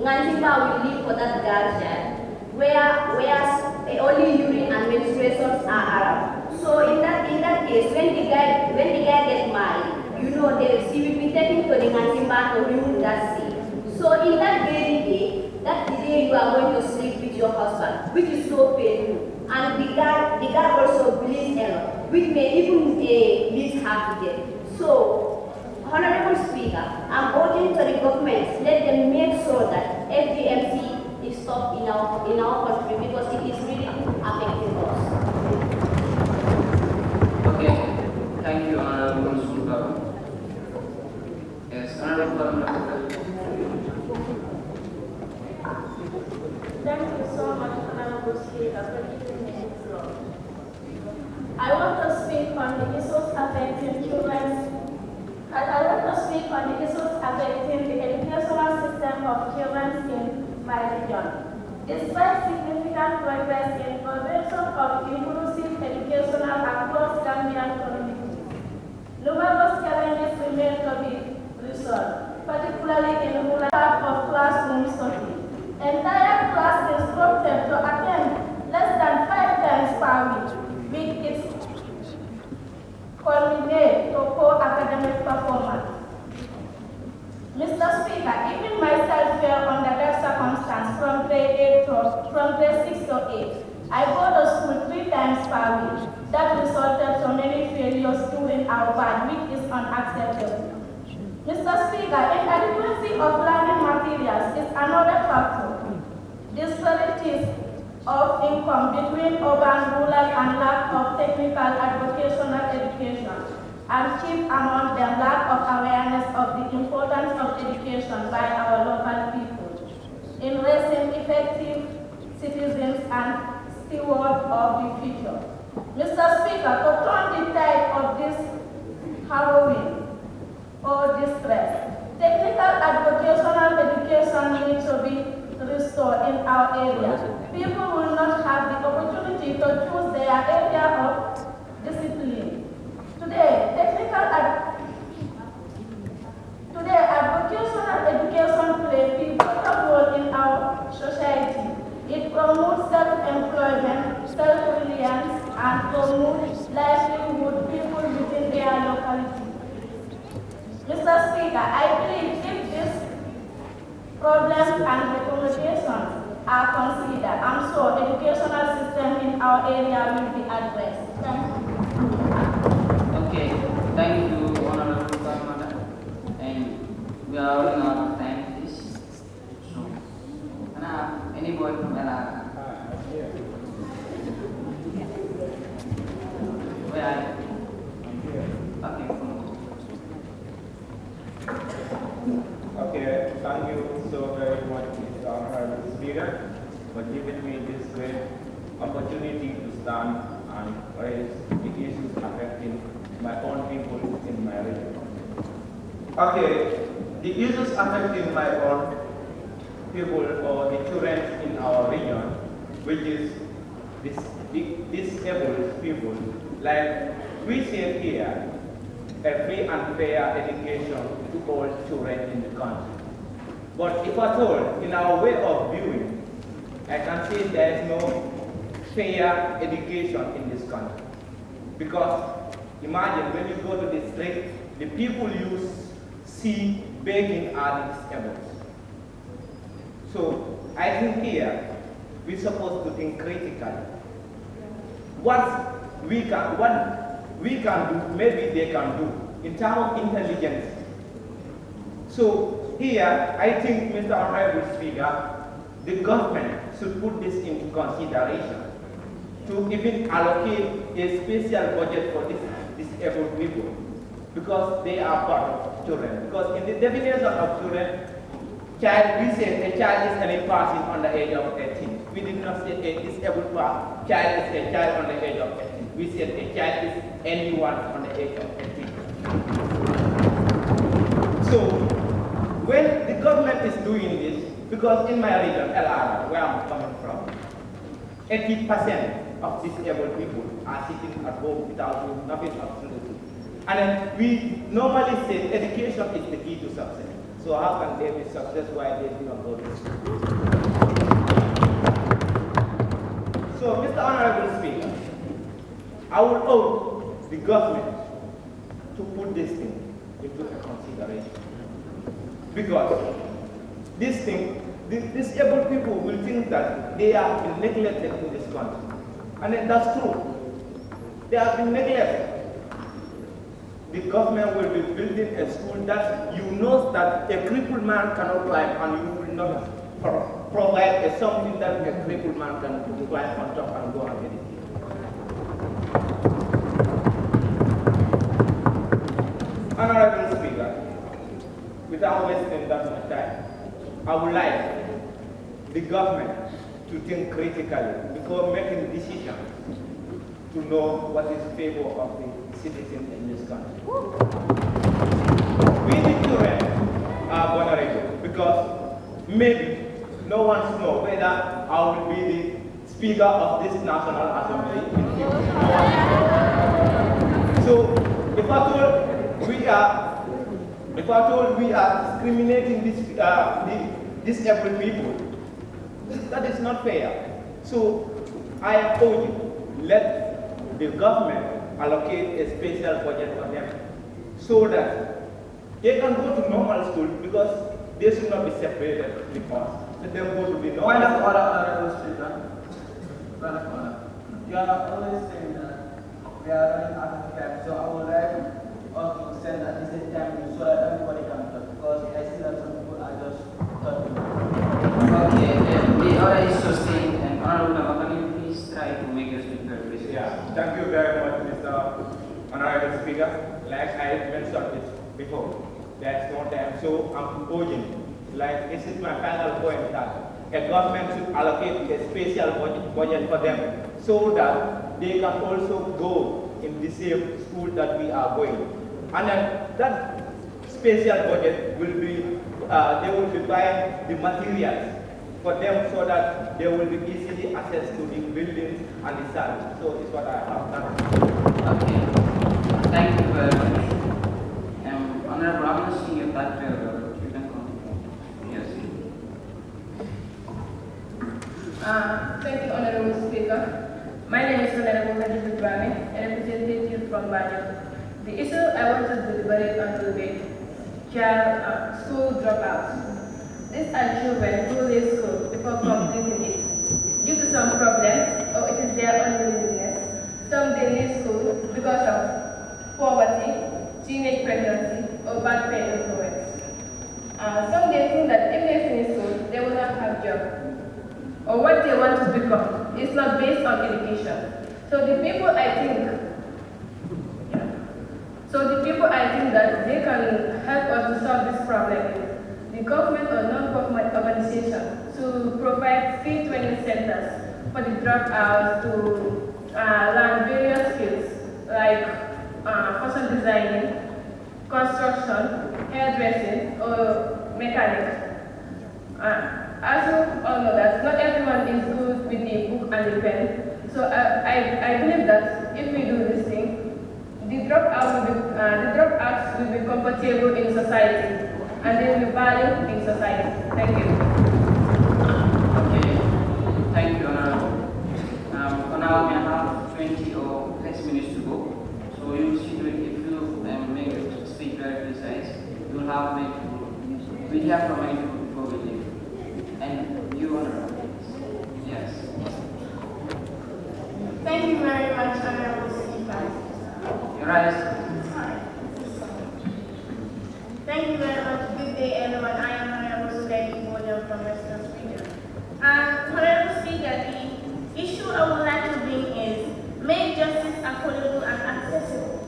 Nganjima will leave for that girl child, whereas only urine and menstruations are around. So in that case, when the guy gets married, you know she will be taken to the Nganjima to remove that seed. So in that very day, that's the day you are going to sleep with your husband, which is so painful. And the guy also bleeds a lot, which may even lead her to death. So, Honorable Speaker, I'm urging to the government, let them make sure that FGMC is stopped in our country, because it is really affecting us. Okay, thank you, Honorable Speaker. Yes, Honorable Thank you so much, Honorable Speaker, for giving me the floor. I want to speak on the issues affecting children's. I want to speak on the issues affecting the educational system of children in my region. Despite significant progress in provision of inclusive education across Gambian communities, numerous challenges remain to be resolved, particularly in the rural part of classroom study. Entire class is instructed to attend less than 5 times per week, which is culminate to poor academic performance. Mr. Speaker, even myself fell under that circumstance from grade 6 to 8. I go to school 3 times per week. That resulted in many failures during our band, which is unacceptable. Mr. Speaker, inadequacy of learning materials is another factor. disparities of income between urban, rural, and lack of technical and vocational education, and chief among them lack of awareness of the importance of education by our local people in raising effective citizens and stewards of the future. Mr. Speaker, to turn the tide of this harrowing or distress, technical and vocational education needs to be restored in our area. People will not have the opportunity to choose their area of discipline. Today, vocational education plays a pivotal role in our society. It promotes self-employment, self-reliance, and promotes livelihood people within their locality. Mr. Speaker, I believe if these problems and recommendations are considered, I'm sure educational system in our area will be addressed. Thank you. Okay, thank you, Honorable Madam. And we are running out of time, please. So, can I have any boy from LR? Where are you? Okay, come on. Okay, thank you so very much, Mr. Honorable Speaker, for giving me this great opportunity to stand and raise the issues affecting my own people in my region. Okay, the issues affecting my own people or the children in our region, which is disabled people, like we say here, a free and fair education to all children in the country. But if at all, in our way of viewing, I can say there is no fair education in this country. Because imagine when you go to the street, the people you see begging are disabled. So I think here, we're supposed to think critically. What we can do, maybe they can do, in terms of intelligence. So here, I think, Mr. Honorable Speaker, the government should put this into consideration to even allocate a special budget for these disabled people, because they are part of children. Because in the definition of children, child, we say a child is any person under the age of 18. We did not say a disabled child is a child under the age of 18. We said a child is anyone on the age of 18. So, when the government is doing this, because in my region, LR, where I'm coming from, 80% of disabled people are sitting at home without doing nothing absolutely. And then we normally say education is the key to success. So how can they be successful while they do not go to school? So, Mr. Honorable Speaker, I would urge the government to put this thing into consideration. Because this thing, the disabled people will think that they have been neglected in this country. And then that's true. They have been neglected. The government will be building a school that you know that a crippled man cannot climb, and you will not provide something that a crippled man can climb on top and go and get it. Honorable Speaker, without wasting that much time, I would like the government to think critically before making decisions to know what is favor of the citizens in this country. We the children are vulnerable because maybe no one knows whether I will be the Speaker of this National Assembly in the future. So if I told we are discriminating disabled people, that is not fair. So I am urging, let the government allocate a special budget for them so that they can go to normal school, because they should not be separated because let them go to the normal Point of school. order, Honorable Speaker. Point of order. You are always saying that we are running out of time, so I would like us to send at least a time so that everybody can talk, because I see that some people are just talking. Okay, the order is as I mentioned it before, there's no time. So I'm proposing, like this is my final point, that a government should allocate a special budget for them so that they can also go in the same school that we are going. And then that special budget will be, they will be buying the materials for them so that they will be easily access to the buildings and the service. So it's what I have done. Okay. Thank you very much. Honorable, I'm going to see you back there. You can continue. Yes. Thank you, Honorable Speaker. My name is Honorable Najib Ibrahim, a representative from Banjul. The issue I want to deliberate on today, school dropouts. These are children who leave school before completing it. Due to some problems, or it is their own willingness, some they leave school because of poverty, teenage pregnancy, or bad paid influence. Some they think that if they finish school, they will not have a job, or what they want to become is not based on education. So the people I think that they can help us to solve this problem is the government or non-government organization to provide free training centers for the dropouts to learn various skills like fashion designing, construction, hairdressing, or mechanics. As you all know that not everyone is good with the book and the pen. So I believe that if we do this thing, the dropouts will be comfortable in society and they will be valued in society. Thank you. Okay. Thank you, Honorable. For now, we have 20 or less minutes to go. So you should, if you make your speech very precise, you will have many people. We'll hear from many people before we leave. And you, Honorable. Yes. Thank you very much, Honorable Speaker. Your eyes. Thank you very much. Good day, everyone. I am Honorable Sudeki Bojo from Western Sweden. Honorable Speaker, the issue I would like to bring is make justice affordable and accessible.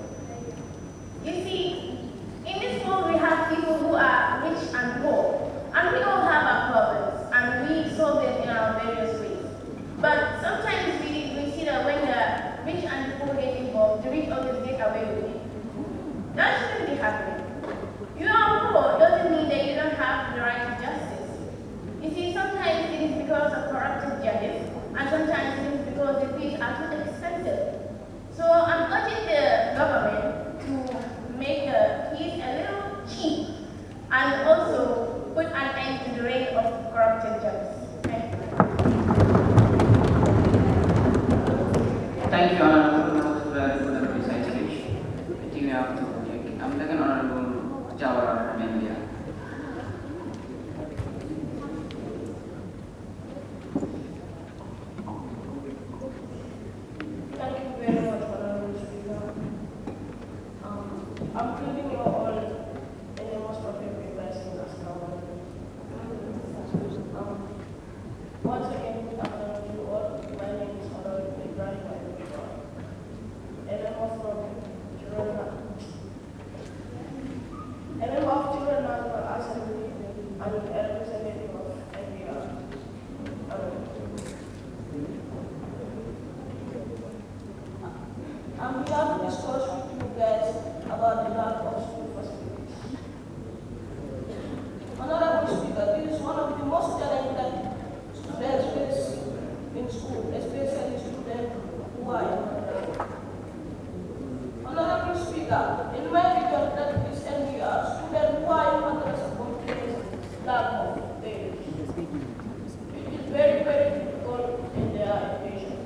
You see, in this world we have people who are rich and poor, and we all have our problems, and we solve them in our various ways. But sometimes we see that when the rich and the poor get involved, the rich always get away with it. That shouldn't be happening. You are poor doesn't mean that you don't have the right to justice. You see, sometimes it is because of corrupted judges, and sometimes it is because the fees are too expensive. So I'm urging the government to make the fees a little cheap and also put an end to the reign of corrupted judges. Thank you. Thank you, Honorable. That was very good and precise speech. I think we have to take. I'm taking Honorable Jawara from India. Thank you very much, Honorable Speaker. I'm giving you all in the most appropriate blessing as well. Once again, good afternoon to you all. My name is Honorable Ibrahim Ayuba. And I'm of Children National Assembly and a representative of NPR. I'm here to discuss with you guys about the lack of school facilities. Honorable Speaker, this is one of the most challenging that students face in school, especially students who are undergraduate. Honorable Speaker, in my region, that is NPR, students who are in madrasa complain lack of aid. It is very, very difficult in their education.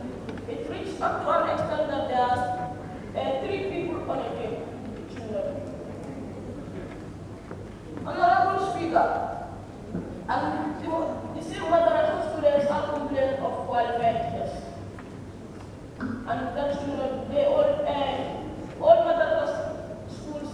It reaches up to an extent that there are 3 people on a team, children. Honorable Speaker, and the same madrasa students are complaining of qualified teachers. And that students, they all madrasa schools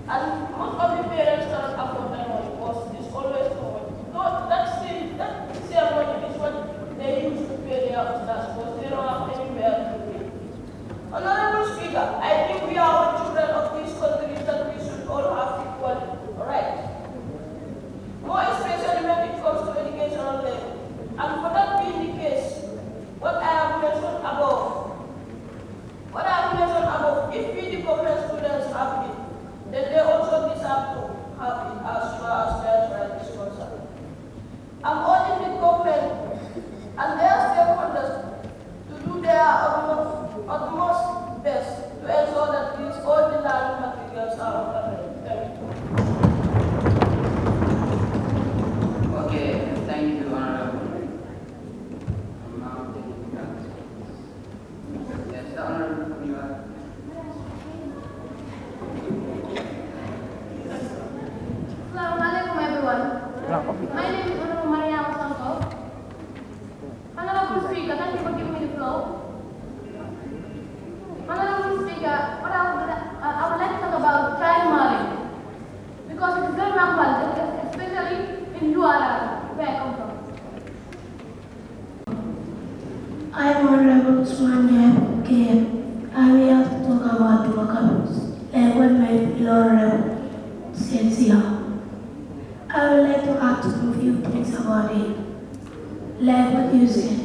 And most of the parents cannot afford that money because it's always covered. So that same money is what they use to pay their staff because they don't have anywhere to pay. Honorable Speaker, I think we are all children of these countries that we should all have equal rights. More especially when it comes to educational level. And for that being the case, what I have mentioned above, if we the government students have it, then they also deserve to have it as far as their right is concerned. I'm urging the government and their stakeholders to do their utmost best to ensure that these ordinary materials are obtained. Okay, thank you, Honorable. Yes, the Honorable, you are. Assalamualaikum everyone. My name is Honorable Maria Santo. Honorable Speaker, thank you for giving me the floor. Honorable Speaker, I would like to talk about child marriage because it is very rampant, especially in URA, where I come from. I am Honorable Usman Jai. I am here to talk about the workers and women in Honorable Cynthia. I would like to ask a few things about it. Like what you said,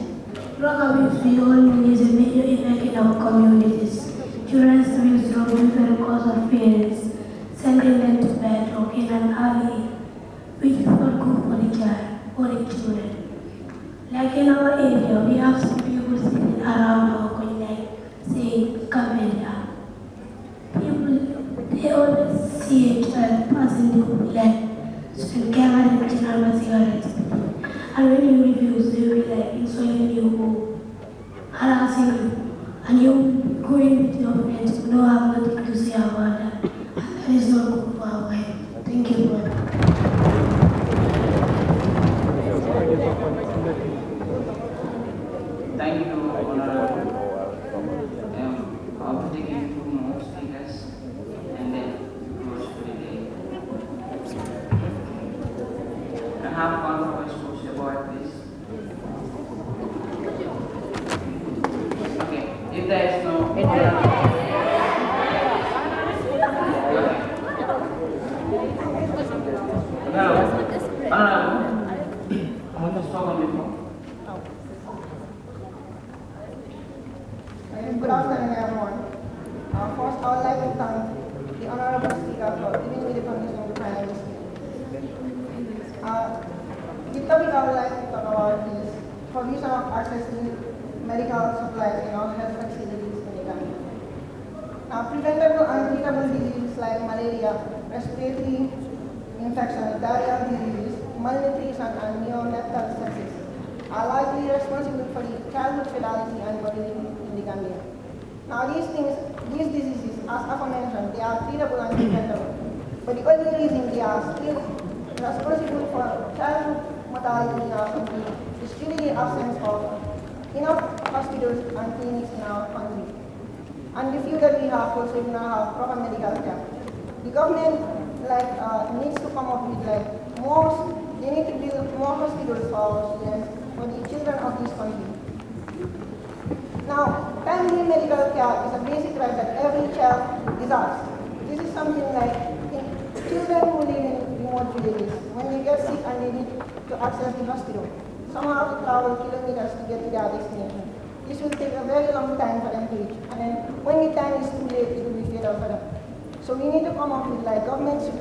drug abuse we all know is a major effect in our communities. Children's abuse drug different cause of parents, sending them to bed or in an early, which is not good for the child or the children. Like in our area, we have some people sitting around our community saying, Camellia. People, they always see a child passing the light. And carry the general cigarettes. And when you refuse, they will be like insulting you or harassing you. And you going with your friends who don't have nothing to say about that. And that is not good for our health. Thank you, brother. Thank you, Honorable. I'll be taking 2 more speakers and then close for the day. I have one voice to support this. Okay, if there is no I want to talk on the phone. Good afternoon, everyone. First, I would like to thank the Honorable Speaker for giving me the permission to finally speak. The topic I would like to talk about is provision of access to medical supplies in all health facilities in the country. Now, preventable and treatable diseases like malaria, respiratory infection, diarrheal diseases, malnutrition, and neonatal sepsis are largely responsible for the childhood fatality and mortality in the Gambia. Now, these diseases, as aforementioned, they are treatable and preventable, but the only reason they are still responsible for childhood mortality in our country is still the absence of enough hospitals and clinics in our country. And the few that we have also do not have proper medical care. The government needs to come up with they need to build more hospitals for our students, for the children of this country. Now, timely medical care is a basic right that every child deserves. This is something like children who live in remote villages, when they get sick and they need to access the hospital, some have to travel kilometers to get to their destination. This will take a very long time for them to reach, and then when the time is too late, it will be fatal for them. So we need to come up with governments should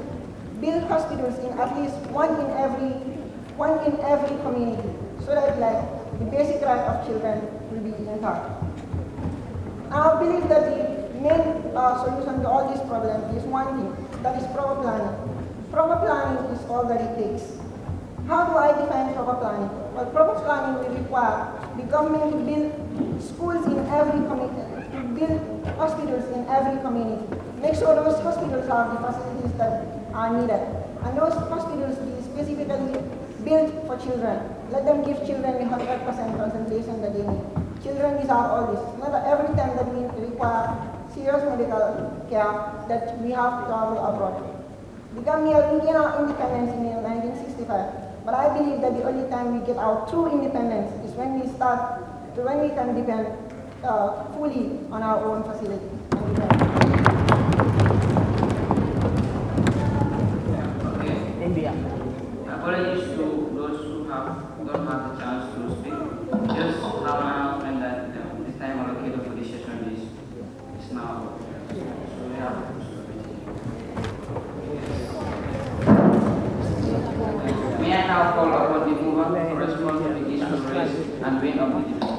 build hospitals in at least one in every community, so that the basic right of children will be intact. I believe that the main solution to all these problems is one thing, that is proper planning. Proper planning is all that it takes. How do I define proper planning? Well, proper planning will require the government to build schools in every community, to build hospitals in every community. Make sure those hospitals have the facilities that are needed. And those hospitals be specifically built for children. Let them give children the 100% concentration that they need. Children deserve all this. Not every time that we require serious medical care that we have to travel abroad. The Gambia, we gained our independence in 1965, but I believe that the only time we get our true independence is when we can depend fully on our own facility. India. Apologies to those who don't have the chance to speak. Just have an announcement that the time allocated for this session is now. So we have May I now call upon the mover to respond to the issue raised and bring up the debate.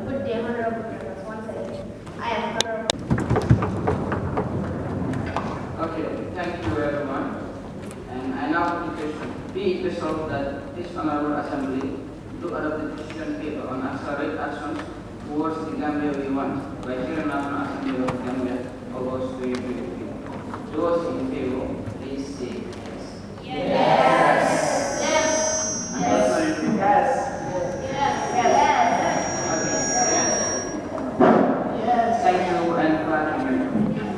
Good day, Honorable Members. Once again, I am Honorable. Okay, thank you everyone. And I now put the question. Be it resolved that this Honorable Assembly do adopt the decision paper on accelerate actions towards the Gambia we want by the National Assembly of Gambia, August 2023. Those in favor, please say yes. Yes. Yes. Yes. Yes. Yes. Thank you and glad to meet you.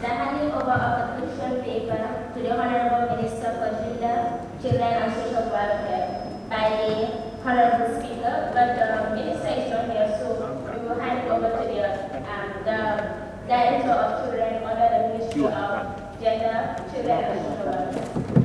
The handing over of the question paper to the Honorable Minister for Gender, Children and Social Welfare by the Honorable Speaker, but the Minister is not here, so we will hand it over to the Director of Children under the Ministry of Gender, Children and Social Welfare.